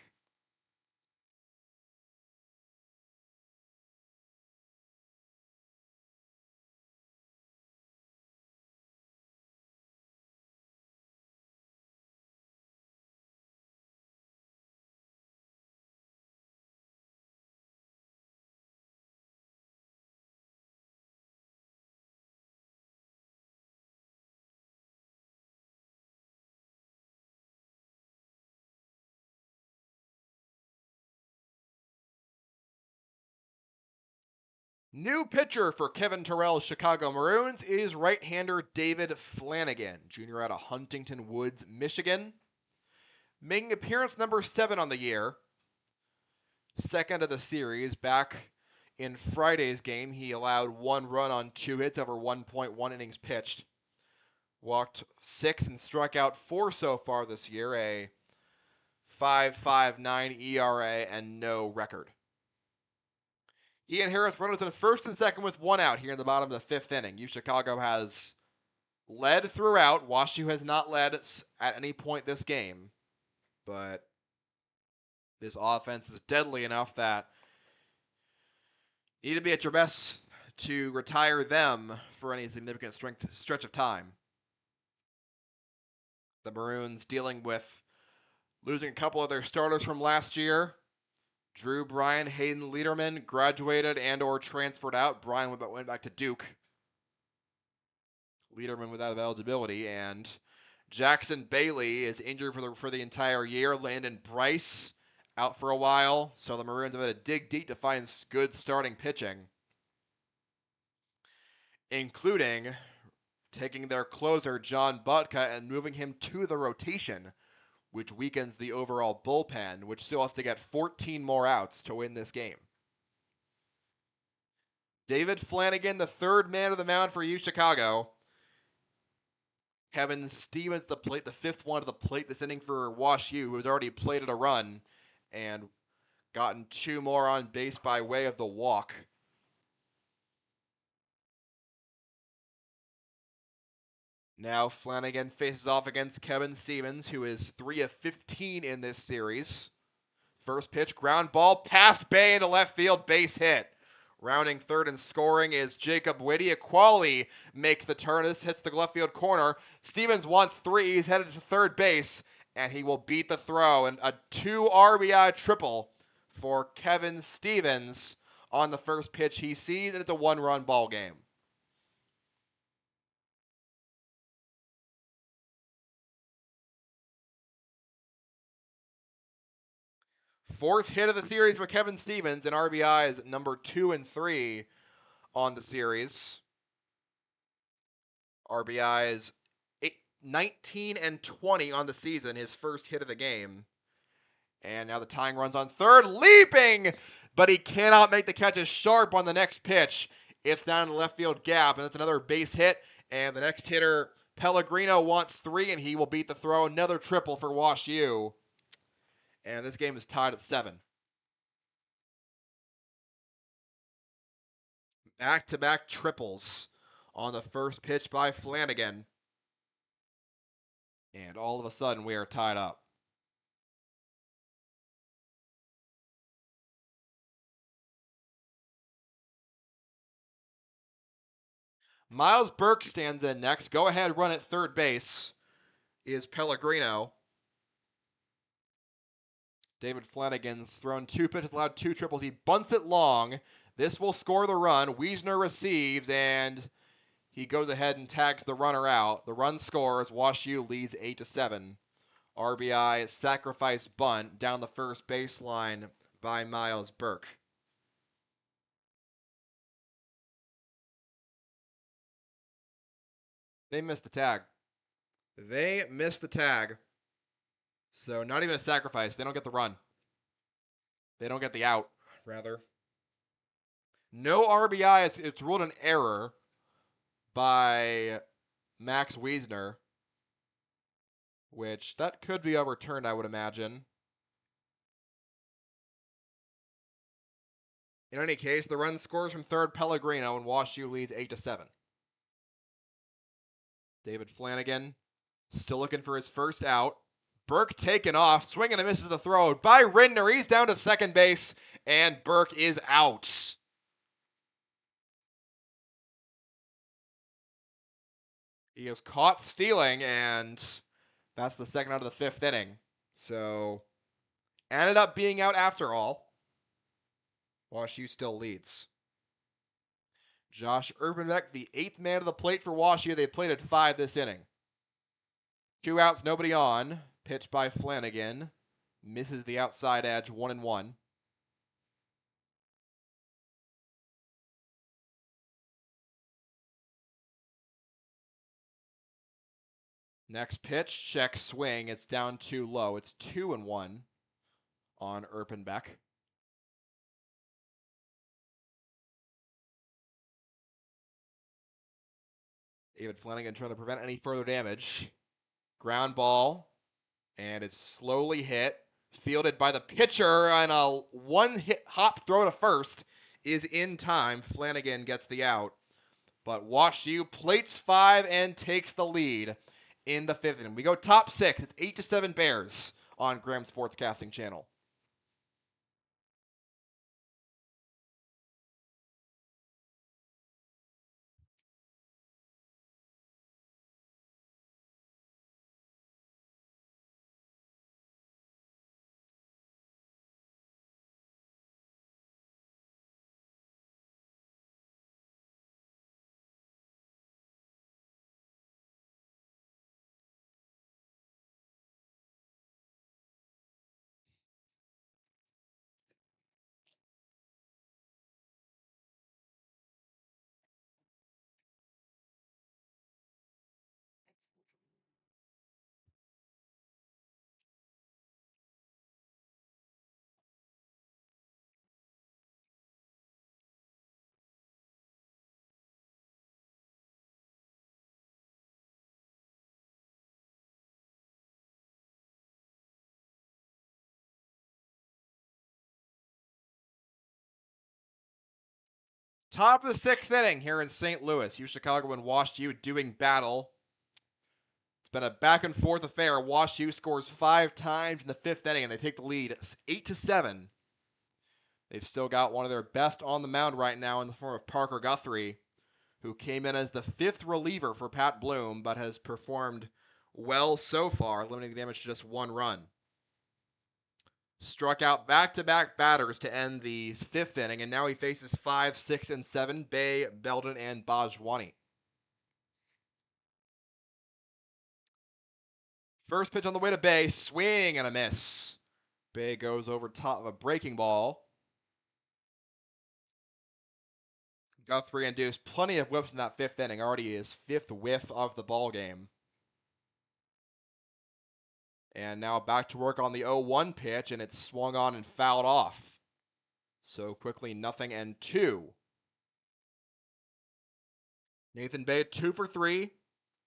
New pitcher for Kevin Terrell's Chicago Maroons is right-hander David Flanagan, junior out of Huntington Woods, Michigan. Making appearance number 7 on the year. Second of the series. Back in Friday's game, he allowed 1 run on 2 hits over 1.1 innings pitched. Walked 6 and struck out 4 so far this year, a 5.59 ERA and no record. Ian Harris runners in first and second with 1 out here in the bottom of the 5th inning. UChicago has led throughout. WashU has not led at any point this game. But this offense is deadly enough that you need to be at your best to retire them for any significant stretch of time. The Maroons dealing with losing a couple of their starters from last year. Drew Bryan, Hayden Lederman graduated and or transferred out. Bryan went back to Duke. Lederman without eligibility, and Jackson Bailey is injured for the entire year. Landon Bryce out for a while, so the Maroons have had to dig deep to find good starting pitching, including taking their closer John Butka and moving him to the rotation, which weakens the overall bullpen, which still has to get 14 more outs to win this game. David Flanagan, the 3rd man of the mound for UChicago. Kevin Stevens, the 5th one to the plate this inning for WashU, who's already plated a run and gotten 2 more on base by way of the walk. Now Flanagan faces off against Kevin Stevens, who is 3 of 15 in this series. First pitch, ground ball, past Bay into left field, base hit. Rounding third and scoring is Jacob Whitty. Equality makes the turn. This hits the left field corner. Stevens wants 3. He's headed to third base, and he will beat the throw. And a 2 RBI triple for Kevin Stevens on the first pitch he sees, and it's a 1-run ball game. Fourth hit of the series for Kevin Stevens, and RBIs number 2 and 3 on the series. RBIs 19 and 20 on the season, his first hit of the game. And now the tying run's on third. Leaping but he cannot make the catch as sharp on the next pitch. It's down in the left field gap, and that's another base hit. And the next hitter, Pellegrino, wants 3, and he will beat the throw. Another triple for WashU. And this game is tied at 7. Back-to-back triples on the first pitch by Flanagan. And all of a sudden, we are tied up. Miles Burke stands in next. Go ahead, run at third base is Pellegrino. David Flanagan's thrown 2 pitches, allowed 2 triples. He bunts it long. This will score the run. Wiesner receives, and he goes ahead and tags the runner out. The run scores. WashU leads 8-7. RBI sacrifice bunt down the first baseline by Miles Burke. They missed the tag. They missed the tag. So not even a sacrifice. They don't get the run. They don't get the out, rather. No RBI. It's ruled an error by Max Wiesner, which that could be overturned, I would imagine. In any case, the run scores from third Pellegrino, and WashU leads 8-7. David Flanagan still looking for his first out. Burke taken off, swinging and misses the throw by Rindner. He's down to second base, and Burke is out. He is caught stealing, and that's the second out of the 5th inning. So, ended up being out after all. WashU still leads. Josh Urbanbeck, the 8th man to the plate for WashU. They played at 5 this inning. 2 outs, nobody on. Pitch by Flanagan. Misses the outside edge, 1-1. Next pitch, check swing. It's down too low. It's 2-1 on Urbanbeck. David Flanagan trying to prevent any further damage. Ground ball, and it's slowly hit. Fielded by the pitcher, and a one-hit hop throw to first is in time. Flanagan gets the out. But WashU plates 5 and takes the lead in the 5th inning. We go top 6. It's 8-7 Bears on Graham Sportscasting Channel. Top of the 6th inning here in St. Louis. UChicago and WashU doing battle. It's been a back and forth affair. WashU scores 5 times in the 5th inning, and they take the lead 8-7. They've still got one of their best on the mound right now in the form of Parker Guthrie, who came in as the 5th reliever for Pat Bloom, but has performed well so far, limiting the damage to just 1 run. Struck out back-to-back batters to end the 5th inning, and now he faces 5, 6, and 7, Bay, Belden, and Bajwani. First pitch on the way to Bay, swing and a miss. Bay goes over top of a breaking ball. Guthrie induced plenty of whiffs in that 5th inning, already his 5th whiff of the ball game. And now back to work on the 0-1 pitch, and it's swung on and fouled off. So quickly, 0-2. Nathan Bay, 2 for 3.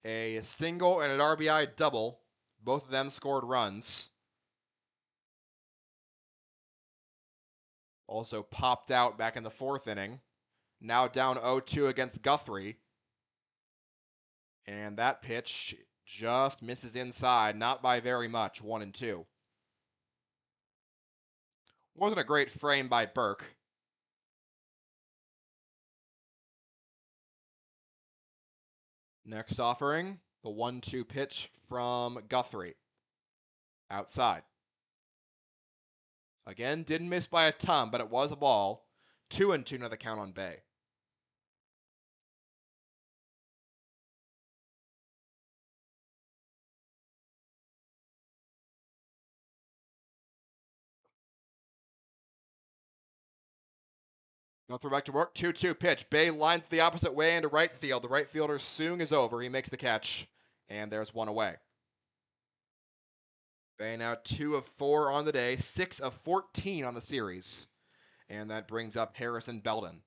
A single and an RBI double. Both of them scored runs. Also popped out back in the 4th inning. Now down 0-2 against Guthrie. And that pitch just misses inside, not by very much, 1-2. Wasn't a great frame by Burke. Next offering, the 1-2 pitch from Guthrie. Outside. Again, didn't miss by a ton, but it was a ball. 2-2 to the count on Bay. Guthrie back to work. 2-2 pitch. Bay lines the opposite way into right field. The right fielder's swing is over. He makes the catch, and there's one away. Bay now 2 of 4 on the day, 6 of 14 on the series. And that brings up Harrison Belden.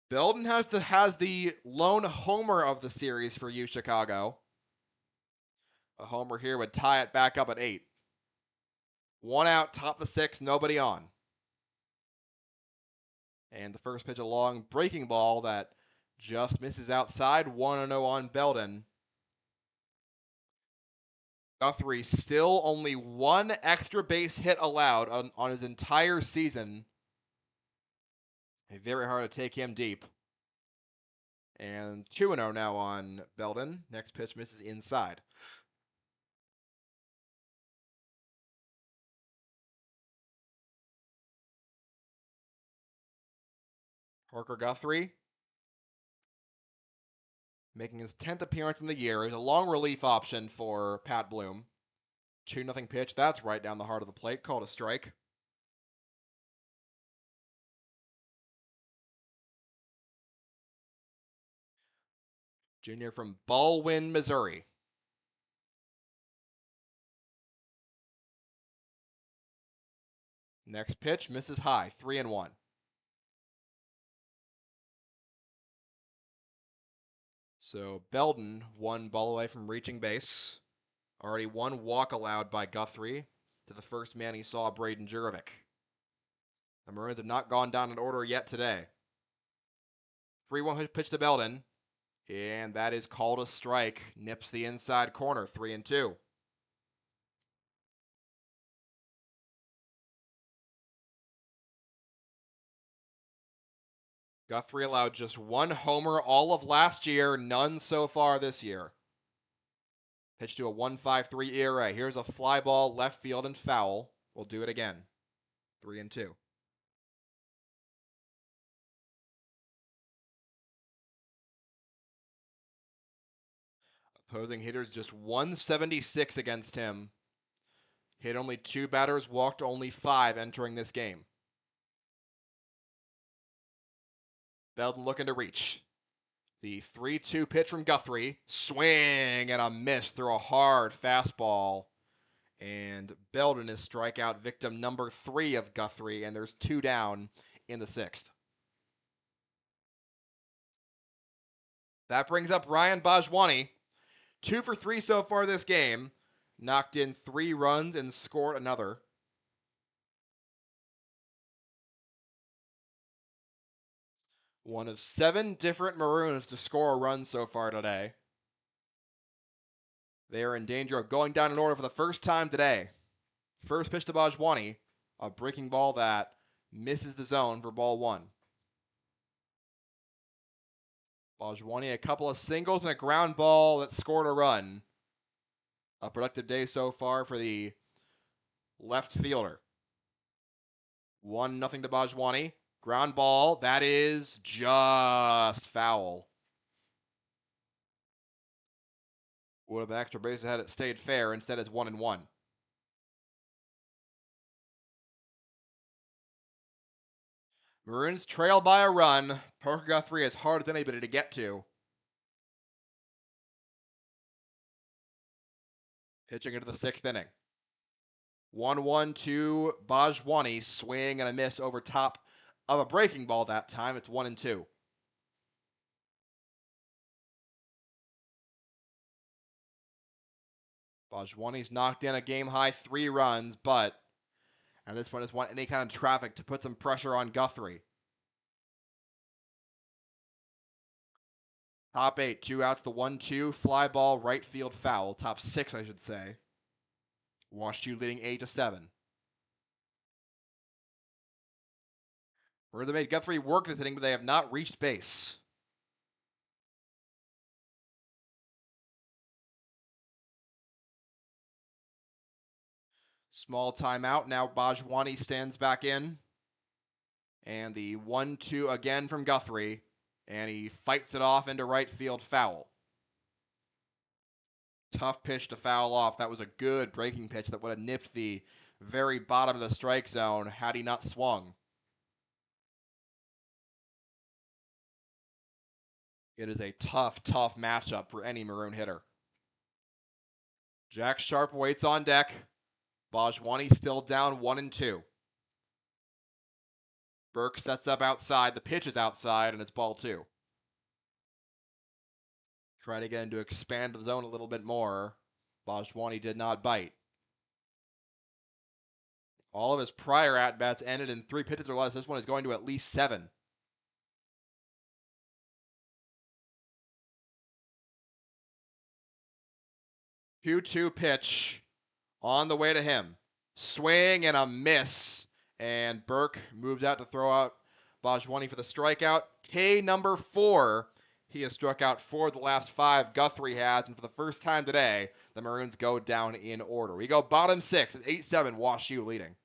Belden has the lone homer of the series for UChicago. A homer here would tie it back up at 8. 1 out, top of the 6th, nobody on. And the first pitch, a long breaking ball that just misses outside. 1-0 on Belden. Guthrie still only 1 extra base hit allowed on his entire season. Very hard to take him deep. And 2-0 now on Belden. Next pitch misses inside. Parker Guthrie, making his 10th appearance in the year, is a long relief option for Pat Bloom. 2-0 pitch. That's right down the heart of the plate. Called a strike. Junior from Baldwin, Missouri. Next pitch misses high. 3-1. So Belden 1 ball away from reaching base. Already 1 walk allowed by Guthrie to the first man he saw, Braden Jurovic. The Maroons have not gone down in order yet today. 3-1 pitch to Belden. And that is called a strike. Nips the inside corner. 3-2. Guthrie allowed just 1 homer all of last year, none so far this year. Pitch to a 1.53 ERA. Here's a fly ball, left field, and foul. We'll do it again. 3-2. Opposing hitters just 176 against him. Hit only 2 batters, walked only 5 entering this game. Belden looking to reach. The 3-2 pitch from Guthrie. Swing and a miss through a hard fastball. And Belden is strikeout victim number 3 of Guthrie, and there's 2 down in the 6th. That brings up Ryan Bajwani. 2 for 3 so far this game. Knocked in 3 runs and scored another. One of 7 different Maroons to score a run so far today. They are in danger of going down in order for the first time today. First pitch to Bajwani, a breaking ball that misses the zone for ball 1. Bajwani, a couple of singles and a ground ball that scored a run. A productive day so far for the left fielder. 1-0 to Bajwani. Ground ball, that is just foul. Would have been extra base had it stayed fair. Instead, it's 1-1. Maroons trail by a run. Parker Guthrie as hard as anybody to get to. Pitching into the 6th inning. 1-1 to Bajwani, swing and a miss over top of a breaking ball that time. It's 1-2. Bajwani's knocked in a game-high 3 runs, but at this point, just want any kind of traffic to put some pressure on Guthrie. Top 8, 2 outs, the 1-2, fly ball, right field foul. Top 6, I should say. WashU leading 8-7. They made Guthrie work this inning, but they have not reached base. Small timeout. Now Bajwani stands back in. And the 1-2 again from Guthrie. And he fights it off into right field foul. Tough pitch to foul off. That was a good breaking pitch that would have nipped the very bottom of the strike zone had he not swung. It is a tough, tough matchup for any Maroon hitter. Jack Sharp waits on deck. Bajwani still down 1-2. Burke sets up outside. The pitch is outside, and it's ball 2. Trying again to expand the zone a little bit more. Bajwani did not bite. All of his prior at-bats ended in 3 pitches or less. This one is going to at least 7. Two-two pitch on the way to him. Swing and a miss. And Burke moves out to throw out Bajwani for the strikeout. K number 4. He has struck out 4 of the last 5. Guthrie has. And for the first time today, the Maroons go down in order. We go bottom 6 at 8-7. WashU leading.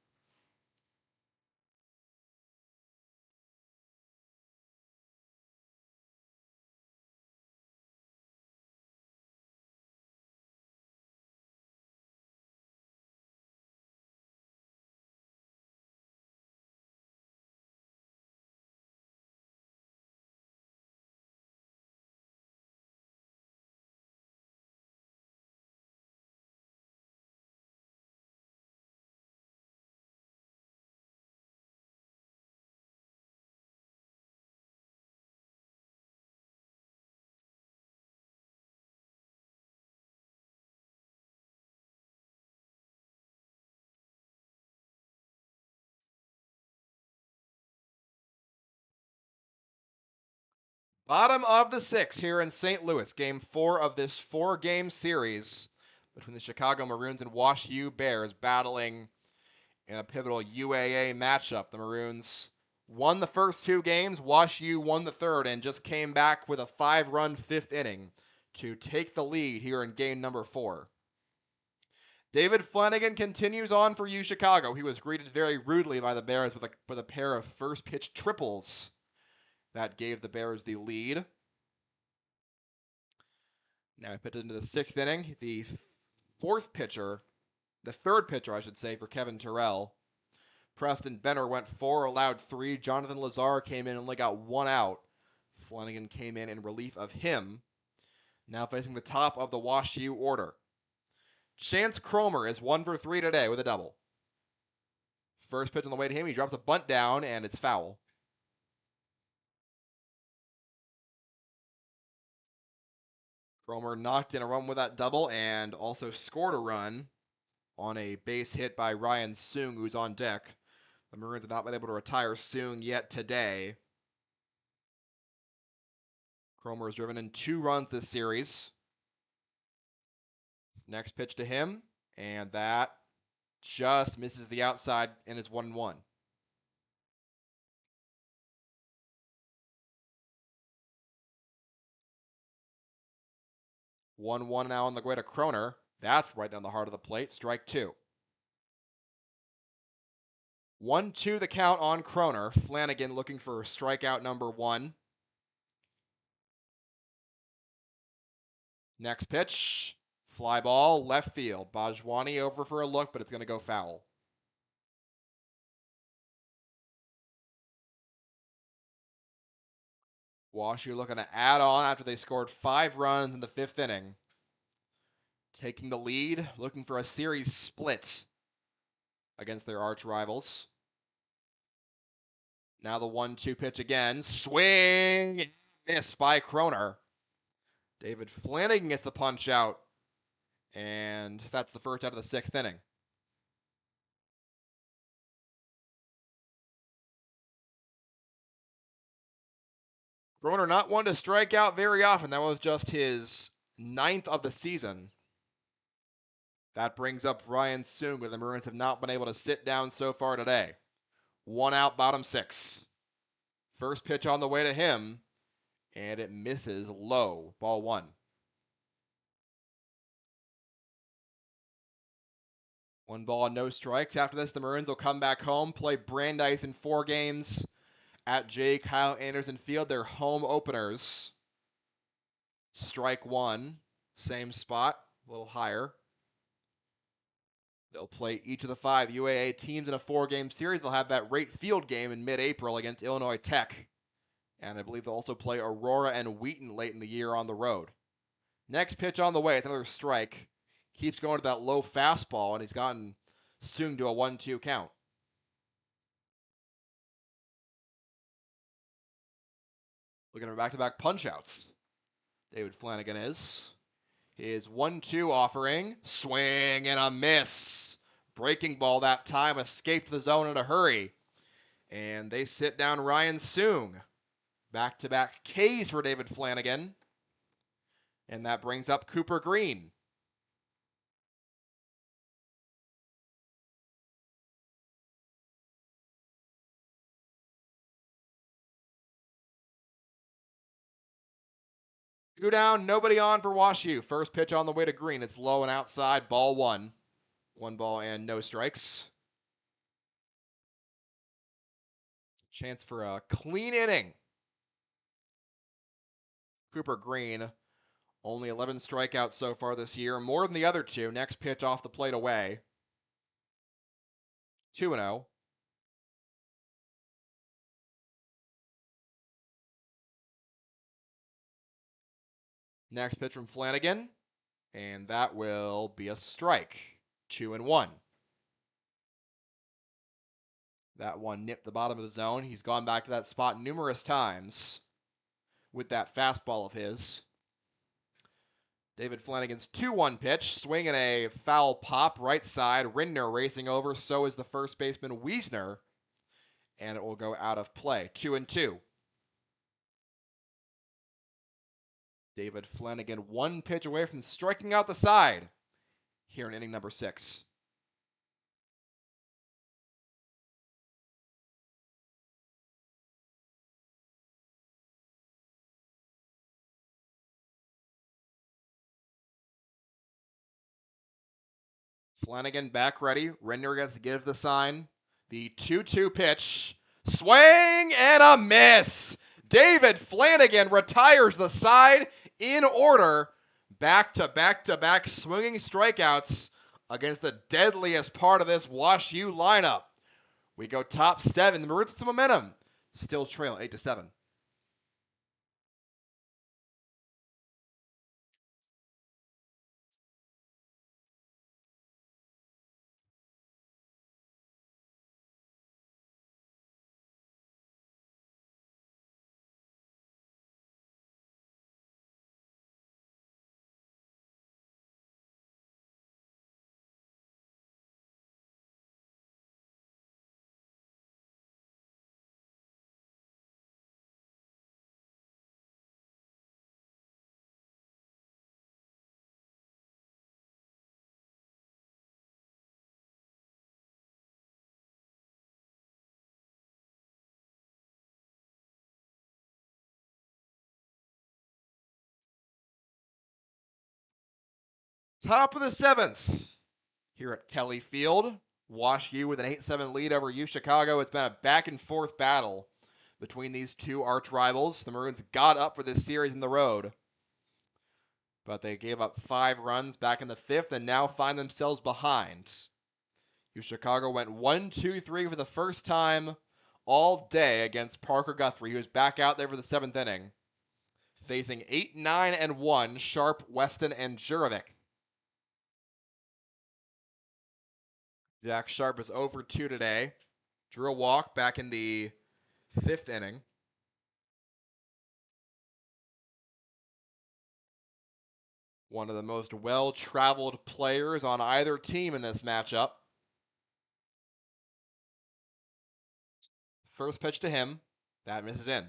Bottom of the 6 here in St. Louis. Game 4 of this 4-game series between the Chicago Maroons and WashU Bears battling in a pivotal UAA matchup. The Maroons won the first 2 games. WashU won the third and just came back with a 5-run 5th inning to take the lead here in game number 4. David Flanagan continues on for UChicago. He was greeted very rudely by the Bears with a pair of first pitch triples that gave the Bears the lead. Now he pitched into the 6th inning. The third pitcher, I should say, for Kevin Terrell. Preston Benner went 4, allowed 3. Jonathan Lazar came in and only got 1 out. Flanagan came in relief of him. Now facing the top of the WashU order. Chance Cromer is 1 for 3 today with a double. First pitch on the way to him, he drops a bunt down, and it's foul. Cromer knocked in a run with that double and also scored a run on a base hit by Ryan Soong, who's on deck. The Maroons have not been able to retire Soong yet today. Cromer has driven in 2 runs this series. Next pitch to him, and that just misses the outside and is 1-1. 1-1 now on the way to Kroner. That's right down the heart of the plate. Strike 2. 1-2 the count on Kroner. Flanagan looking for strikeout number 1. Next pitch. Fly ball, left field. Bajwani over for a look, but it's going to go foul. WashU looking to add on after they scored 5 runs in the 5th inning. Taking the lead, looking for a series split. against their arch rivals. Now the 1-2 pitch again. Swing! Miss by Kroner. David Flanagan gets the punch out. And that's the first out of the 6th inning. Kroner not one to strike out very often. That was just his 9th of the season. That brings up Ryan Soong, where the Maroons have not been able to sit down so far today. 1 out, bottom 6. First pitch on the way to him, and it misses low. Ball 1. One ball, no strikes. After this, the Maroons will come back home, play Brandeis in 4 games at J. Kyle Anderson Field, their home openers. Strike 1, same spot, a little higher. They'll play each of the 5 UAA teams in a 4-game series. They'll have that Rate Field game in mid-April against Illinois Tech. And I believe they'll also play Aurora and Wheaton late in the year on the road. Next pitch on the way. It's another strike. Keeps going to that low fastball, and he's gotten Soong to a 1-2 count. Looking at back-to-back punch-outs. David Flanagan is. His 1-2 offering. Swing and a miss. Breaking ball that time. Escaped the zone in a hurry. And they sit down Ryan Soong. Back-to-back Ks for David Flanagan. And that brings up Cooper Green. Two down, nobody on for WashU. First pitch on the way to Green. It's low and outside. Ball 1. 1 ball and no strikes. Chance for a clean inning. Cooper Green, only 11 strikeouts so far this year, more than the other 2. Next pitch off the plate away. 2-0. Next pitch from Flanagan, and that will be a strike. 2-1. That one nipped the bottom of the zone. He's gone back to that spot numerous times with that fastball of his. David Flanagan's 2-1 pitch. Swing and a foul pop right side. Rindner racing over. So is the first baseman Wiesner. And it will go out of play. 2-2. David Flanagan 1 pitch away from striking out the side here in inning number 6. Flanagan back ready. Rindner gets to give the sign. The 2-2 pitch. Swing and a miss. David Flanagan retires the side in order. Back-to-back swinging strikeouts against the deadliest part of this WashU lineup. We go top 7. The Maroons some momentum. Still trail 8-7. Top of the 7th here at Kelly Field. WashU with an 8-7 lead over UChicago. It's been a back-and-forth battle between these 2 arch rivals. The Maroons got up for this series in the road, but they gave up 5 runs back in the 5th and now find themselves behind. UChicago went 1-2-3 for the first time all day against Parker Guthrie, who was back out there for the 7th inning, facing 8-9-1 Sharp, Weston, and Jurovic. Jack Sharp is over 2 today. Drew a walk back in the 5th inning. One of the most well-traveled players on either team in this matchup. First pitch to him. That misses in.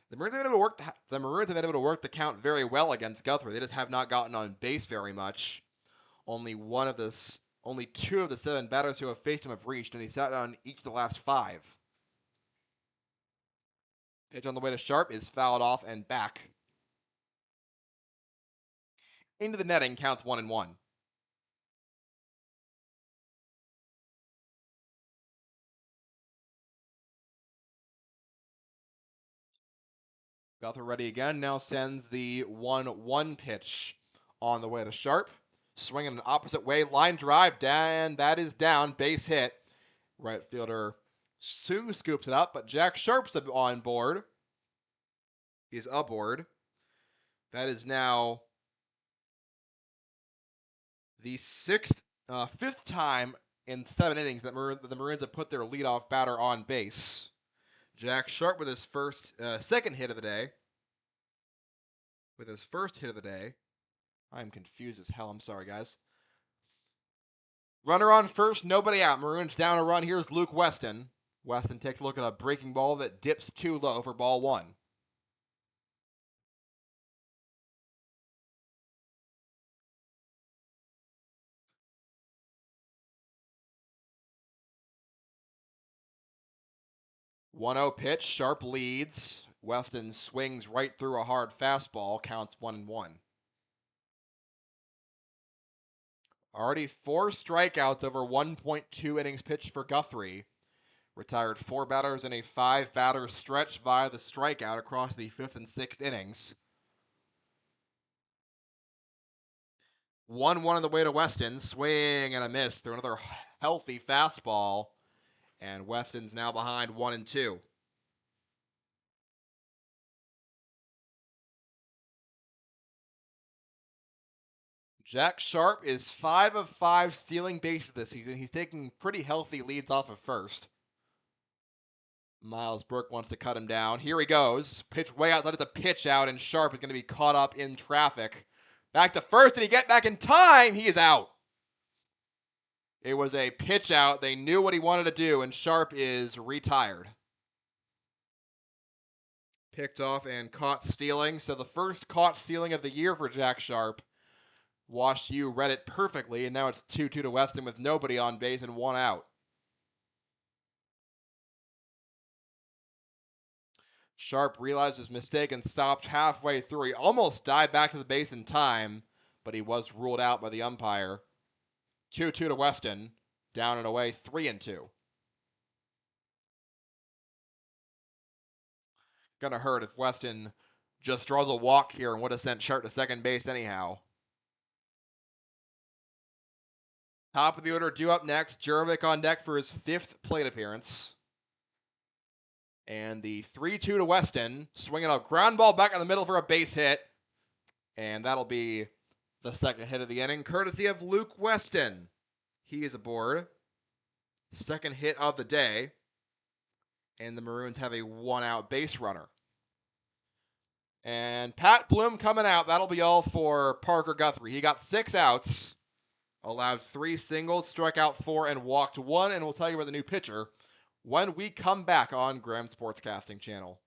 The Maroons have been able to work the count very well against Guthrie. They just have not gotten on base very much. Only two of the 7 batters who have faced him have reached, and he sat on each of the last 5. Pitch on the way to Sharp is fouled off and back. Into the netting, counts 1-1. Guthrie ready again, now sends the 1-1 pitch on the way to Sharp. Swinging an opposite way, line drive, and that is down, base hit. Right fielder soon scoops it up, but Jack Sharp's on board. Is aboard. That is now the 5th time in 7 innings that the Maroons have put their leadoff batter on base. Jack Sharp with his second hit of the day. With his first hit of the day. I'm confused as hell. I'm sorry, guys. Runner on first, nobody out. Maroons down a run. Here's Luke Weston. Weston takes a look at a breaking ball that dips too low for ball 1. One-0 pitch. Sharp leads. Weston swings right through a hard fastball. Counts 1-1. Already 4 strikeouts over 1.2 innings pitched for Guthrie. Retired 4 batters in a 5-batter stretch via the strikeout across the 5th and 6th innings. 1-1 on the way to Weston. Swing and a miss through another healthy fastball. And Weston's now behind 1-2. Jack Sharp is 5 of 5 stealing bases this season. He's taking pretty healthy leads off of first. Miles Burke wants to cut him down. Here he goes. Pitch way outside of the pitch out, and Sharp is going to be caught up in traffic. Back to first. Did he get back in time? He is out. It was a pitch out. They knew what he wanted to do, and Sharp is retired. Picked off and caught stealing. So the first caught stealing of the year for Jack Sharp. WashU read it perfectly, and now it's 2-2 to Weston with nobody on base and 1 out. Sharp realized his mistake and stopped halfway through. He almost dived back to the base in time, but he was ruled out by the umpire. 2-2 to Weston. Down and away, 3-2. Gonna hurt if Weston just draws a walk here and would have sent Sharp to second base anyhow. Top of the order due up next. Jervik on deck for his 5th plate appearance. And the 3-2 to Weston. Swinging a ground ball back in the middle for a base hit. And that'll be the second hit of the inning, courtesy of Luke Weston. He is aboard. Second hit of the day. And the Maroons have a 1-out base runner. And Pat Bloom coming out. That'll be all for Parker Guthrie. He got 6 outs. Allowed 3 singles, struck out 4, and walked 1. And we'll tell you about the new pitcher when we come back on Graham Sportscasting Channel.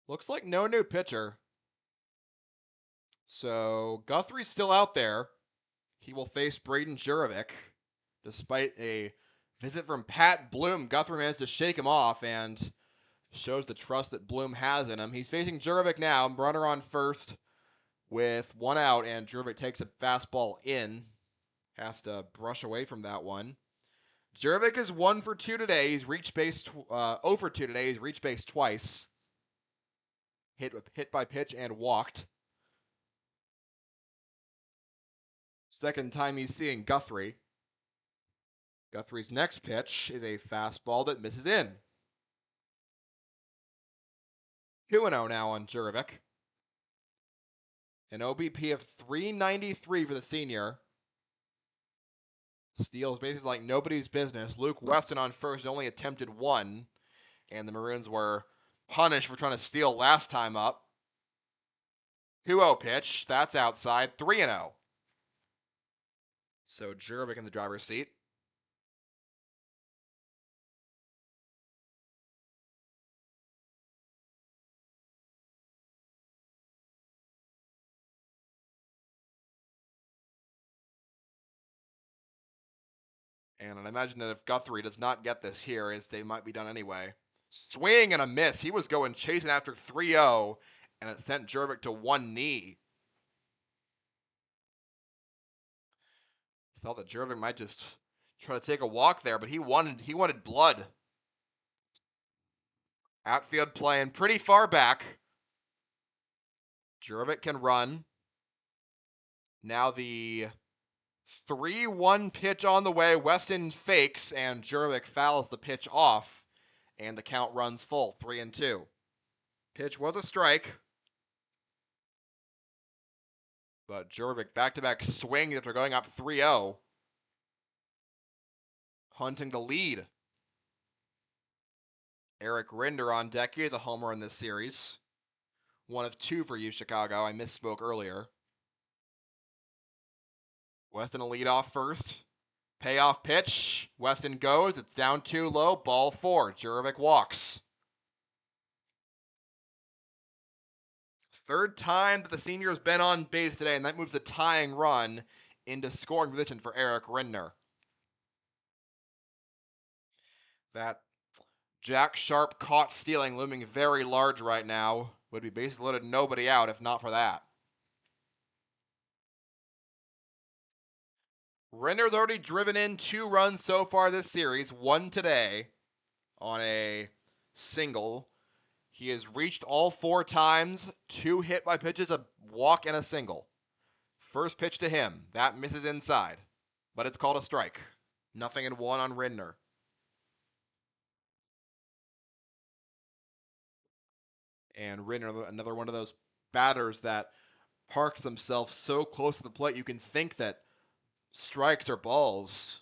Looks like no new pitcher. So Guthrie's still out there. He will face Braden Jurovic, despite a Visit from Pat Bloom. Guthrie managed to shake him off and shows the trust that Bloom has in him. He's facing Jurevich now. Runner on first with one out, and Jurevich takes a fastball in. Has to brush away from that one. Jurevich is 1 for 2 today. He's reached base 0 for 2 today. He's reached base twice. Hit by pitch and walked. Second time he's seeing Guthrie. Guthrie's next pitch is a fastball that misses in. 2-0 now on Jurevich. An OBP of 393 for the senior. Steals bases like nobody's business. Luke Weston on first only attempted one, and the Maroons were punished for trying to steal last time up. 2-0 pitch. That's outside. 3-0. So Jurevich in the driver's seat. And I imagine that if Guthrie does not get this here, his day might be done anyway. Swing and a miss. He was going chasing after 3-0, and it sent Jurevich to one knee. Felt that Jurevich might just try to take a walk there, but he wanted blood. Outfield playing pretty far back. Jurevich can run. Now the 3-1 pitch on the way. Weston fakes, and Jurevich fouls the pitch off, and the count runs full, 3-2. Pitch was a strike, but Jurevich back-to-back swings after going up 3-0. Hunting the lead. Eric Rinder on deck. He has a homer in this series. 1 of 2 for UChicago. I misspoke earlier. Weston will lead off first. Payoff pitch. Weston goes. It's down 2 low. Ball 4. Jurevich walks. Third time that the senior has been on base today, and that moves the tying run into scoring position for Eric Rinder. That Jack Sharp caught stealing looming very large right now. Would be basically loaded nobody out if not for that. Rinder's already driven in 2 runs so far this series, 1 today on a single. He has reached all 4 times, 2 hit by pitches, a walk, and a single. First pitch to him. That misses inside, but it's called a strike. 0-1 on Rinder. And Rinder, another one of those batters that parks himself so close to the plate you can think that strikes or balls.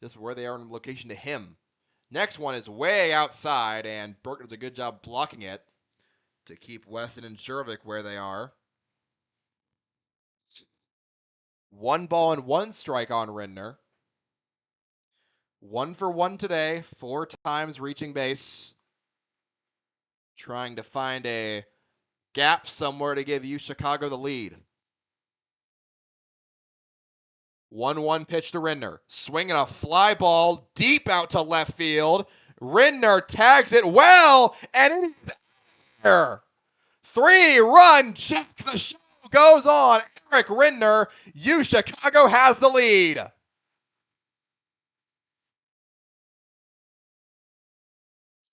This is where they are in location to him. Next one is way outside, and Burke does a good job blocking it to keep Weston and Jurevich where they are. 1 ball and 1 strike on Rinder. 1 for 1 today, 4 times reaching base. Trying to find a gap somewhere to give UChicago the lead. 1-1 pitch to Rinder. Swinging a fly ball deep out to left field. Rinder tags it well, and it is there. 3-run check. The show goes on. Eric Rinder. UChicago has the lead.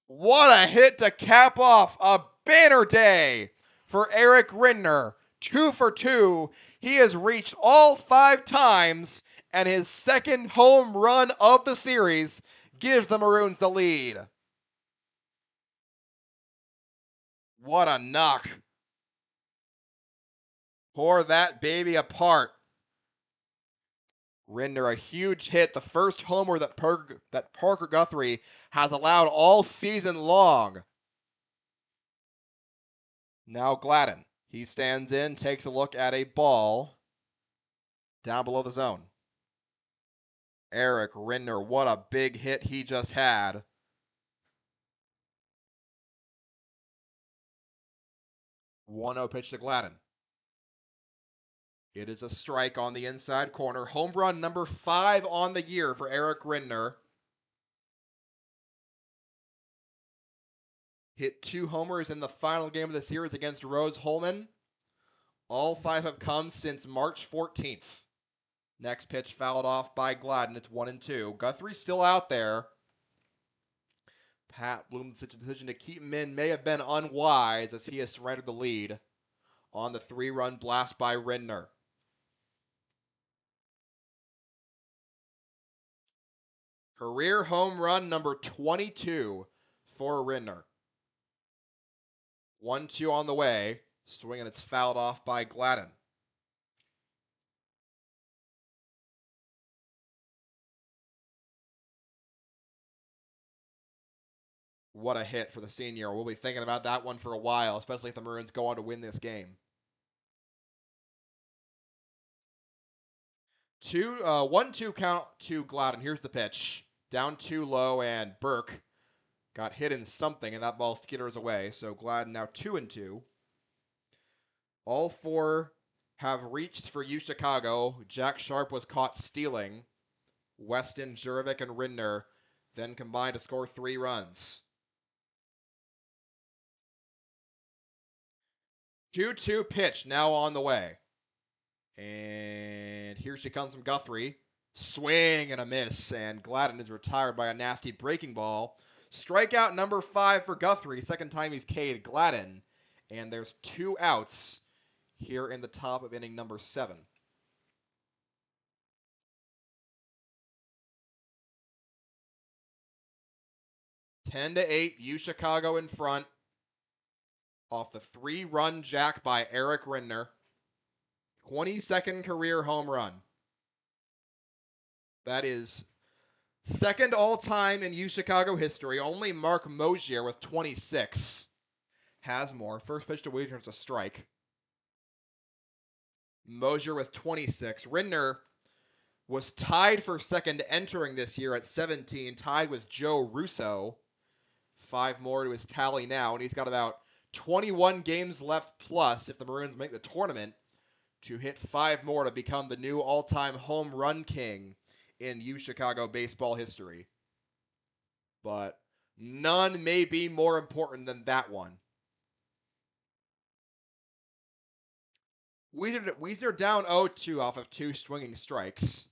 What a hit to cap off a banner day for Eric Rinder. 2 for 2. He has reached all 5 times, and his second home run of the series gives the Maroons the lead. What a knock. Pour that baby apart. Rinder, a huge hit. The first homer that Parker Guthrie has allowed all season long. Now Gladden. He stands in, takes a look at a ball down below the zone. Eric Rinder, what a big hit he just had. 1-0 pitch to Gladden. It is a strike on the inside corner. Home run number 5 on the year for Eric Rinder. Hit 2 homers in the final game of the series against Rose Holman. All 5 have come since March 14th. Next pitch fouled off by Gladden. It's 1-2. Guthrie's still out there. Pat Bloom's decision to keep him in may have been unwise as he has surrendered the lead on the 3-run blast by Rindner. Career home run number 22 for Rindner. 1-2 on the way. Swing and it's fouled off by Gladden. What a hit for the senior. We'll be thinking about that one for a while, especially if the Maroons go on to win this game. 1-2 count to Gladden. Here's the pitch. Down too low, and Burke got hit in something, and that ball skitters away. So Gladden now 2-2. All 4 have reached for UChicago. Jack Sharp was caught stealing. Weston, Jurevich, and Rindner then combined to score 3 runs. 2-2 pitch now on the way. And here she comes from Guthrie. Swing and a miss, and Gladden is retired by a nasty breaking ball. Strikeout number 5 for Guthrie. Second time he's K'd Gladden. And there's 2 outs here in the top of inning number 7. 10-8, UChicago in front off the 3-run jack by Eric Rindner. 22nd career home run. That is second all-time in UChicago history. Only Mark Mosier with 26 has more. First pitch to Wiesner is a strike. Mosier with 26. Rindner was tied for second entering this year at 17, tied with Joe Russo. 5 more to his tally now, and he's got about 21 games left plus if the Maroons make the tournament to hit 5 more to become the new all-time home run king in UChicago baseball history. But none may be more important than that one. Wiesner down 0-2 off of 2 swinging strikes.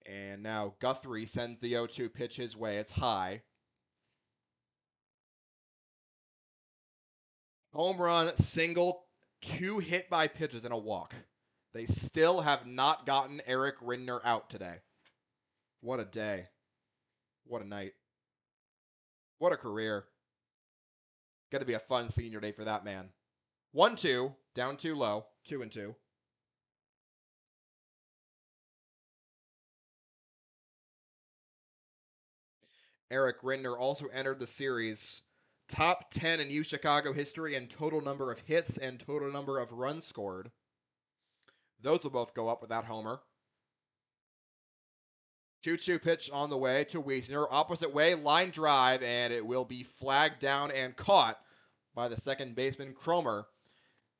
And now Guthrie sends the 0-2 pitch his way. It's high. Home run, single, 2 hit by pitches, and a walk. They still have not gotten Eric Rindner out today. What a day. What a night. What a career. Going to be a fun senior day for that man. 1-2, down too low, 2-2. Eric Rindner also entered the series top 10 in UChicago history in total number of hits and total number of runs scored. Those will both go up with that homer. 2-2 pitch on the way to Wiesner. Opposite way, line drive, and it will be flagged down and caught by the second baseman, Cromer.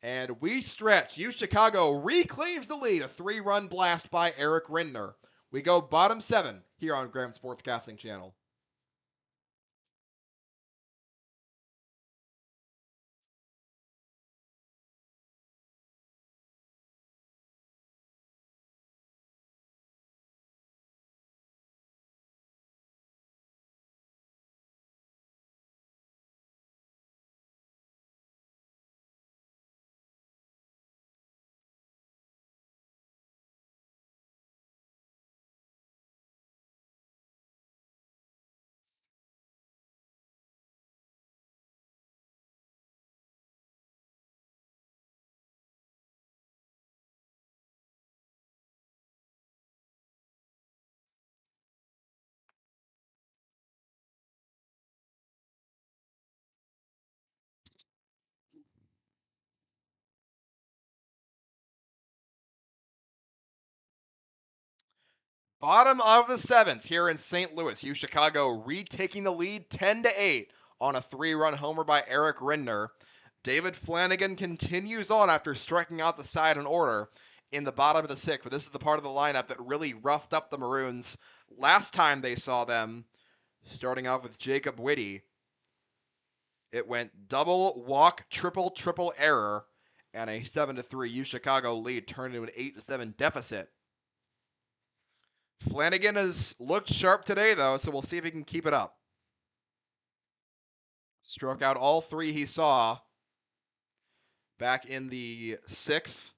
And we stretch. UChicago reclaims the lead. A 3-run blast by Eric Rindner. We go bottom 7 here on Graham Sportscasting Channel. Bottom of the 7th here in St. Louis. UChicago retaking the lead 10-8 on a 3-run homer by Eric Rindner. David Flanagan continues on after striking out the side in order in the bottom of the 6th. But this is the part of the lineup that really roughed up the Maroons last time they saw them Starting off with Jacob Whitty. It went double, walk, triple, triple error, and a 7-3 UChicago lead turned into an 8-7 deficit. Flanagan has looked sharp today, though, so we'll see if he can keep it up. Struck out all three he saw back in the 6th.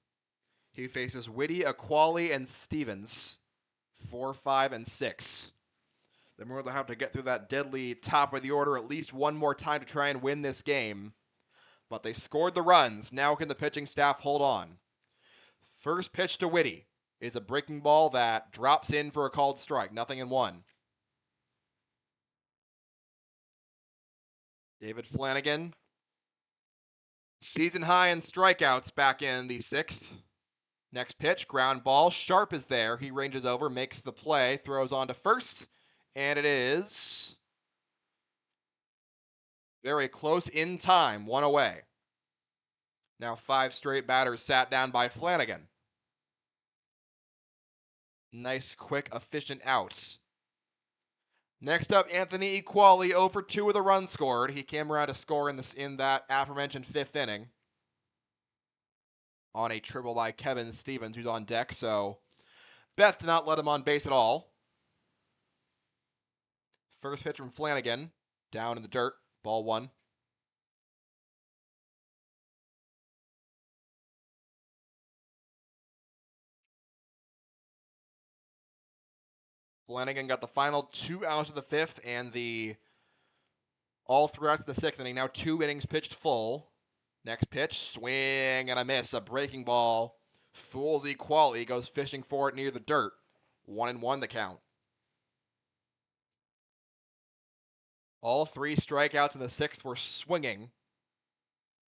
He faces Whitty, Aquali, and Stevens. 4, 5, and 6. The Maroons will have to get through that deadly top of the order at least one more time to try and win this game. But they scored the runs. Now can the pitching staff hold on? First pitch to Whitty is a breaking ball that drops in for a called strike. 0-1. David Flanagan. Season high in strikeouts back in the 6th. Next pitch, ground ball. Sharp is there. He ranges over, makes the play, throws on to first, and it is very close in time, 1 away. Now 5 straight batters sat down by Flanagan. Nice, quick, efficient outs. Next up, Anthony Equali, 0 for 2 with a run scored. He came around to score in that aforementioned 5th inning on a triple by Kevin Stevens, who's on deck, so best to not let him on base at all. First pitch from Flanagan, down in the dirt, ball 1. Flanagan got the final 2 outs of the 5th and all throughout the 6th inning. Now 2 innings pitched full. Next pitch, swing and a miss. A breaking ball. Fools Equali, goes fishing for it near the dirt. 1-1 the count. All 3 strikeouts in the 6th were swinging.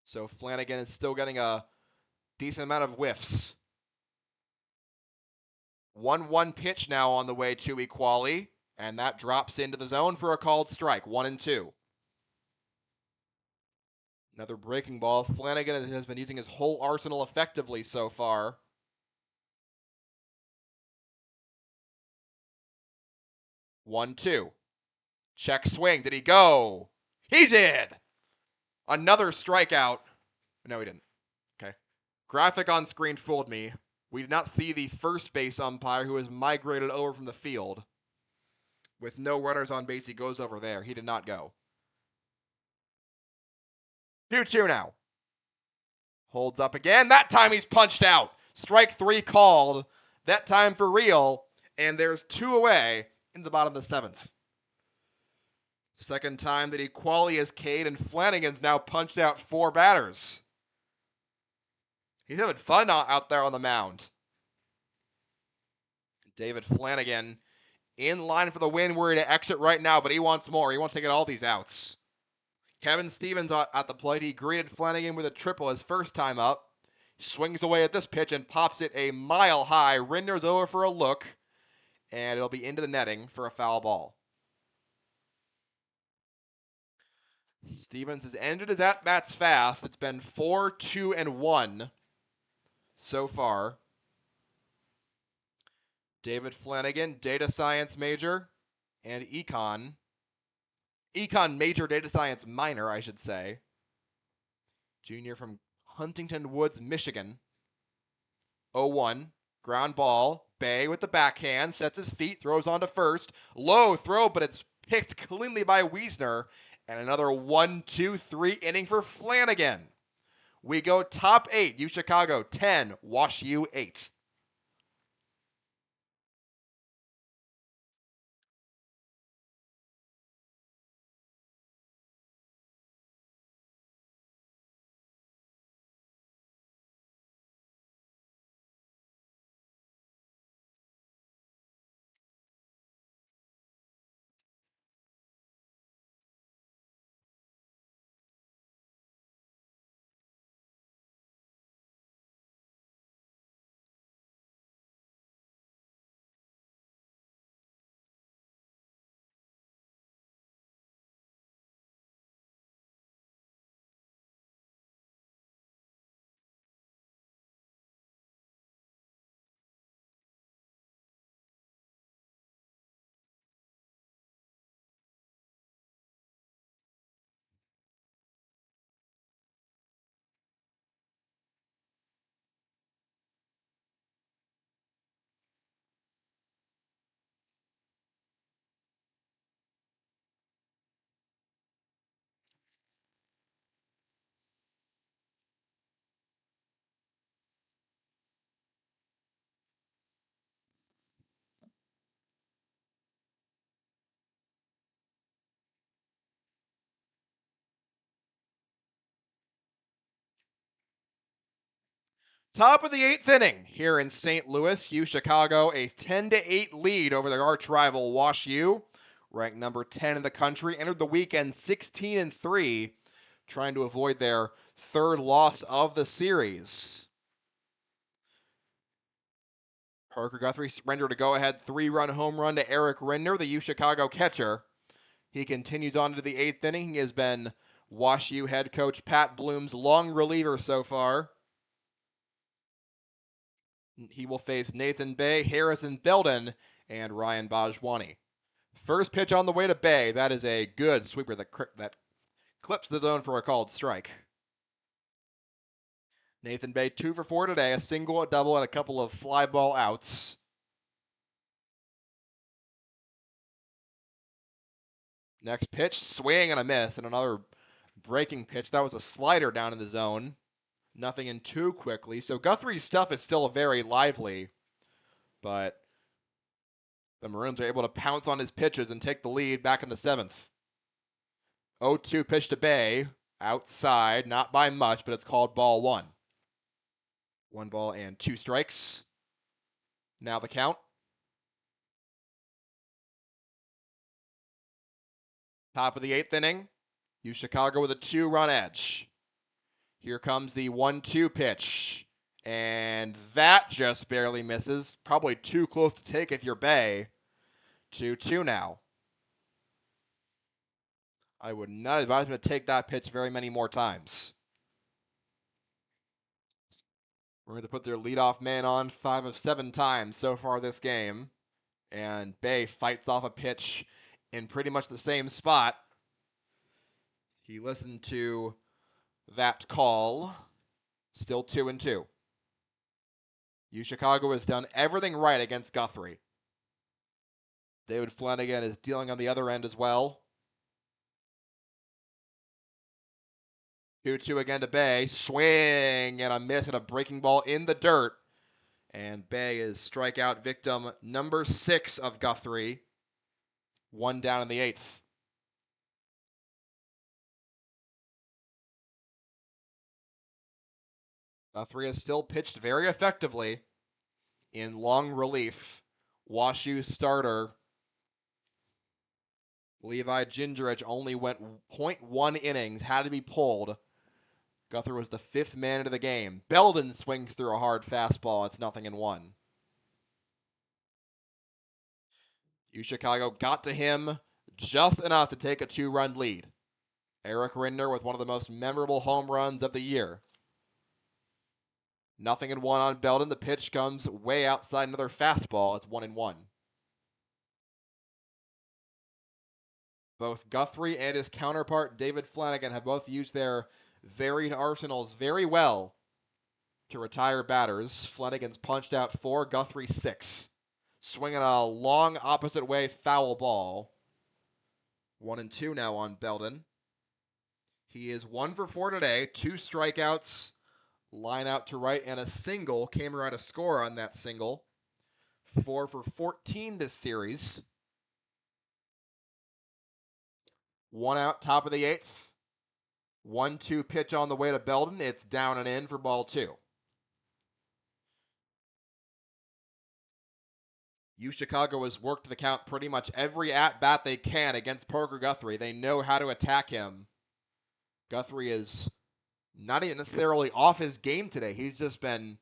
So Flanagan is still getting a decent amount of whiffs. 1-1 pitch now on the way to Equali, and that drops into the zone for a called strike. 1-2. Another breaking ball. Flanagan has been using his whole arsenal effectively so far. 1-2. Check swing. Did he go? He did! Another strikeout. No, he didn't. Okay. Graphic on screen fooled me. We did not see the first base umpire who has migrated over from the field. With no runners on base, he goes over there. He did not go. 2-2 now. Holds up again. That time he's punched out. Strike 3 called. That time for real. And there's 2 away in the bottom of the 7th. Second time that Equali has K'd, and Flanagan's now punched out 4 batters. He's having fun out there on the mound. David Flanagan in line for the win. We're to exit right now, but he wants more. He wants to get all these outs. Kevin Stevens at the plate. He greeted Flanagan with a triple his first time up. Swings away at this pitch and pops it a mile high. Rinder's over for a look, and it'll be into the netting for a foul ball. Stevens has ended his at-bats fast. It's been 4, 2, and 1 so far. David Flanagan, data science major, and econ major, data science minor, I should say. Junior from Huntington Woods, Michigan. 0-1, ground ball. Bay with the backhand, sets his feet, throws on to first. Low throw, but it's picked cleanly by Wiesner. And another 1-2-3 inning for Flanagan. We go top 8, UChicago 10, WashU 8. Top of the 8th inning here in St. Louis. UChicago, a 10-8 lead over their arch rival WashU, ranked number 10 in the country. Entered the weekend 16-3, trying to avoid their third loss of the series. Parker Guthrie surrendered a go-ahead 3-run home run to Eric Rinder, the UChicago catcher. He continues on to the 8th inning. He has been WashU head coach Pat Bloom's long reliever so far. He will face Nathan Bay, Harrison Belden, and Ryan Bajwani. First pitch on the way to Bay. That is a good sweeper that clips the zone for a called strike. Nathan Bay 2 for 4 today, a single, a double, and a couple of fly ball outs. Next pitch, swing and a miss, and another breaking pitch. That was a slider down in the zone. Nothing in too quickly. So Guthrie's stuff is still very lively, but the Maroons are able to pounce on his pitches and take the lead back in the 7th. 0-2 pitch to Bay, outside, not by much, but it's called ball 1. 1 ball and 2 strikes. Now the count. Top of the 8th inning. UChicago with a 2-run edge. Here comes the 1-2 pitch. And that just barely misses. Probably too close to take if you're Bay. 2-2 now. I would not advise him to take that pitch very many more times. We're going to put their leadoff man on 5 of 7 times so far this game. And Bay fights off a pitch in pretty much the same spot. He listened to that call. Still 2-2. UChicago has done everything right against Guthrie. David Flanagan is dealing on the other end as well. 2-2 again to Bay. Swing and a miss and a breaking ball in the dirt. And Bay is strikeout victim number 6 of Guthrie. 1 down in the 8th. Guthrie has still pitched very effectively in long relief. WashU starter Levi Gingerich only went 0.1 innings, had to be pulled. Guthrie was the 5th man into the game. Belden swings through a hard fastball. It's 0-1. UChicago got to him just enough to take a 2-run lead. Eric Rinder with one of the most memorable home runs of the year. 0-1 on Belden. The pitch comes way outside another fastball. It's 1-1. Both Guthrie and his counterpart David Flanagan have both used their varied arsenals very well to retire batters. Flanagan's punched out 4, Guthrie 6. Swinging a long opposite way foul ball. 1-2 now on Belden. He is 1 for 4 today, 2 strikeouts, line out to right, and a single. Came around a score on that single. 4 for 14 this series. 1 out, top of the 8th. 1-2 pitch on the way to Belden. It's down and in for ball 2. UChicago has worked the count pretty much every at-bat they can against Parker Guthrie. They know how to attack him. Guthrie is not even necessarily off his game today. He's just been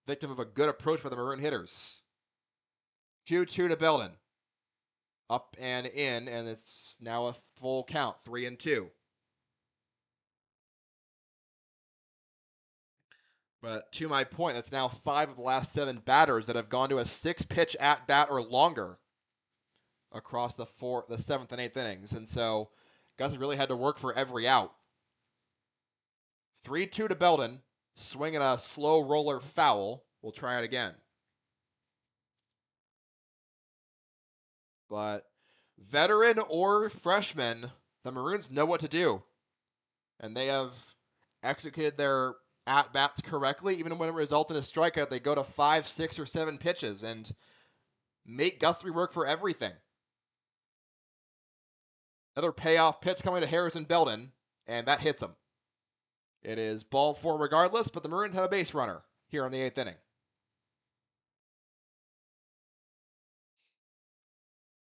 victim of a good approach by the Maroon hitters. 2-2 to Belden. Up and in, and it's now a full count, 3-2. But to my point, that's now 5 of the last 7 batters that have gone to a 6-pitch at-bat or longer across the 7th and 8th innings. And so Guthrie really had to work for every out. 3-2 to Belden, swinging a slow roller foul. We'll try it again. But veteran or freshman, the Maroons know what to do. And they have executed their at-bats correctly. Even when it resulted in a strikeout, they go to 5, 6, or 7 pitches and make Guthrie work for everything. Another payoff pitch coming to Harrison Belden, and that hits him. It is ball four regardless, but the Maroons have a base runner here in the 8th inning.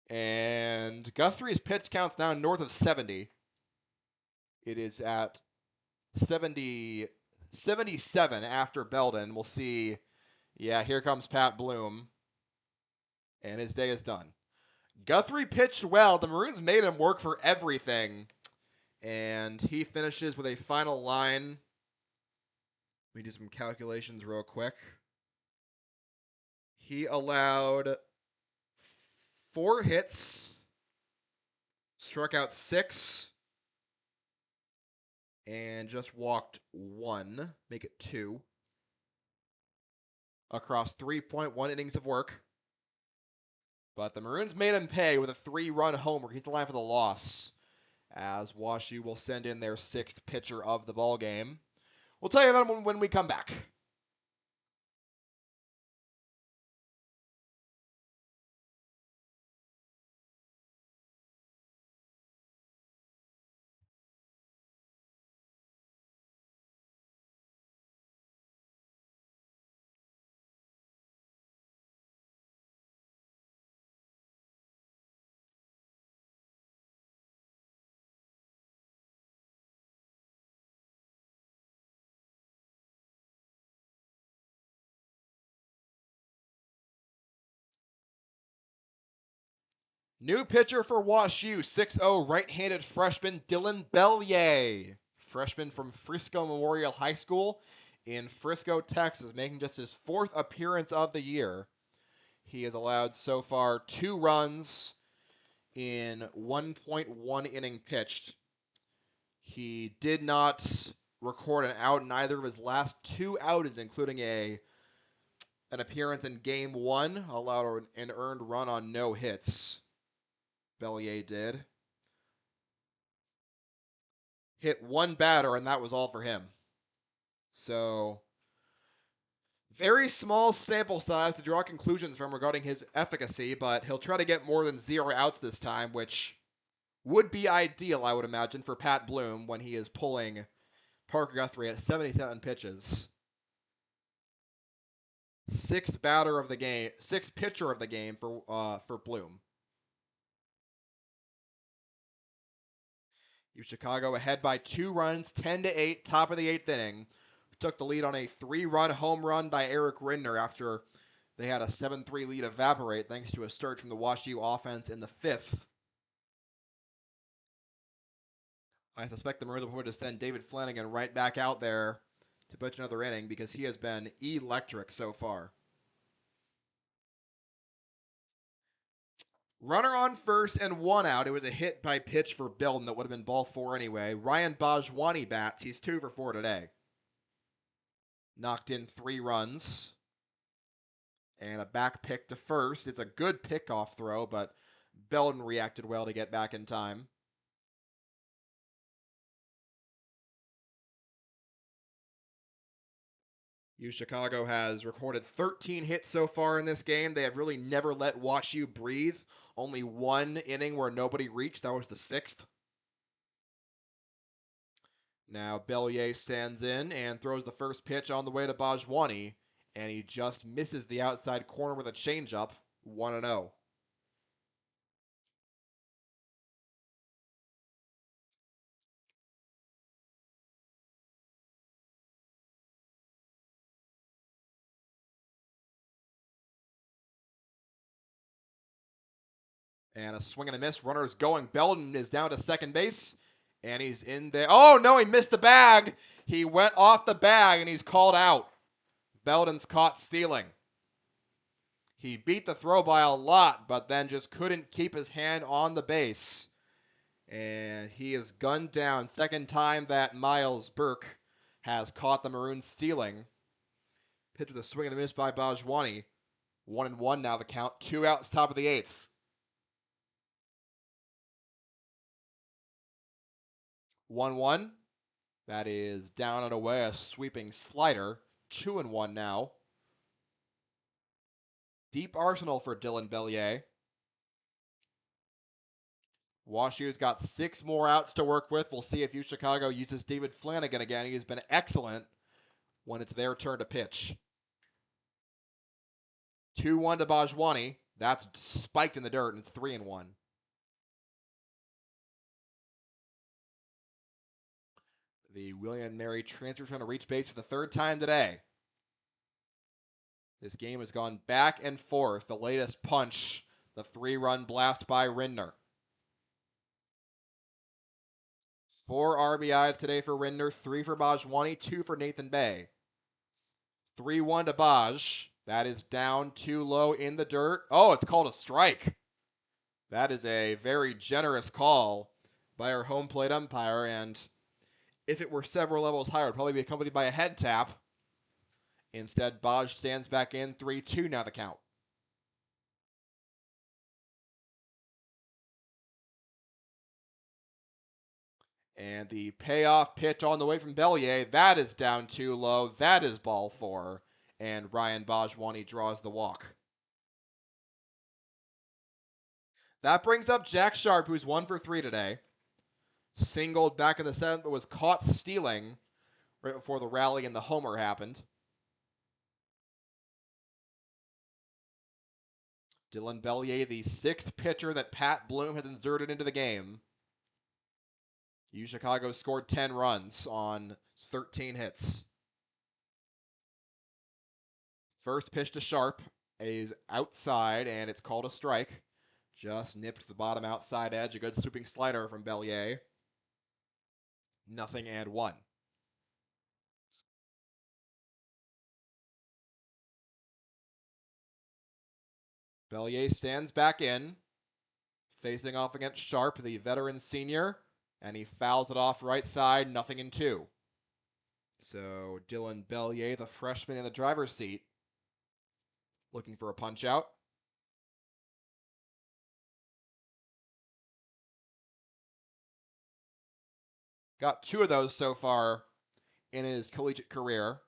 And Guthrie's pitch count's now north of 70. It is at 77 after Belden. We'll see. Yeah, here comes Pat Bloom. And his day is done. Guthrie pitched well. The Maroons made him work for everything. And he finishes with a final line. Let me do some calculations real quick. He allowed 4 hits, struck out 6, and just walked 1, make it 2, across 3.1 innings of work. But the Maroons made him pay with a 3-run homer. He's the line for the loss, as WashU will send in their 6th pitcher of the ball game. We'll tell you about him when we come back. New pitcher for WashU, 6'0", right-handed freshman Dylan Bellier. Freshman from Frisco Memorial High School in Frisco, Texas, making just his 4th appearance of the year. He has allowed so far 2 runs in 1.1 inning pitched. He did not record an out in either of his last 2 outings, including an appearance in Game 1, allowed an earned run on no hits. Bellier did. Hit 1 batter, and that was all for him. So, very small sample size to draw conclusions from regarding his efficacy, but he'll try to get more than 0 outs this time, which would be ideal, I would imagine, for Pat Bloom when he is pulling Parker Guthrie at 77 pitches. 6th batter of the game, 6th pitcher of the game for Bloom. UChicago ahead by 2 runs, 10-8, top of the 8th inning. Took the lead on a 3-run home run by Eric Rindner after they had a 7-3 lead evaporate thanks to a surge from the WashU offense in the 5th. I suspect the Maroons will probably just send David Flanagan right back out there to pitch another inning because he has been electric so far. Runner on first and 1 out. It was a hit by pitch for Belden that would have been ball 4 anyway. Ryan Bajwani bats. He's 2 for 4 today. Knocked in 3 runs. And a back pick to first. It's a good pickoff throw, but Belden reacted well to get back in time. UChicago has recorded 13 hits so far in this game. They have really never let WashU breathe. Only 1 inning where nobody reached. That was the 6th. Now Bellier stands in and throws the first pitch on the way to Bajwani, and he just misses the outside corner with a changeup. 1-0. And a swing and a miss. Runner's going. Belden is down to second base. And he's in there. Oh, no, he missed the bag. He went off the bag, and he's called out. Belden's caught stealing. He beat the throw by a lot, but then just couldn't keep his hand on the base. And he is gunned down. Second time that Miles Burke has caught the Maroons stealing. Pitch with a swing and a miss by Bajwani. 1-1 now the count. 2 outs, top of the 8th. 1-1. That is down and away, a sweeping slider. 2-1 now. Deep arsenal for Dylan Bellier. WashU's got 6 more outs to work with. We'll see if UChicago uses David Flanagan again. He has been excellent when it's their turn to pitch. 2-1 to Bajwani. That's spiked in the dirt, and it's 3-1. The William & Mary transfer trying to reach base for the 3rd time today. This game has gone back and forth. The latest punch, the 3-run blast by Rindner. 4 RBIs today for Rindner, 3 for Bajwani, 2 for Nathan Bay. 3-1 to Baj. That is down too low in the dirt. Oh, it's called a strike. That is a very generous call by our home plate umpire, and if it were several levels higher, it would probably be accompanied by a head tap. Instead, Baj stands back in, 3-2 now the count. And the payoff pitch on the way from Bellier, that is down too low. That is ball 4. And Ryan Bajwani draws the walk. That brings up Jack Sharp, who's 1 for 3 today. Singled back in the 7th, but was caught stealing right before the rally and the homer happened. Dylan Bellier, the 6th pitcher that Pat Bloom has inserted into the game. UChicago scored 10 runs on 13 hits. First pitch to Sharp is outside, and it's called a strike. Just nipped the bottom outside edge. A good swooping slider from Bellier. 0-1. Bellier stands back in, facing off against Sharp, the veteran senior, and he fouls it off right side, 0-2. So Dylan Bellier, the freshman in the driver's seat, looking for a punch out. Got 2 of those so far in his collegiate career.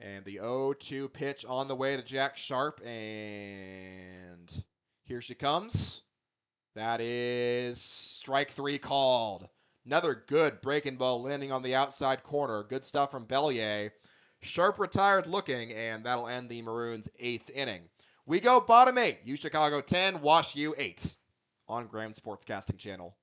And the 0-2 pitch on the way to Jack Sharp, and here she comes. That is strike 3 called. Another good breaking ball landing on the outside corner. Good stuff from Bellier. Sharp retired looking, and that'll end the Maroons' 8th inning. We go bottom 8. UChicago 10, WashU 8 on Graham Sportscasting Channel.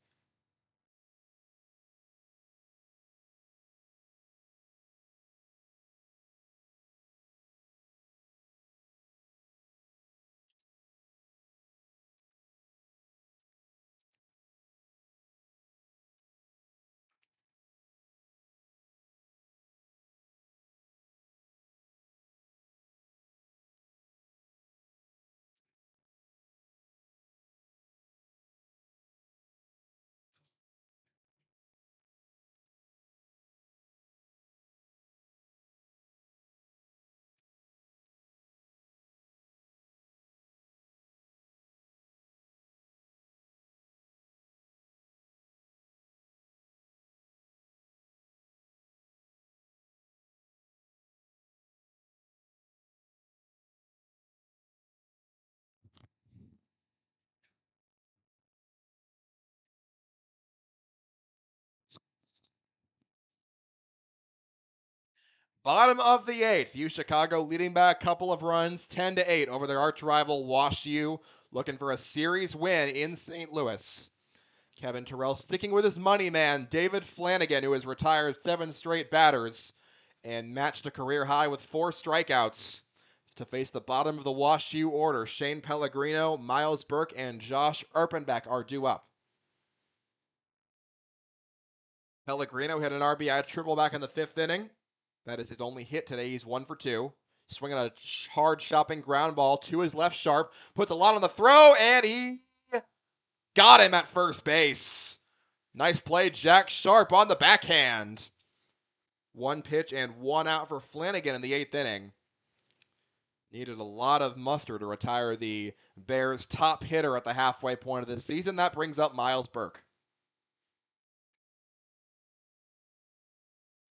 Bottom of the 8th, UChicago leading by a couple of runs, 10-8 over their arch rival WashU, looking for a series win in St. Louis. Kevin Terrell sticking with his money man, David Flanagan, who has retired 7 straight batters and matched a career high with 4 strikeouts to face the bottom of the WashU order. Shane Pellegrino, Miles Burke, and Josh Erpenbeck are due up. Pellegrino hit an RBI triple back in the 5th inning. That is his only hit today. He's 1 for 2. Swinging a hard chopping ground ball to his left. Sharp puts a lot on the throw, and he got him at first base. Nice play, Jack Sharp on the backhand. 1 pitch and 1 out for Flanagan in the 8th inning. Needed a lot of muster to retire the Bears' top hitter at the halfway point of this season. That brings up Miles Burke.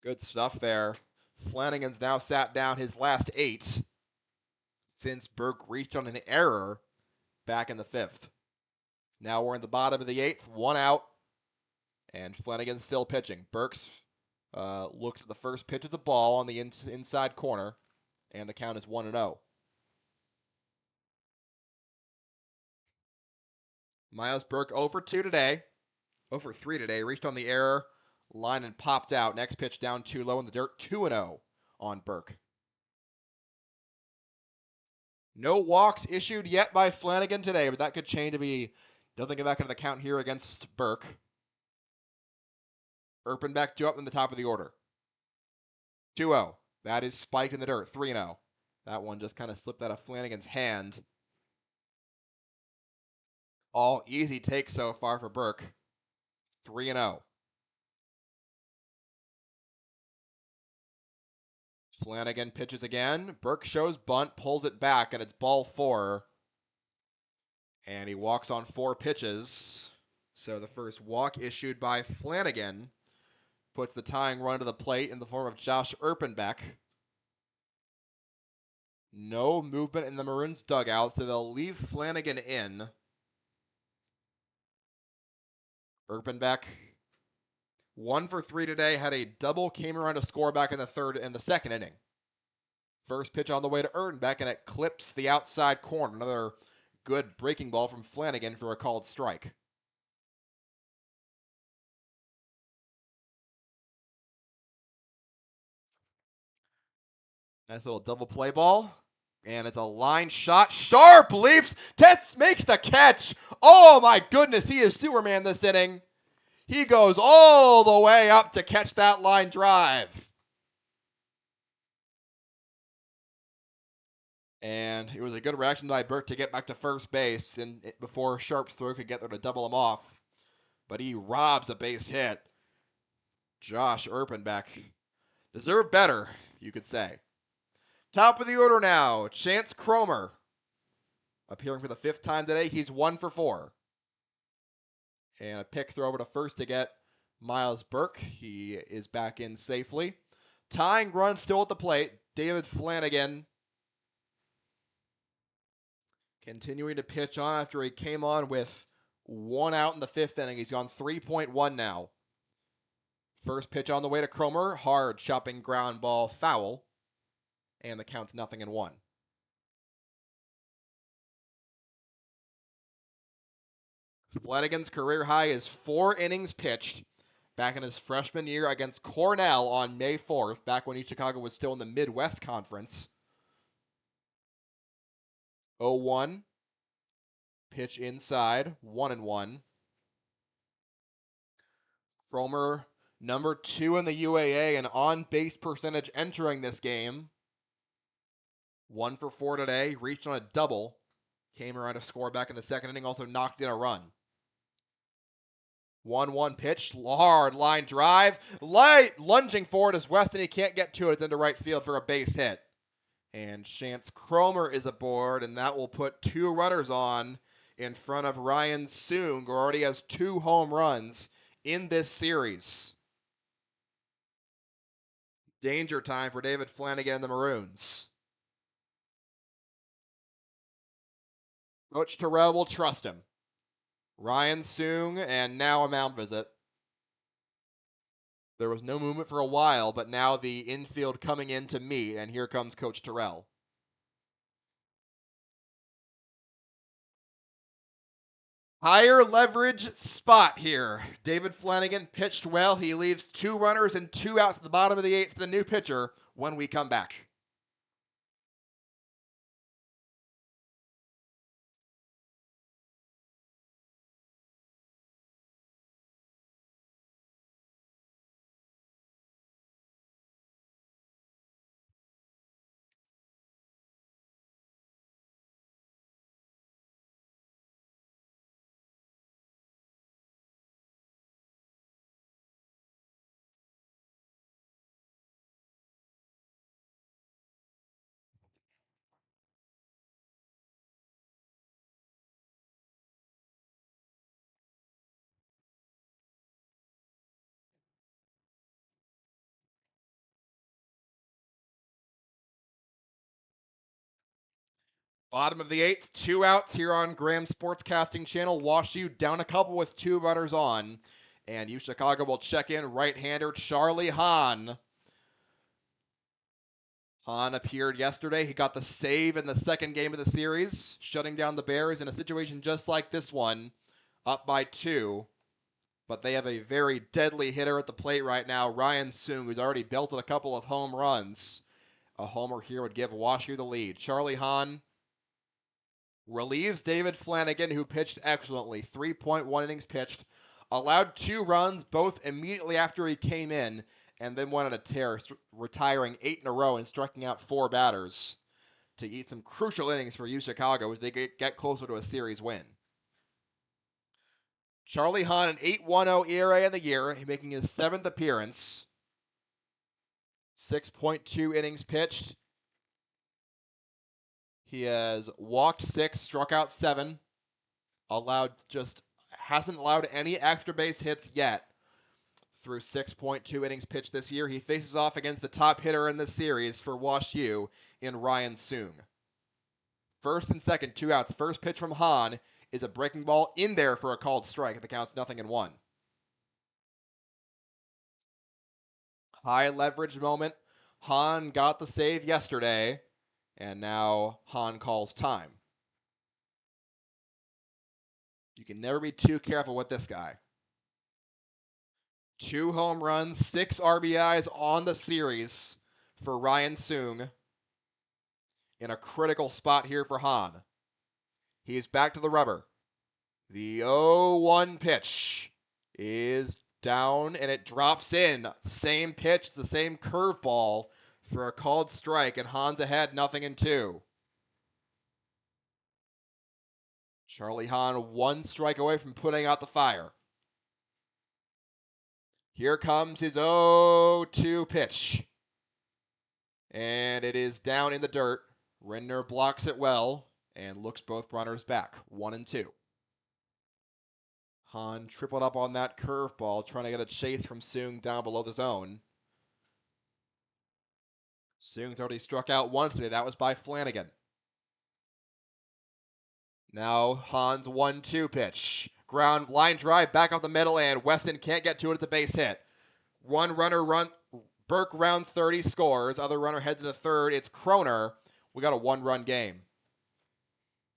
Good stuff there. Flanagan's now sat down his last 8 since Burke reached on an error back in the fifth. Now we're in the bottom of the eighth, one out, and Flanagan's still pitching. Burks looks at the first pitch as a ball on the inside corner, and the count is 1-0. Miles Burke 0-for-2 today. 0-for-3 today. Reached on the error line and popped out. Next pitch down too low in the dirt. 2-0 on Burke. No walks issued yet by Flanagan today, but that could change if he doesn't get back into the count here against Burke. Erpenbeck due up in the top of the order. 2-0. That is spiked in the dirt. 3-0. That one just kind of slipped out of Flanagan's hand. All easy takes so far for Burke. 3-0. Flanagan pitches again. Burke shows bunt, pulls it back, and it's ball 4. And he walks on 4 pitches. So the first walk issued by Flanagan puts the tying run to the plate in the form of Josh Erpenbeck. No movement in the Maroons dugout, so they'll leave Flanagan in. Erpenbeck, 1-for-3 today, had a double, came around to score back in the second inning. First pitch on the way to Erpenbeck, and it clips the outside corner. Another good breaking ball from Flanagan for a called strike. Nice little double play ball. And it's a line shot. Sharp leaps. Tess makes the catch. Oh my goodness, he is Superman this inning. He goes all the way up to catch that line drive. And it was a good reaction by Burke to get back to first base and before Sharp's throw could get there to double him off. But he robs a base hit. Josh Erpenbeck deserved better, you could say. Top of the order now, Chance Cromer. Appearing for the 5th time today, he's 1-for-4. And a pick throw over to first to get Miles Burke. He is back in safely. Tying run still at the plate. David Flanagan continuing to pitch on after he came on with 1 out in the 5th inning. He's gone 3.1 now. First pitch on the way to Cromer. Hard chopping ground ball foul. And the count's 0-1. Flanagan's career high is 4 innings pitched back in his freshman year against Cornell on May 4th, back when UChicago was still in the Midwest Conference. 0-1. Pitch inside. 1-1. Cromer, number 2 in the UAA and on-base percentage entering this game. 1-for-4 today. Reached on a double. Came around to score back in the second inning. Also knocked in a run. 1-1 pitch. Hard line drive. Light lunging forward as Weston. He can't get to it. It's into right field for a base hit. And Chance Cromer is aboard, and that will put 2 runners on in front of Ryan Soong, who already has 2 home runs in this series. Danger time for David Flanagan and the Maroons. Coach Terrell will trust him. Ryan Soong, and now a mound visit. There was no movement for a while, but now the infield coming in to meet, and here comes Coach Terrell. Higher leverage spot here. David Flanagan pitched well. He leaves 2 runners and 2 outs at the bottom of the 8th to the new pitcher when we come back. Bottom of the eighth, 2 outs here on Graham Sportscasting Channel. WashU down a couple with 2 runners on. And UChicago will check in right-hander Charlie Hahn. Hahn appeared yesterday. He got the save in the second game of the series, shutting down the Bears in a situation just like this one, up by 2. But they have a very deadly hitter at the plate right now, Ryan Soong, who's already belted a couple of home runs. A homer here would give WashU the lead. Charlie Hahn relieves David Flanagan, who pitched excellently. 3.1 innings pitched. Allowed 2 runs, both immediately after he came in, and then went on a tear, retiring 8 in a row and striking out 4 batters to eat some crucial innings for UChicago as they get closer to a series win. Charlie Hahn, an 8.10 ERA in the year, making his 7th appearance. 6.2 innings pitched. He has walked 6, struck out 7, hasn't allowed any extra base hits yet through 6.2 innings pitched this year. He faces off against the top hitter in this series for WashU in Ryan Soong. First and second, 2 outs. First pitch from Hahn is a breaking ball in there for a called strike. The count's 0-1. High leverage moment. Hahn got the save yesterday, and now Hahn calls time. You can never be too careful with this guy. 2 home runs, 6 RBIs on the series for Ryan Soong in a critical spot here for Hahn. He's back to the rubber. The 0-1 pitch is down and it drops in. Same pitch, the same curveball for a called strike, and Hahn's ahead 0-2. Charlie Hahn 1 strike away from putting out the fire. Here comes his 0-2 pitch. And it is down in the dirt. Rindner blocks it well and looks both runners back. 1-2. Hahn tripled up on that curveball, trying to get a chase from Soong down below the zone. Soong's already struck out once today. That was by Flanagan. Now Hahn's 1-2 pitch. Ground line drive back up the middle, and Weston can't get to it. It's a base hit. One runner Burke rounds 30, scores. Other runner heads into third. It's Kroner. We got a 1-run game.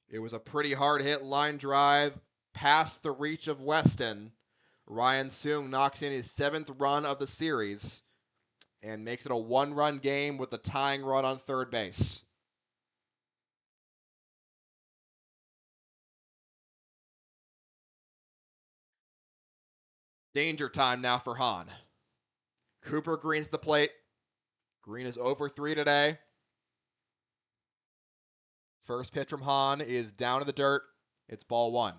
It was a pretty hard hit line drive past the reach of Weston. Ryan Soong knocks in his 7th run of the series and makes it a 1-run game with the tying run on third base. Danger time now for Hahn. Cooper Green's the plate. Green is over 3 today. First pitch from Hahn is down in the dirt. It's ball 1.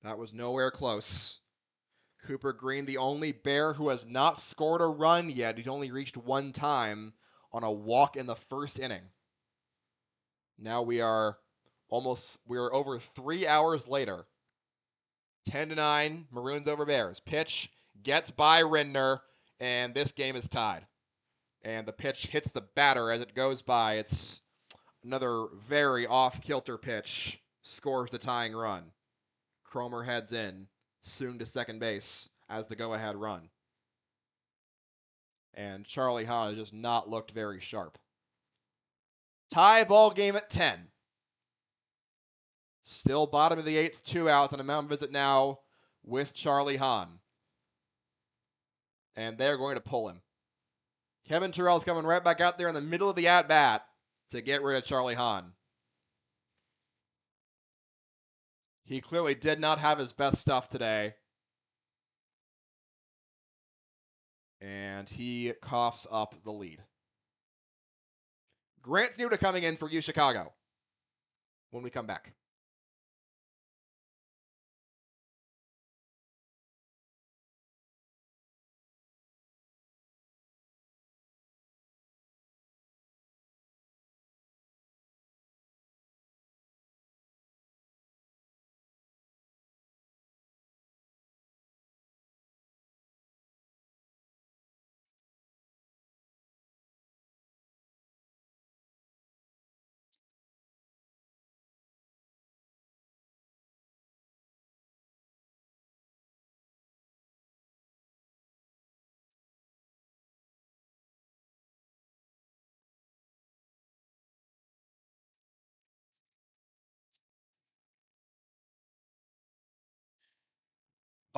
That was nowhere close. Cooper Green, the only Bear who has not scored a run yet. He's only reached 1 time on a walk in the first inning. Now we are over 3 hours later. 10-9, Maroons over Bears. Pitch gets by Rindner, and this game is tied. And the pitch hits the batter as it goes by. It's another very off-kilter pitch. Scores the tying run. Kromer heads in. Soong to second base as the go-ahead run. And Charlie Hahn has just not looked very sharp. Tie ball game at 10. Still bottom of the 8th, 2 outs, and a mound visit now with Charlie Hahn. And they're going to pull him. Kevin Terrell's coming right back out there in the middle of the at-bat to get rid of Charlie Hahn. He clearly did not have his best stuff today. And he coughs up the lead. Grant Snuta coming in for UChicago when we come back.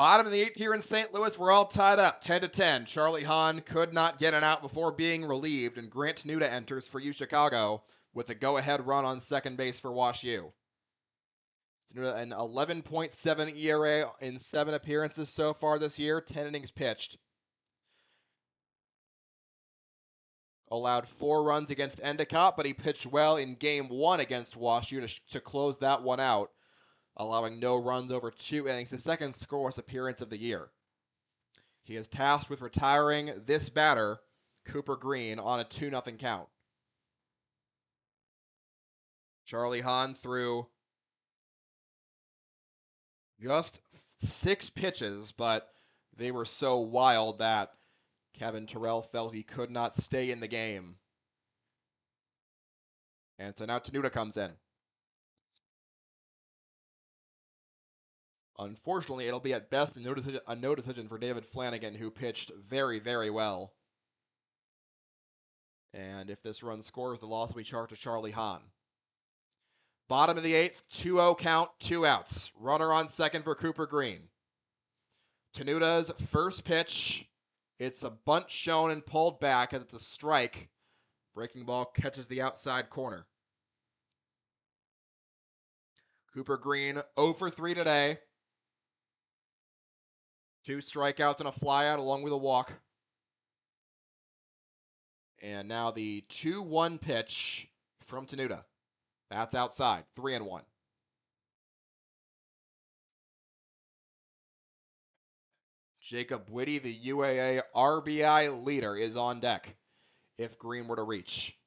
Bottom of the 8th here in St. Louis, we're all tied up, 10-10. Charlie Hahn could not get an out before being relieved, and Grant Tenuta enters for UChicago with a go-ahead run on second base for WashU. Tenuta, an 11.7 ERA in 7 appearances so far this year, 10 innings pitched. Allowed 4 runs against Endicott, but he pitched well in Game 1 against WashU to close that one out, allowing no runs over 2 innings, his second scoreless appearance of the year. He is tasked with retiring this batter, Cooper Green, on a 2-0 count. Charlie Hahn threw just 6 pitches, but they were so wild that Kevin Terrell felt he could not stay in the game. And so now Tenuta comes in. Unfortunately, it'll be at best a no decision for David Flanagan, who pitched very, very well. And if this run scores, the loss will be charged to Charlie Hahn. Bottom of the 8th, 2-0 count, 2 outs. Runner on second for Cooper Green. Tenuta's first pitch. It's a bunt shown and pulled back as it's a strike. Breaking ball catches the outside corner. Cooper Green 0 for 3 today. 2 strikeouts and a flyout along with a walk. And now the 2-1 pitch from Tenuta. That's outside, 3-1. Jacob Whitty, the UAA RBI leader, is on deck if Green were to reach.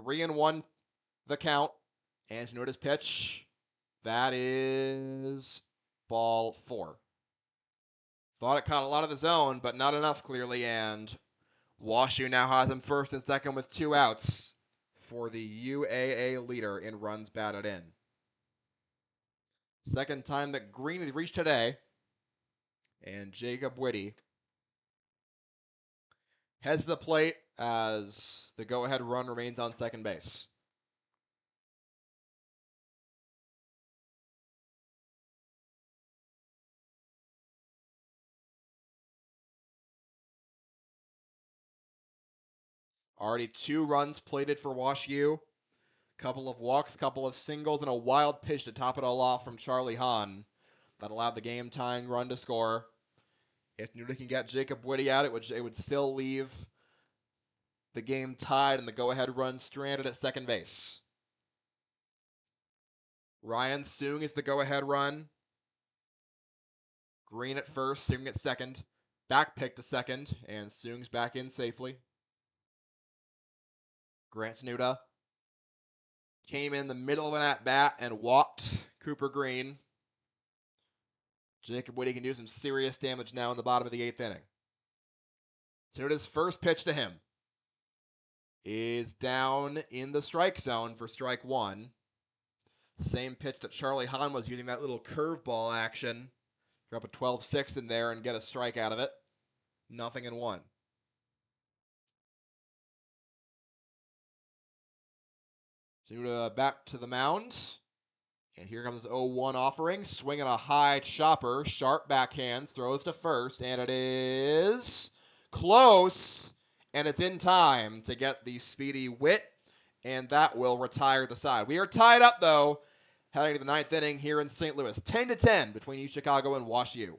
3-1 the count. And Tenuta's pitch. That is ball 4. Thought it caught a lot of the zone, but not enough clearly, and WashU now has him first and second with 2 outs for the UAA leader in runs batted in. Second time that Green has reached today, and Jacob Whitty heads to the plate as the go-ahead run remains on second base. Already 2 runs plated for WashU. Couple of walks, couple of singles, and a wild pitch to top it all off from Charlie Hahn that allowed the game-tying run to score. If Tenuta can get Jacob Whitty out, it would still leave the game tied and the go-ahead run stranded at second base. Ryan Soong is the go-ahead run. Green at first, Soong at second. Back pick to second, and Soong's back in safely. Grant Tenuta came in the middle of an at-bat and walked Cooper Green. Jacob Whitty can do some serious damage now in the bottom of the 8th inning. Tenuta's first pitch to him is down in the strike zone for strike 1. Same pitch that Charlie Hahn was using, that little curveball action. Drop a 12-6 in there and get a strike out of it. 0-1. Tenuta back to the mound. And here comes this 0-1 offering. Swinging a high chopper. Sharp backhands. Throws to first. And it is close. And it's in time to get the speedy Witt. And that will retire the side. We are tied up, though, heading to the 9th inning here in St. Louis. 10-10 between UChicago and WashU.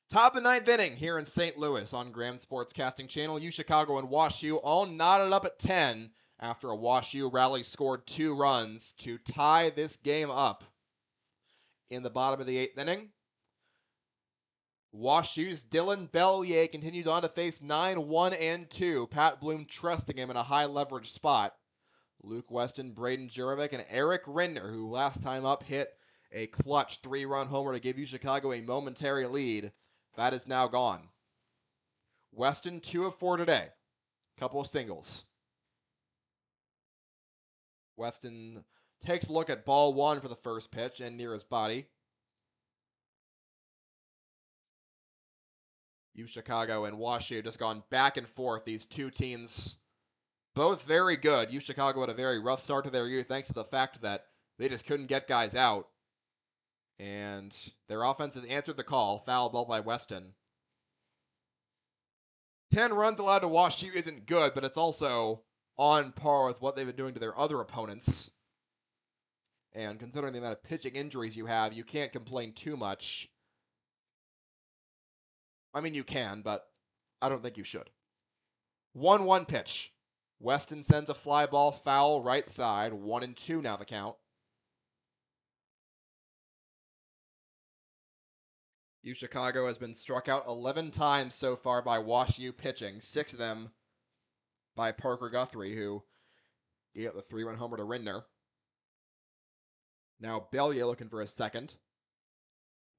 Top of the ninth inning here in St. Louis on Graham Sportscasting Channel. UChicago and WashU all knotted up at 10 after a WashU rally scored 2 runs to tie this game up in the bottom of the 8th inning. WashU's Dylan Bellier continues on to face 9-1-2. Pat Bloom trusting him in a high leverage spot. Luke Weston, Braden Jurovic, and Eric Rindner, who last time up hit a clutch 3-run homer to give UChicago a momentary lead. That is now gone. Weston 2 of 4 today. Couple of singles. Weston takes a look at ball 1 for the first pitch and near his body. UChicago and WashU just gone back and forth. These two teams, both very good. UChicago had a very rough start to their year thanks to the fact that they just couldn't get guys out. And their offense has answered the call. Foul ball by Weston. 10 runs allowed to WashU isn't good, but it's also on par with what they've been doing to their other opponents. And considering the amount of pitching injuries you have, you can't complain too much. I mean, you can, but I don't think you should. 1-1 pitch. Weston sends a fly ball foul right side. 1-2 now the count. UChicago has been struck out 11 times so far by WashU pitching, 6 of them by Parker Guthrie, who gave up the 3-run homer to Rindner. Now Bellier looking for a second.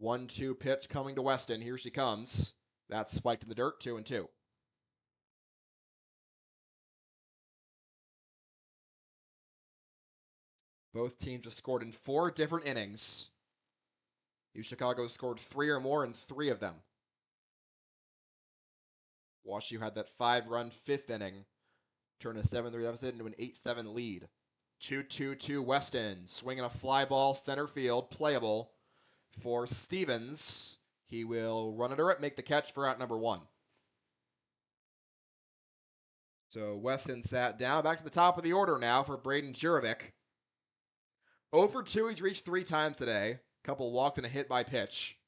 1-2 pitch coming to Weston. Here she comes. That's spiked in the dirt, 2-2. Both teams have scored in 4 different innings. UChicago scored 3 or more in 3 of them. WashU had that 5-run 5th inning. Turn a 7-3 deficit into an 8-7 lead. 2-2-2 Weston. Swinging a fly ball center field. Playable for Stevens. He will run under it, make the catch for out number 1. So Weston sat down. Back to the top of the order now for Braden Jurovic. 0 for 2, he's reached 3 times today. Couple walked and a hit by pitch.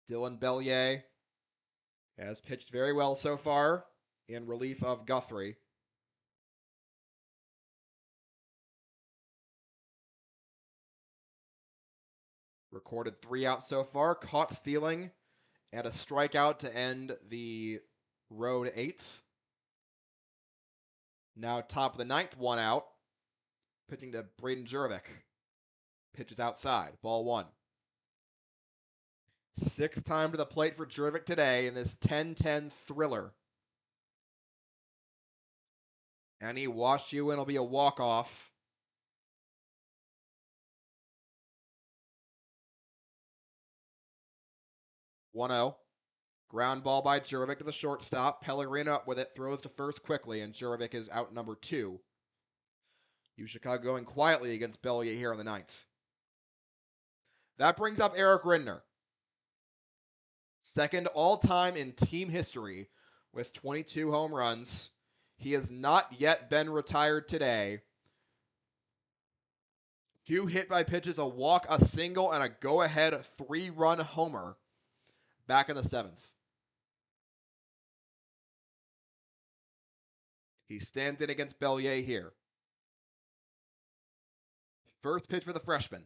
Dylan Bellier has pitched very well so far in relief of Guthrie. Recorded 3 outs so far, caught stealing, and a strikeout to end the road 8th. Now top of the 9th, 1 out. Pitching to Braden Jurovic. Pitches outside, ball 1. 6th time to the plate for Jurovic today in this 10-10 thriller. Any WashU win will be a walk-off. (1-0). Ground ball by Jurovic to the shortstop. Pellegrino up with it, throws to first quickly, and Jurovic is out number 2. UChicago going quietly against Bellier here in the 9th. That brings up Eric Rindner. 2nd all-time in team history with 22 home runs. He has not yet been retired today. 2 hit by pitches, a walk, a single, and a go-ahead 3-run homer back in the 7th. He stands in against Bellier here. First pitch for the freshman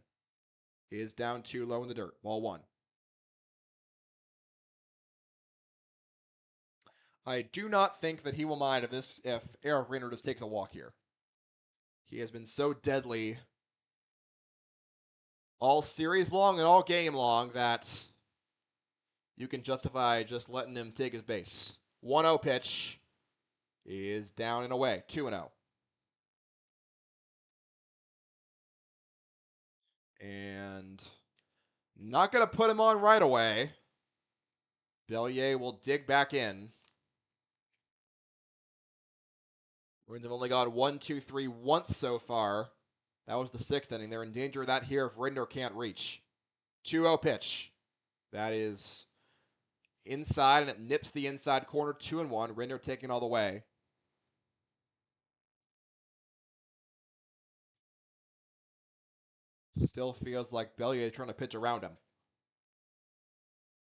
is down too low in the dirt. Ball 1. I do not think that he will mind if Eric Rindner just takes a walk here. He has been so deadly all series long and all game long that you can justify just letting him take his base. 1-0 pitch is down and away. 2-0. And not going to put him on right away. Bellier will dig back in. Maroons have only gone 1-2-3 once so far. That was the 6th inning. They're in danger of that here if Rindner can't reach. 2-0 pitch. That is inside, and it nips the inside corner. 2-1. Rindner taking all the way. Still feels like Bellier is trying to pitch around him.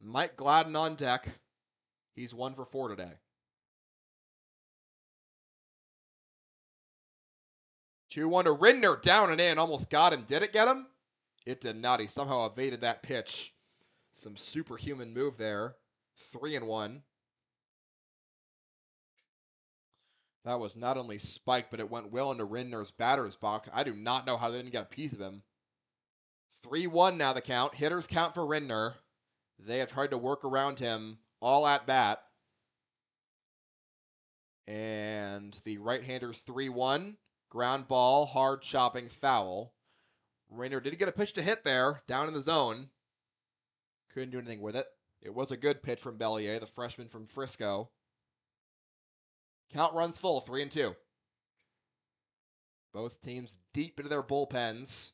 Mike Gladden on deck. He's 1 for 4 today. 2-1 to Ridner, down and in. Almost got him. Did it get him? It did not. He somehow evaded that pitch. Some superhuman move there. 3-1. That was not only spiked, but it went well into Ridner's batter's box. I do not know how they didn't get a piece of him. 3-1 now the count. Hitters count for Ridner. They have tried to work around him all at bat. And the right-hander's 3-1. Ground ball, hard chopping foul. Ridner did get a pitch to hit there, down in the zone. Couldn't do anything with it. It was a good pitch from Bellier, the freshman from Frisco. Count runs full, 3-2. Both teams deep into their bullpens.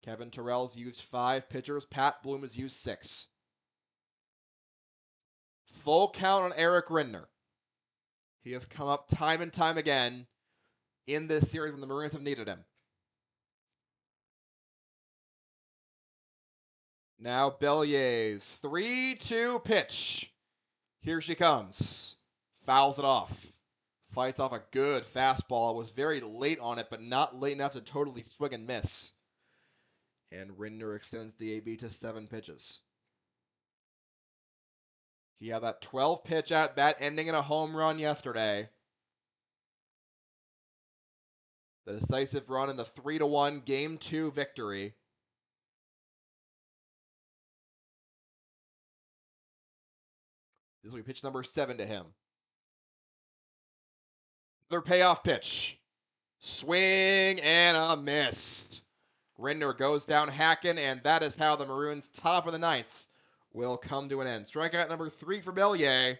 Kevin Terrell's used 5 pitchers. Pat Bloom has used 6. Full count on Eric Ridner. He has come up time and time again in this series when the Maroons have needed him. Now Bellier's 3-2 pitch. Here she comes. Fouls it off. Fights off a good fastball. Was very late on it, but not late enough to totally swing and miss. And Ridner extends the AB to 7 pitches. He had that 12-pitch at-bat ending in a home run yesterday. The decisive run in the 3-1 Game 2 victory. This will be pitch number 7 to him. Their payoff pitch. Swing and a miss. Ridner goes down hacking, and that is how the Maroons' top of the 9th will come to an end. Strikeout number 3 for Bellier.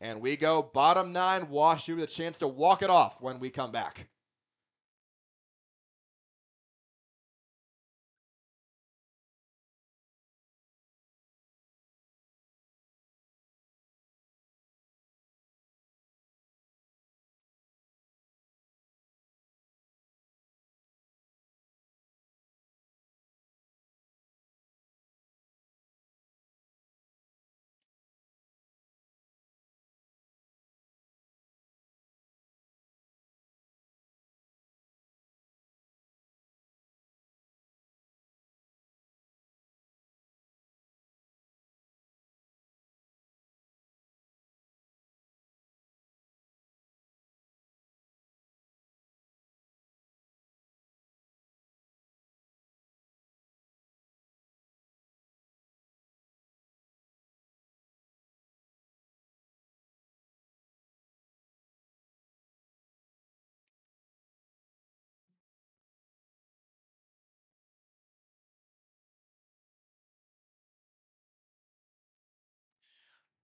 And we go bottom 9, WashU with a chance to walk it off when we come back.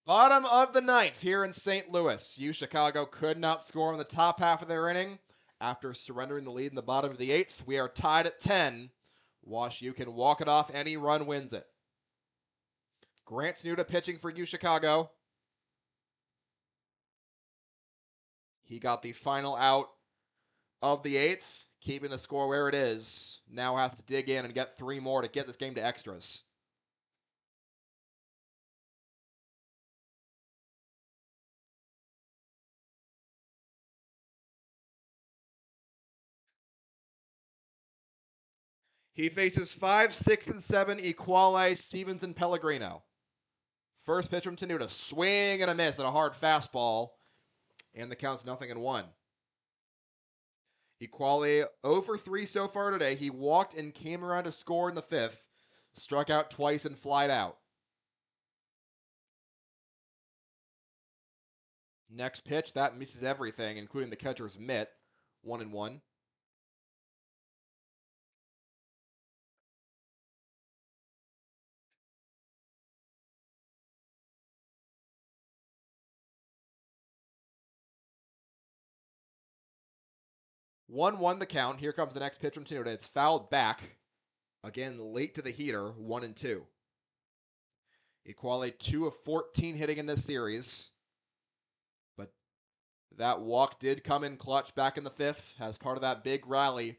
Bottom of the 9th here in St. Louis. UChicago could not score in the top half of their inning. After surrendering the lead in the bottom of the 8th, we are tied at 10. WashU can walk it off. Any run wins it. Grant Snuda pitching for UChicago. He got the final out of the 8th, keeping the score where it is. Now has to dig in and get 3 more to get this game to extras. He faces 5, 6, and 7 equalized Stevens and Pellegrino. First pitch from Tenuta. Swing and a miss and a hard fastball. And the count's 0-1. Equali 0 for 3 so far today. He walked and came around to score in the 5th. Struck out twice and flied out. Next pitch, that misses everything, including the catcher's mitt. 1-1. 1-1 the count. Here comes the next pitch from Tenuta. It's fouled back. Again, late to the heater. 1-2. Equali 2 of 14 hitting in this series. But that walk did come in clutch back in the 5th as part of that big rally.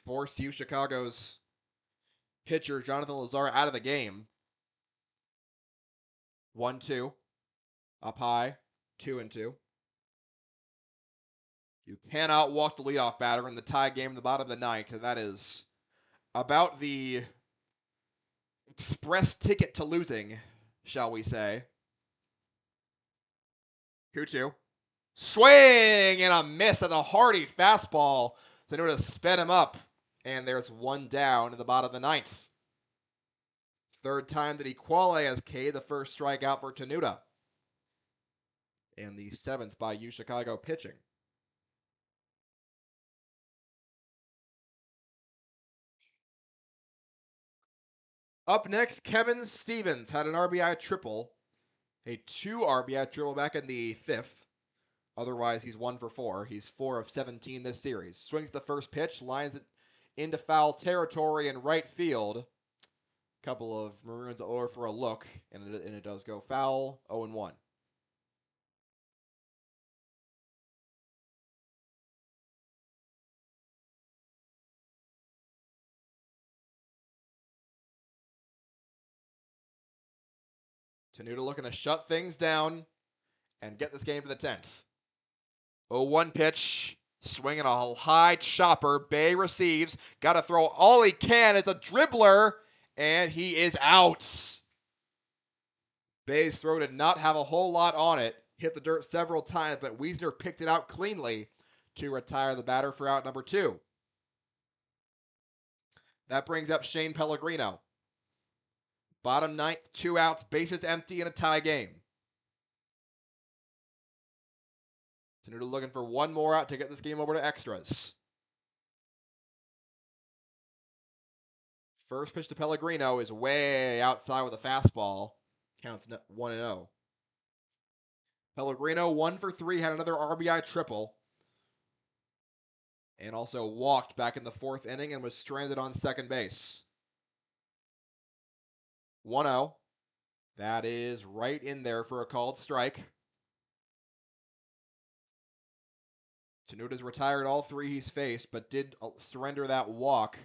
Forced UChicago's pitcher, Jonathan Lazar, out of the game. 1-2. Up high. 2-2. You cannot walk the leadoff batter in the tie game in the bottom of the ninth, and that is about the express ticket to losing, shall we say. 2-2. Swing and a miss at the hearty fastball. Tenuta sped him up, and there's one down in the bottom of the ninth. Third time that he qualified as K, the first strikeout for Tenuta. And the seventh by UChicago pitching. Up next, Kevin Stevens had an RBI triple. A 2 RBI triple back in the fifth. Otherwise, he's 1 for 4. He's 4 of 17 this series. Swings the first pitch, lines it into foul territory in right field. Couple of Maroons over for a look, and it does go foul, 0-1. Tenuta looking to shut things down and get this game to the 10th. 0-1 pitch, swinging a high chopper. Bay receives, got to throw all he can. It's a dribbler, and he is out. Bay's throw did not have a whole lot on it. Hit the dirt several times, but Wiesner picked it out cleanly to retire the batter for out number 2. That brings up Shane Pellegrino. Bottom ninth, 2 outs, bases empty in a tie game. Tenuta looking for one more out to get this game over to extras. First pitch to Pellegrino is way outside with a fastball. Counts 1-0. Pellegrino 1 for 3, had another RBI triple. And also walked back in the 4th inning and was stranded on second base. 1-0. That is right in there for a called strike. Tenuta's retired all 3 he's faced, but did surrender that walk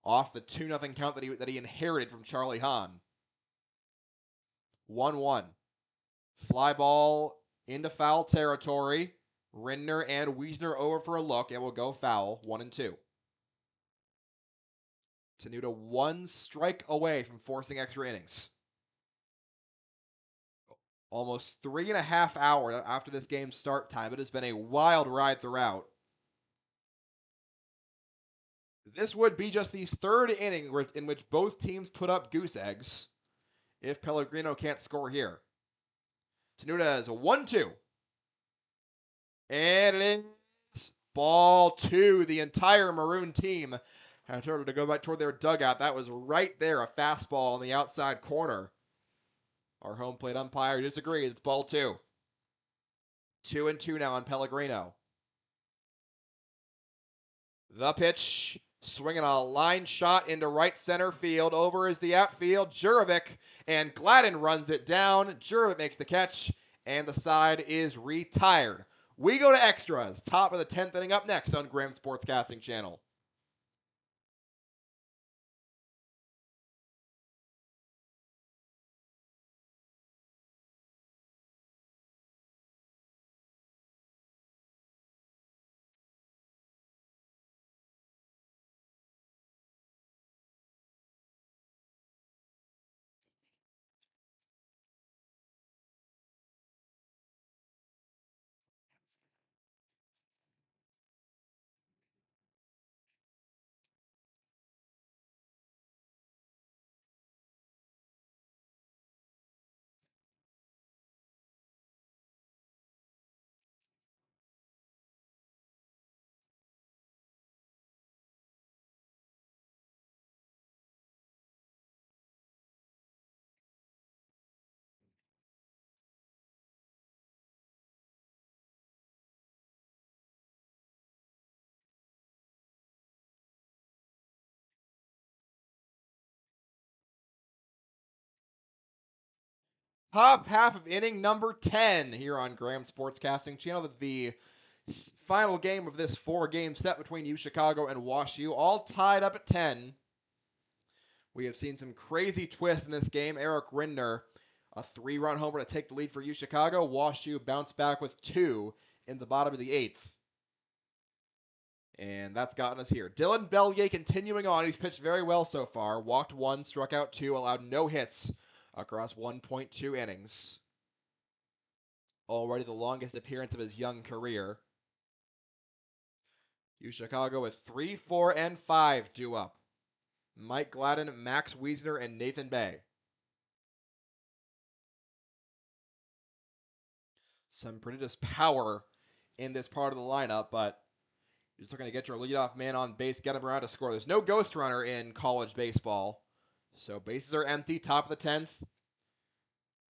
off the 2-0 count that he inherited from Charlie Hahn. 1-1. Fly ball into foul territory. Rindner and Wiesner over for a look, and will go foul, 1-2. Tenuta 1 strike away from forcing extra innings. Almost 3.5 hours after this game's start time. It has been a wild ride throughout. This would be just the 3rd inning in which both teams put up goose eggs if Pellegrino can't score here. Tenuta is a 1-2. And it is ball 2. The entire Maroon team had to go back toward their dugout. That was right there, a fastball on the outside corner. Our home plate umpire disagrees. It's ball 2. 2-2 now on Pellegrino. The pitch, swinging a line shot into right center field. Over is the outfield, Jurovic, and Gladden runs it down. Jurovic makes the catch, and the side is retired. We go to extras. Top of the 10th inning up next on Graham Sportscasting Channel. Top half of inning number 10 here on Graham Sportscasting Channel. The final game of this 4-game set between UChicago and WashU, all tied up at 10. We have seen some crazy twists in this game. Eric Rindner, A 3-run homer to take the lead for UChicago. WashU bounced back with 2 in the bottom of the 8th. And that's gotten us here. Dylan Bellier continuing on. He's pitched very well so far. Walked 1, struck out 2, allowed no hits across 1.2 innings. Already the longest appearance of his young career. UChicago with 3, 4, and 5 due up. Mike Gladden, Max Wiesner, and Nathan Bay. Some prodigious power in this part of the lineup, but you're just looking to get your leadoff man on base, get him around to score. There's no ghost runner in college baseball, so bases are empty. Top of the 10th.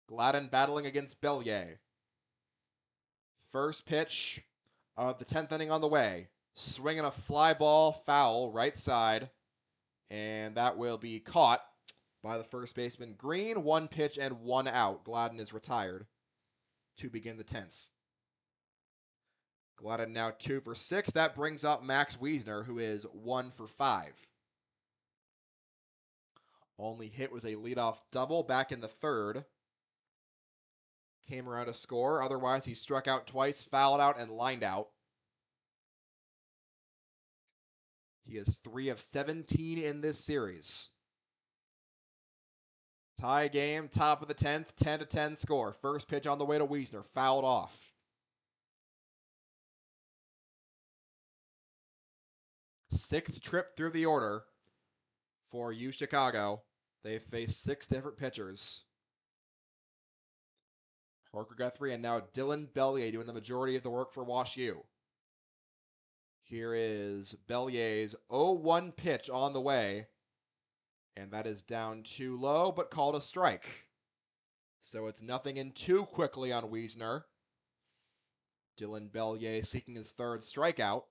Gladden battling against Bellier. First pitch of the 10th inning on the way. Swinging a fly ball, foul, right side. And that will be caught by the first baseman Green. 1 pitch and 1 out. Gladden is retired to begin the 10th. Gladden now 2 for 6. That brings up Max Wiesner, who is 1 for 5. Only hit was a leadoff double back in the 3rd. Came around to score. Otherwise, he struck out twice, fouled out, and lined out. He is 3 of 17 in this series. Tie game, top of the 10th, 10-10 score. First pitch on the way to Wiesner, fouled off. 6th trip through the order for UChicago. They've faced 6 different pitchers. Parker Guthrie and now Dylan Bellier doing the majority of the work for WashU. Here is Bellier's 0-1 pitch on the way. And that is down too low, but called a strike. So it's 0-2 quickly on Wiesner. Dylan Bellier seeking his 3rd strikeout.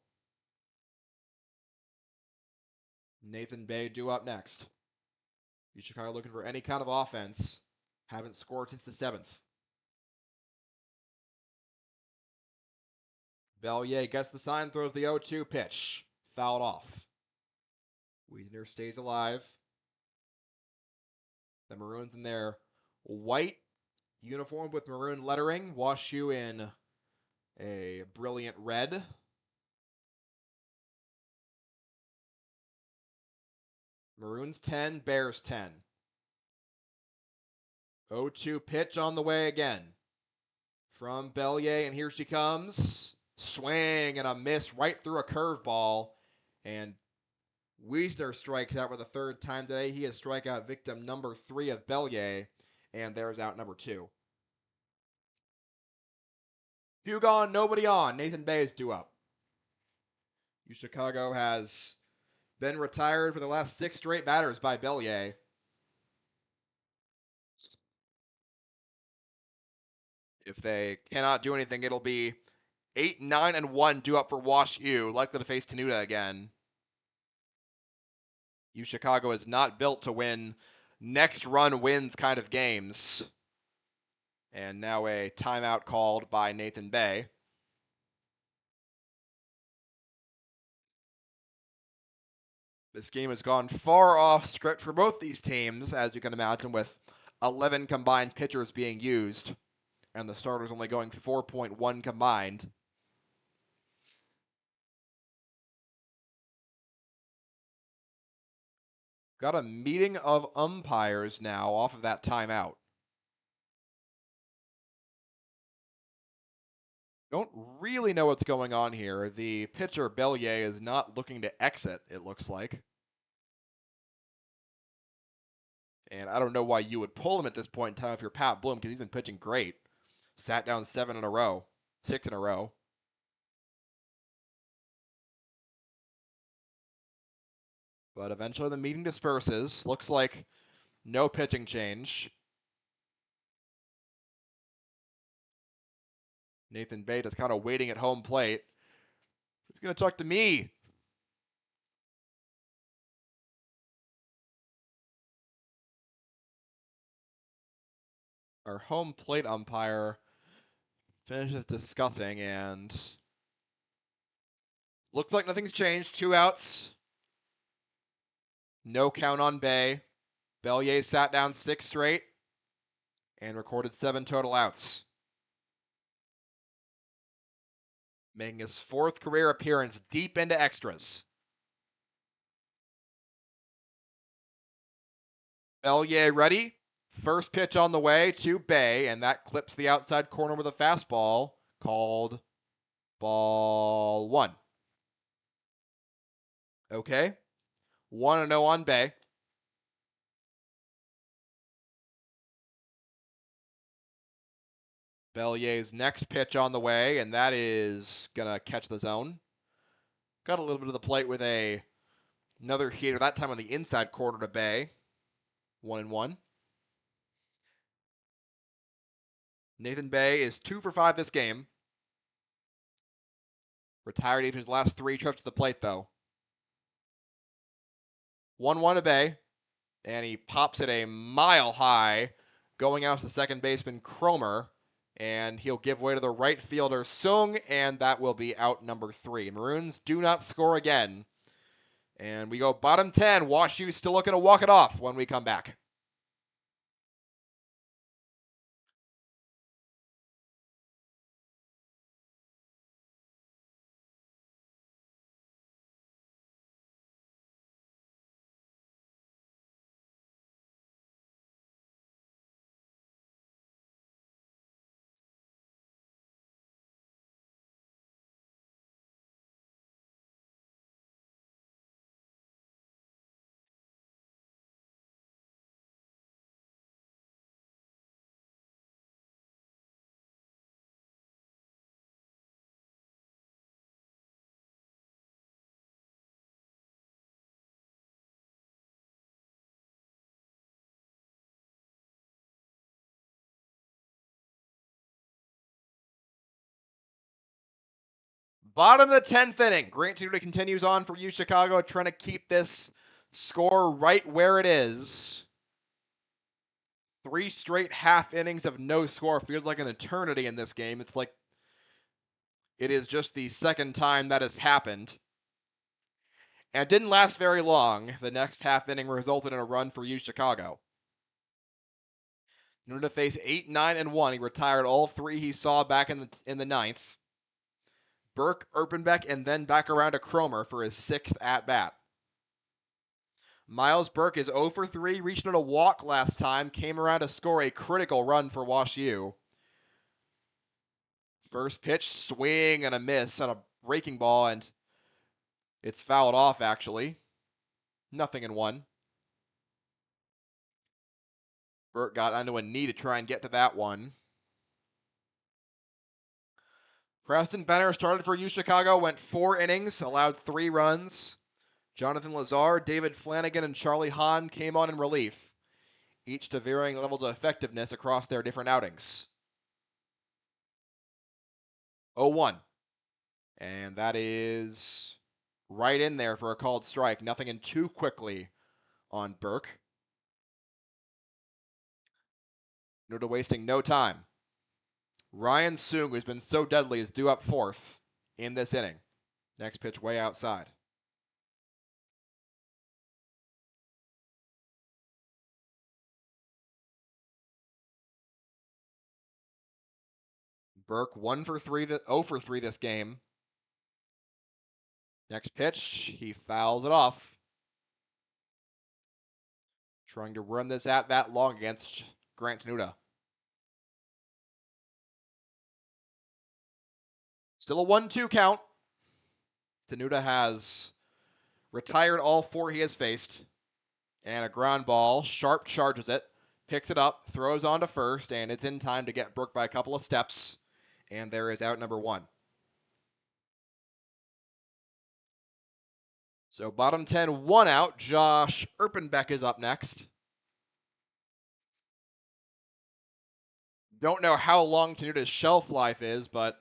Nathan Bay due up next. UChicago looking for any kind of offense. Haven't scored since the 7th. Bellier gets the sign, throws the 0-2 pitch. Fouled off. Wiesner stays alive. The Maroons in their white uniform with maroon lettering. WashU in a brilliant red. Maroons 10, Bears 10. 0-2 pitch on the way again. From Bellier, and here she comes. Swing and a miss right through a curveball. And Wiesner strikes out for the 3rd time today. He is strikeout victim number 3 of Bellier. And there's out number 2. Few gone, nobody on. Nathan Bay is due up. UChicago has been retired for the last 6 straight batters by Bellier. If they cannot do anything, it'll be 8, 9, and 1 due up for WashU, likely to face Tenuta again. UChicago is not built to win next run wins kind of games. And now a timeout called by Nathan Bay. This game has gone far off script for both these teams, as you can imagine, with 11 combined pitchers being used, and the starters only going 4.1 combined. Got a meeting of umpires now off of that timeout. Don't really know what's going on here. The pitcher, Bellier, is not looking to exit, it looks like. And I don't know why you would pull him at this point in time if you're Pat Bloom, because he's been pitching great. Sat down 6 in a row. But eventually the meeting disperses. Looks like no pitching change. Nathan Bay is kind of waiting at home plate. Who's going to talk to me? Our home plate umpire finishes discussing, and looked like nothing's changed. 2 outs. No count on Bay. Bellier sat down 6 straight. and recorded 7 total outs. Making his 4th career appearance deep into extras. Bellier ready. First pitch on the way to Bay, and that clips the outside corner with a fastball called ball 1. Okay. 1-0 on Bay. Bellier's next pitch on the way, and that is going to catch the zone. Got a little bit of the plate with another heater, that time on the inside corner to Bay. 1-1. Nathan Bay is 2 for 5 this game. Retired after his last 3 trips to the plate, though. 1-1 to Bay, and he pops it a mile high, going out to second baseman Cromer, and he'll give way to the right fielder Sung, and that will be out number 3. Maroons do not score again, and we go bottom 10. WashU still looking to walk it off when we come back. Bottom of the 10th inning. Grant Tenuta continues on for UChicago, trying to keep this score right where it is. 3 straight half innings of no score. Feels like an eternity in this game. It's like it is just the second time that has happened. And it didn't last very long. The next half inning resulted in a run for UChicago. In order to face 8, 9, and 1, he retired all 3 he saw back in the 9th. Burke, Erpenbeck, and then back around to Cromer for his 6th at-bat. Miles Burke is 0 for 3, reaching a walk last time, came around to score a critical run for WashU. First pitch, swing and a miss on a breaking ball, and it's fouled off, actually. 0-1. Burke got onto a knee to try and get to that one. Preston Benner started for UChicago, went 4 innings, allowed 3 runs. Jonathan Lazar, David Flanagan, and Charlie Hahn came on in relief, each to varying levels of effectiveness across their different outings. 0-1. And that is right in there for a called strike. 0-2 quickly on Burke. Nuda wasting no time. Ryan Sung, who's been so deadly, is due up 4th in this inning. Next pitch way outside. Burke 0 for 3 this game. Next pitch, he fouls it off. Trying to run this at-bat long against Grant Tenuta. Still a 1-2 count. Tenuta has retired all 4 he has faced. And a ground ball. Sharp charges it. Picks it up. Throws on to first. And it's in time to get Burke by a couple of steps. And there is out number 1. So bottom 10, 1 out. Josh Erpenbeck is up next. Don't know how long Tenuta's shelf life is, but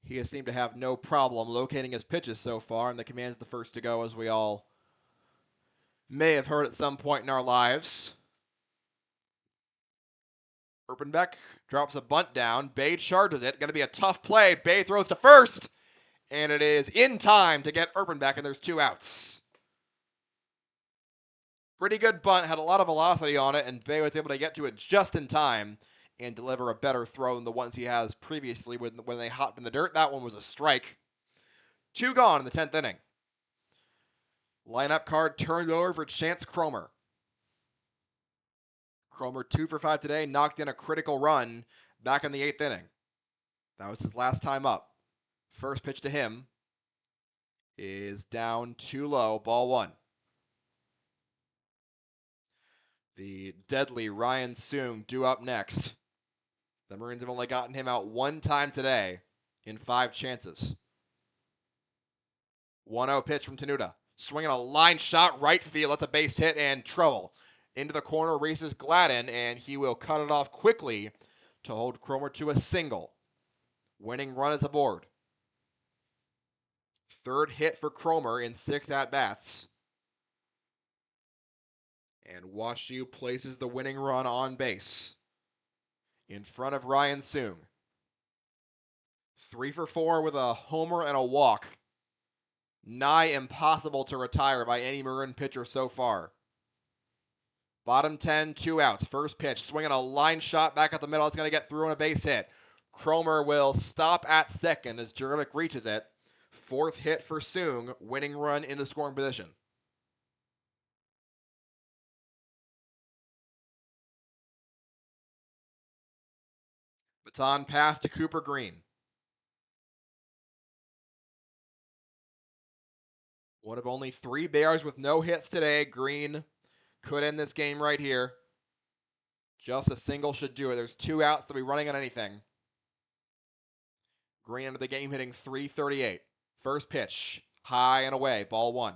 he has seemed to have no problem locating his pitches so far, and the command's the first to go, as we all may have heard at some point in our lives. Erpenbeck drops a bunt down. Bay charges it. Going to be a tough play. Bay throws to first, and it is in time to get Erpenbeck, and there's 2 outs. Pretty good bunt, had a lot of velocity on it, and Bay was able to get to it just in time and deliver a better throw than the ones he has previously when they hopped in the dirt. That one was a strike. 2 gone in the 10th inning. Lineup card turned over for Chance Cromer. Cromer 2 for 5 today, knocked in a critical run back in the 8th inning. That was his last time up. First pitch to him is down too low, ball 1. The deadly Ryan Soong due up next. The Maroons have only gotten him out 1 time today in 5 chances. 1-0 pitch from Tenuta. Swinging a line shot, right field. That's a base hit and trouble. Into the corner races Gladden, and he will cut it off quickly to hold Cromer to a single. Winning run is aboard. 3rd hit for Cromer in 6 at-bats. And WashU places the winning run on base in front of Ryan Soong. 3 for 4 with a homer and a walk. Nigh impossible to retire by any Maroon pitcher so far. Bottom 10, 2 outs. First pitch, swinging a line shot back at the middle. It's going to get through on a base hit. Cromer will stop at second as Jurek reaches it. 4th hit for Soong, winning run into scoring position. Baton pass to Cooper Green. One of only 3 Bears with no hits today. Green could end this game right here. Just a single should do it. There's 2 outs. They'll be running on anything. Green into the game hitting .338. First pitch, high and away, ball 1.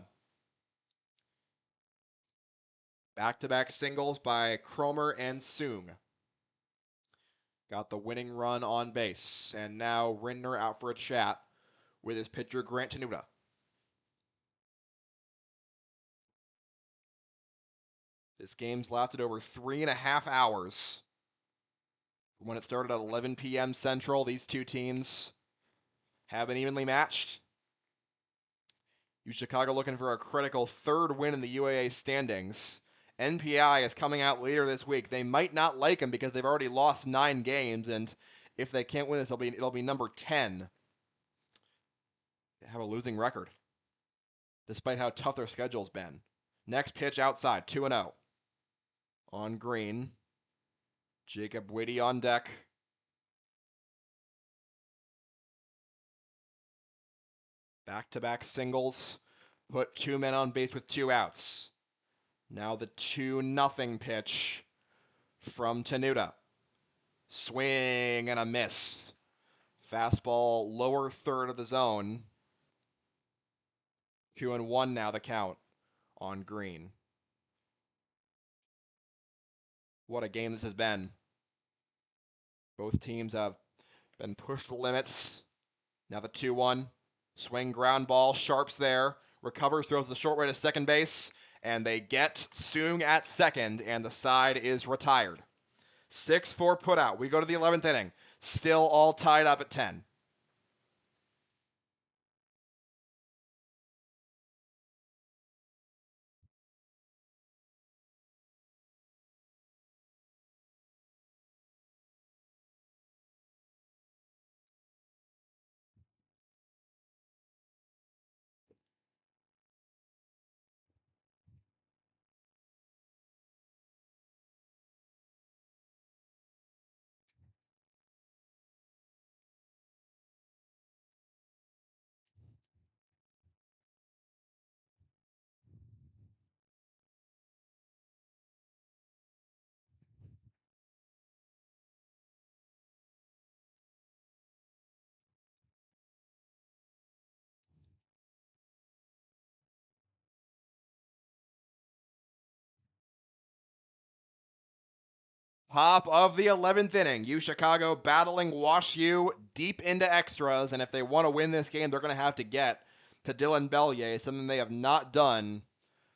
Back-to-back singles by Cromer and Soong. Got the winning run on base. And now Rindner out for a chat with his pitcher Grant Tenuta. This game's lasted over 3.5 hours. When it started at 11 p.m. Central, these 2 teams have been evenly matched. UChicago looking for a critical 3rd win in the UAA standings. NPI is coming out later this week. They might not like them because they've already lost 9 games, and if they can't win this, it'll be number 10. They have a losing record, despite how tough their schedule's been. Next pitch outside, 2-0. On Green. Jacob Whitty on deck. Back-to-back singles. Put 2 men on base with 2 outs. Now the 2-0 pitch from Tenuta. Swing and a miss. Fastball lower third of the zone. 2-1 now the count on Green. What a game this has been. Both teams have been pushed to the limits. Now the 2-1. Swing, ground ball. Sharp's there. Recovers, throws the short way to second base. And they get Soong at second, and the side is retired. 6-4 put out. We go to the 11th inning. Still all tied up at 10. Top of the 11th inning. UChicago battling WashU deep into extras, and if they want to win this game, they're going to have to get to Dylan Bellier, something they have not done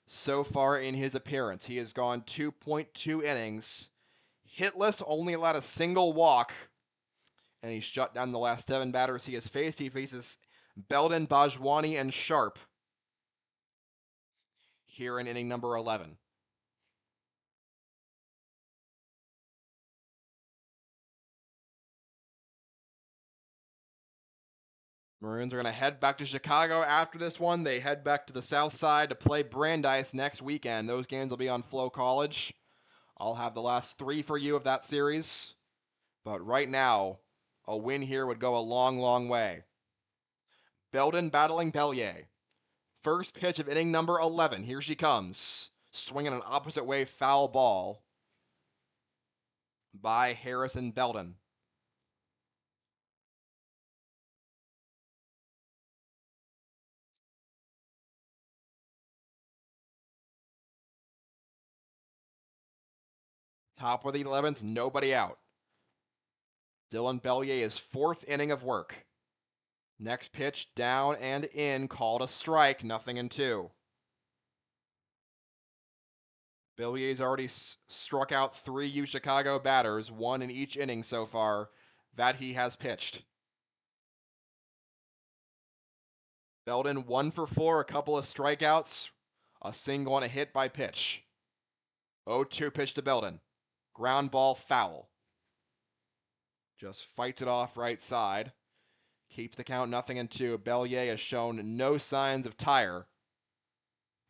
so far in his appearance. He has gone 2.2 innings, hitless, only allowed a single walk, and he's shut down the last 7 batters he has faced. He faces Belden, Bajwani, and Sharp here in inning number 11. Maroons are going to head back to Chicago after this one. They head back to the south side to play Brandeis next weekend. Those games will be on Flow College. I'll have the last 3 for you of that series. But right now, a win here would go a long, long way. Belden battling Bellier. First pitch of inning number 11. Here she comes. Swinging an opposite way foul ball by Harrison Belden. Top of the 11th, nobody out. Dylan Bellier's 4th inning of work. Next pitch, down and in, called a strike, 0-2. Bellier's already struck out 3 UChicago batters, 1 in each inning so far, that he has pitched. Belden 1 for 4, a couple of strikeouts, a single and a hit by pitch. 0-2 pitch to Belden. Ground ball foul. Just fights it off right side. Keeps the count 0-2. Bellier has shown no signs of tire.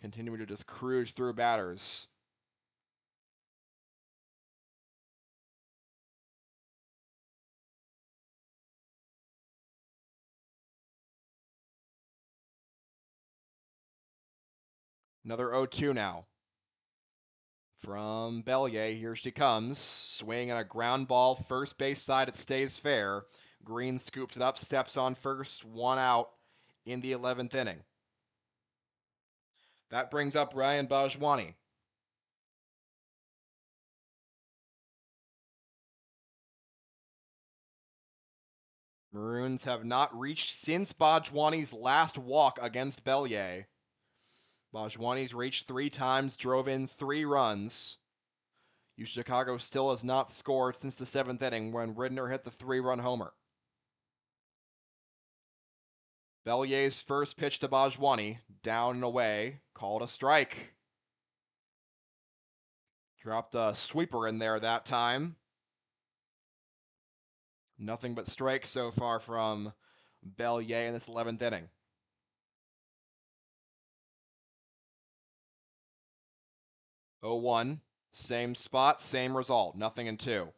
Continuing to just cruise through batters. Another 0-2 now. From Bellier, here she comes. Swing and a ground ball, first base side, it stays fair. Green scoops it up, steps on first, 1 out in the 11th inning. That brings up Ryan Bajwani. Maroons have not reached since Bajwani's last walk against Bellier. Bajwani's reached 3 times, drove in 3 runs. UChicago still has not scored since the 7th inning when Ridner hit the 3-run homer. Bellier's first pitch to Bajwani, down and away, called a strike. Dropped a sweeper in there that time. Nothing but strikes so far from Bellier in this 11th inning. 0-1, same spot, same result, 0-2.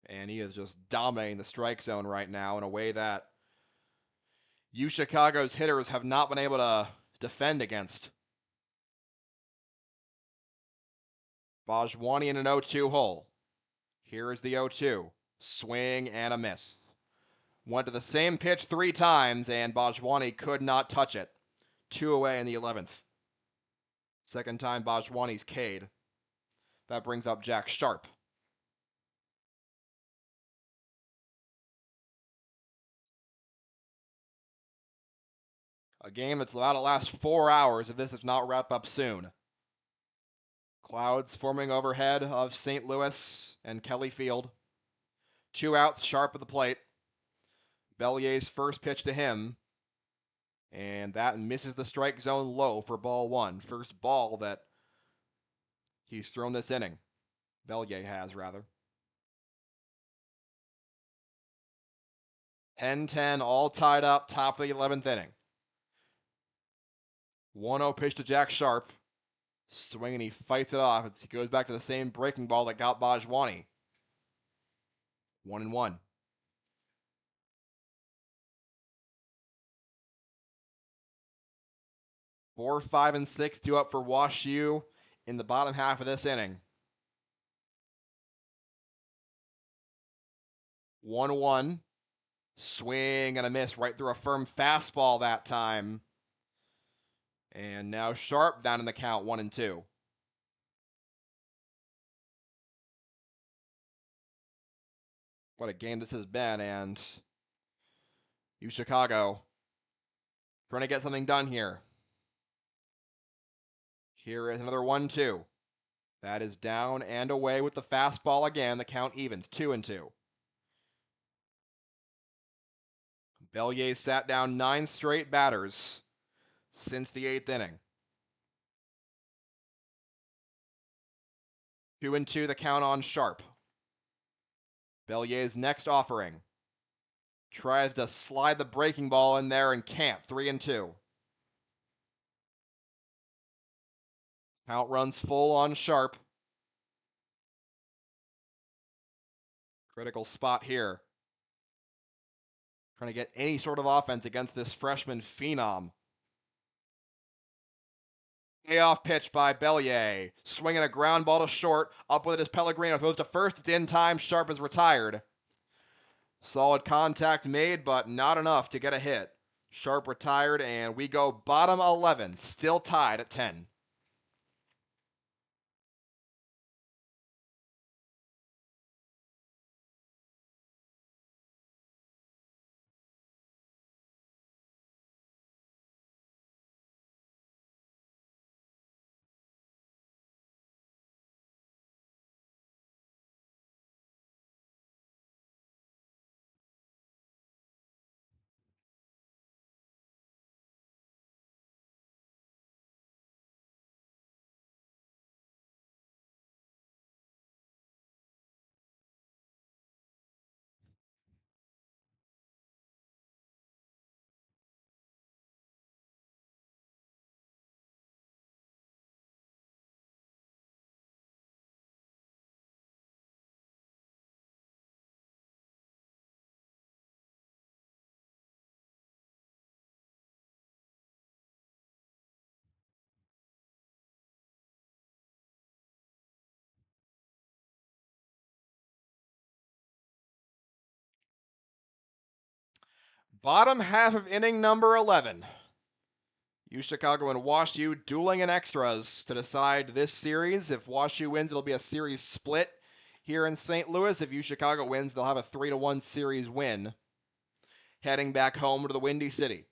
And he is just dominating the strike zone right now in a way that UChicago's hitters have not been able to defend against. Bajwani in an 0-2 hole. Here is the 0-2. Swing and a miss. Went to the same pitch 3 times, and Bajwani could not touch it. 2 away in the 11th. Second time Bajwani's K'd. That brings up Jack Sharp. A game that's about to last 4 hours if this does not wrap up soon. Clouds forming overhead of St. Louis and Kelly Field. 2 outs, Sharp at the plate. Bellier's first pitch to him. And that misses the strike zone low for ball 1. First ball that he's thrown this inning. Bellier has, rather. 10-10, all tied up, top of the 11th inning. 1-0 pitch to Jack Sharp. Swing and he fights it off. He goes back to the same breaking ball that got Bajwani. 1-1. 4, 5, and 6 due up for WashU in the bottom half of this inning. 1-1. Swing and a miss right through a firm fastball that time. And now Sharp down in the count, 1-2. What a game this has been, and UChicago trying to get something done here. Here is another 1-2. That is down and away with the fastball again. The count evens, 2-2. Bellier sat down 9 straight batters since the 8th inning. 2-2 the count on Sharp. Bellier's next offering. Tries to slide the breaking ball in there and can't. 3-2. Count runs full on Sharp. Critical spot here. Trying to get any sort of offense against this freshman phenom. Payoff pitch by Bellier. Swinging a ground ball to short. Up with it is Pellegrino. Throws to first. It's in time. Sharp is retired. Solid contact made, but not enough to get a hit. Sharp retired, and we go bottom 11. Still tied at 10. Bottom half of inning number 11. UChicago and WashU dueling in extras to decide this series. If WashU wins, it'll be a series split here in St. Louis. If UChicago wins, they'll have a 3-1 series win heading back home to the Windy City.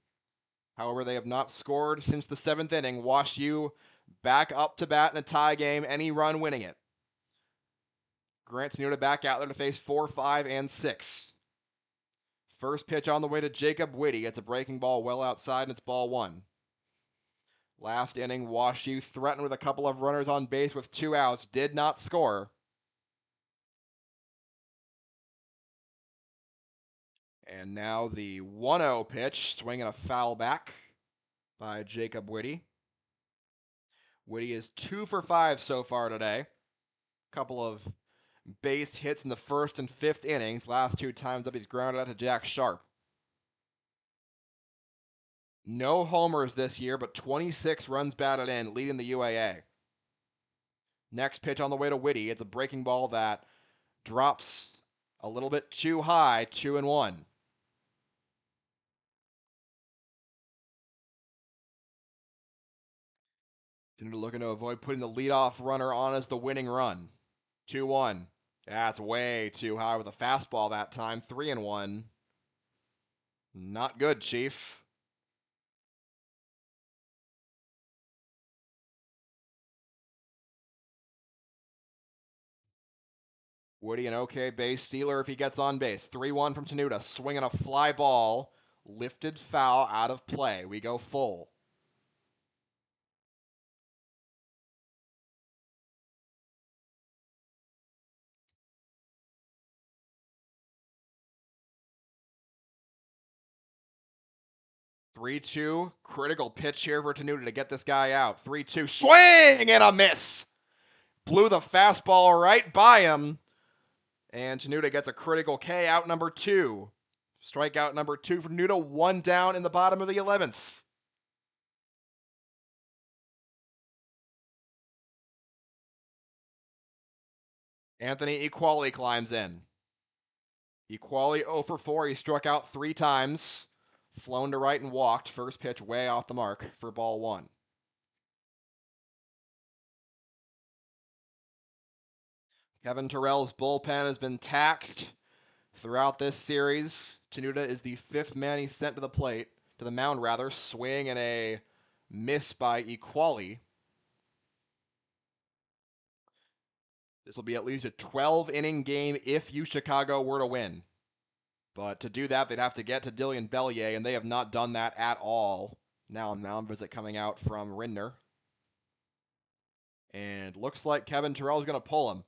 However, they have not scored since the 7th inning. WashU back up to bat in a tie game, any run winning it. Grant Tenuta back out there to face 4, 5, and 6. First pitch on the way to Jacob Whitty. It's a breaking ball well outside, and it's ball 1. Last inning, WashU threatened with a couple of runners on base with 2 outs. Did not score. And now the 1-0 pitch, swinging a foul back by Jacob Whitty. Whitty is 2 for 5 so far today. Couple of base hits in the 1st and 5th innings. Last 2 times up, he's grounded out to Jack Sharp. No homers this year, but 26 runs batted in, leading the UAA. Next pitch on the way to Whitty. It's a breaking ball that drops a little bit too high, 2-1. Looking to avoid putting the leadoff runner on as the winning run. 2-1. That's way too high with a fastball that time. 3-1. Not good, Chief. Whitty an okay base stealer if he gets on base. 3-1 from Tenuta. Swinging a fly ball. Lifted foul out of play. We go full. Three-two. Critical pitch here for Tenuta to get this guy out. 3-2. Swing and a miss. Blew the fastball right by him. And Tenuta gets a critical K, out number 2. Strikeout number 2 for Tenuta. 1 down in the bottom of the 11th. Anthony Equali climbs in. Equali 0 for 4. He struck out 3 times. Flown to right and walked. First pitch way off the mark for ball 1. Kevin Terrell's bullpen has been taxed throughout this series. Tenuta is the 5th man he sent to the mound rather. Swing and a miss by Equali. This will be at least a 12-inning game if UChicago were to win. But to do that, they'd have to get to Dillian Bellier, and they have not done that at all. Now a mound visit coming out from Rindner. And looks like Kevin Terrell is going to pull him.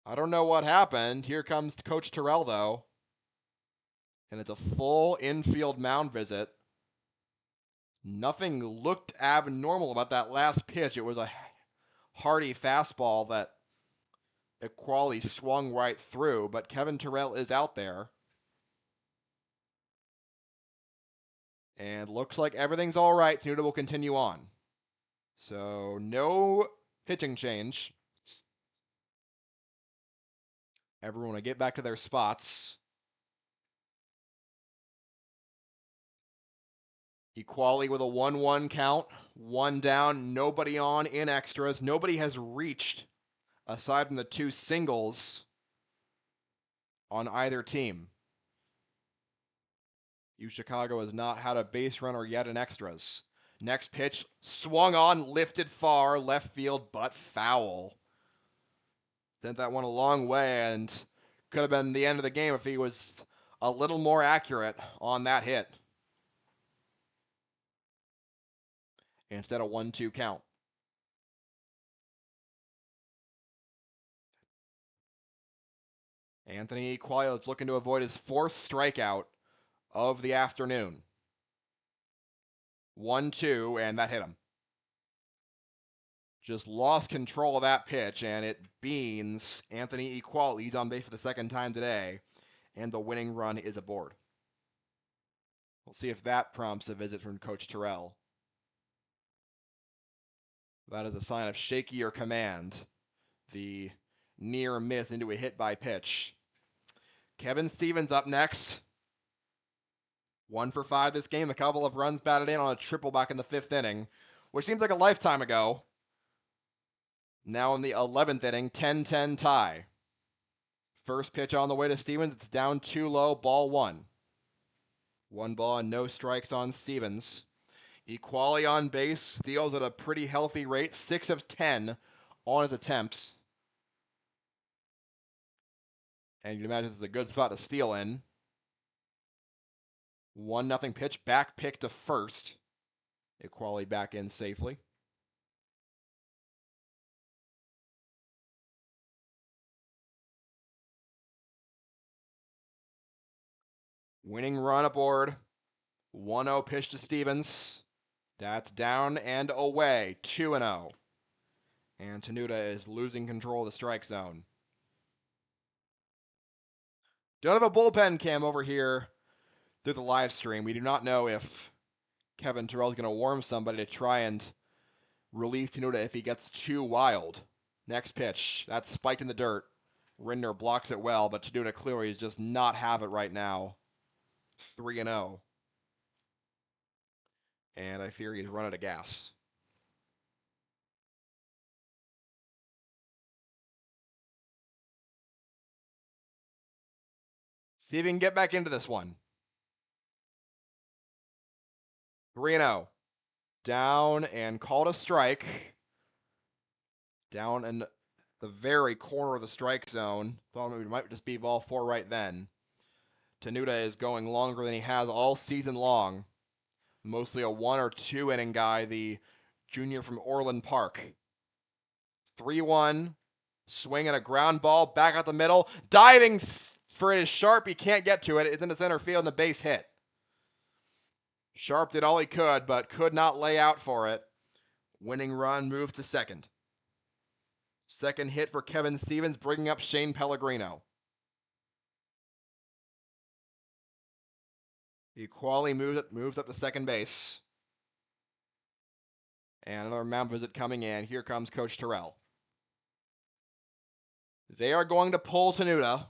I don't know what happened. Here comes Coach Terrell, though. And it's a full infield mound visit. Nothing looked abnormal about that last pitch. It was a hearty fastball that Equali swung right through, but Kevin Terrell is out there. And looks like everything's all right. Tenuta will continue on. So no pitching change. Everyone will get back to their spots. Equali with a 1-1 count. One down, nobody on in extras. Nobody has reached, aside from the two singles, on either team. UChicago has not had a base runner yet in extras. Next pitch, swung on, lifted far, left field, but foul. Sent that one a long way and could have been the end of the game if he was a little more accurate on that hit. Instead of 1-2 count. Anthony Equali is looking to avoid his fourth strikeout of the afternoon. 1-2, and that hit him. Just lost control of that pitch, and it beans Anthony Equali. He's on base for the second time today, and the winning run is aboard. We'll see if that prompts a visit from Coach Terrell. That is a sign of shakier command. The near miss into a hit by pitch. Kevin Stevens up next. 1 for 5 this game. A couple of runs batted in on a triple back in the 5th inning, which seems like a lifetime ago. Now in the 11th inning, 10-10 tie. First pitch on the way to Stevens. It's down too low, ball 1. 1 ball and no strikes on Stevens. Equali on base, steals at a pretty healthy rate, 6 of 10 on his attempts. And you can imagine this is a good spot to steal in. 1-0 pitch, back pick to first. Equali back in safely. Winning run aboard. 1-0 pitch to Stevens. That's down and away. 2-0. And Tenuta is losing control of the strike zone. Don't have a bullpen cam over here through the live stream. We do not know if Kevin Terrell is going to warm somebody to try and relieve Tenuta if he gets too wild. Next pitch. That's spiked in the dirt. Rinder blocks it well, but Tenuta clearly does just not have it right now. 3-0. And I fear he's run out of gas. See if he can get back into this one. 3-0. Down and called a strike. Down in the very corner of the strike zone. Thought it might just be ball 4 right then. Tenuta is going longer than he has all season long. Mostly a 1 or 2 inning guy, the junior from Orland Park. 3-1. Swing and a ground ball back out the middle. Diving for it is Sharp. He can't get to it. It's into center field and the base hit. Sharp did all he could, but could not lay out for it. Winning run moves to second. Second hit for Kevin Stevens, bringing up Shane Pellegrino. Equali moves up to second base. And another mound visit coming in. Here comes Coach Terrell. They are going to pull Tenuta.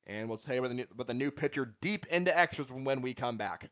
And we'll tell you about the new pitcher deep into extras when we come back.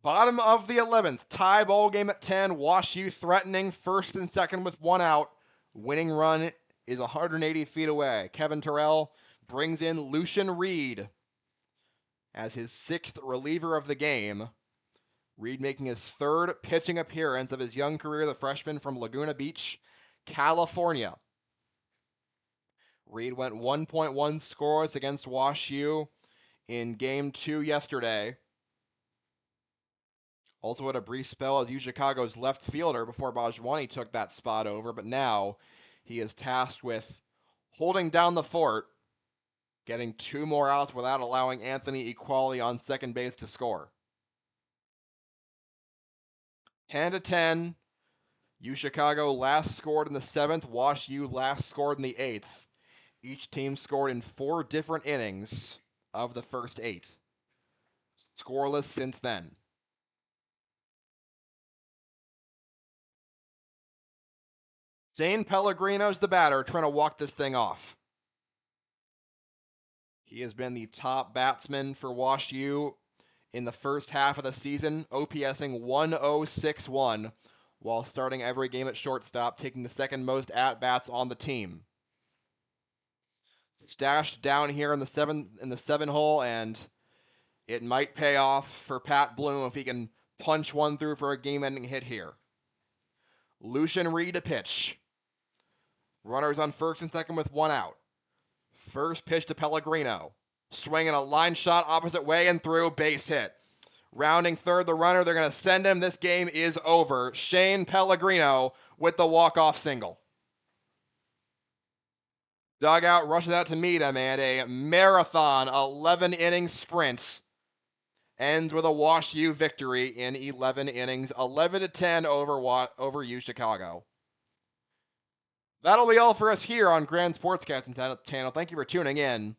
Bottom of the 11th, tie ball game at 10. WashU threatening first and second with one out. Winning run is 180 feet away. Kevin Terrell brings in Lucian Reed as his 6th reliever of the game. Reed making his 3rd pitching appearance of his young career, the freshman from Laguna Beach, California. Reed went 1.1 scores against WashU in Game 2 yesterday. Also had a brief spell as UChicago's left fielder before Bajwani took that spot over, but now he is tasked with holding down the fort, getting 2 more outs without allowing Anthony Equali on second base to score. 10-10. UChicago last scored in the 7th. WashU last scored in the 8th. Each team scored in 4 different innings of the first 8. Scoreless since then. Shane Pellegrino's the batter, trying to walk this thing off. He has been the top batsman for WashU in the first half of the season, OPSing 1061 while starting every game at shortstop, taking the second most at-bats on the team. Stashed down here in the 7 hole, and it might pay off for Pat Bloom if he can punch one through for a game-ending hit here. Lucian Reed to pitch. Runners on first and second with one out. First pitch to Pellegrino. Swinging a line shot opposite way and through, base hit. Rounding third, the runner, they're going to send him. This game is over. Shane Pellegrino with the walk-off single. Dugout rushes out to meet him, and a marathon 11-inning sprint ends with a WashU victory in 11 innings, 11-10 over UChicago. That'll be all for us here on Grand Sportscasting Channel. Thank you for tuning in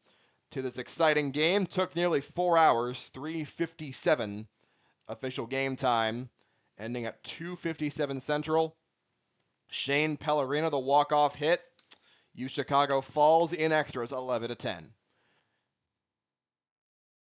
to this exciting game. Took nearly 4 hours, 3:57 official game time, ending at 2:57 Central. Shane Pellegrino, the walk-off hit. UChicago falls in extras 11-10.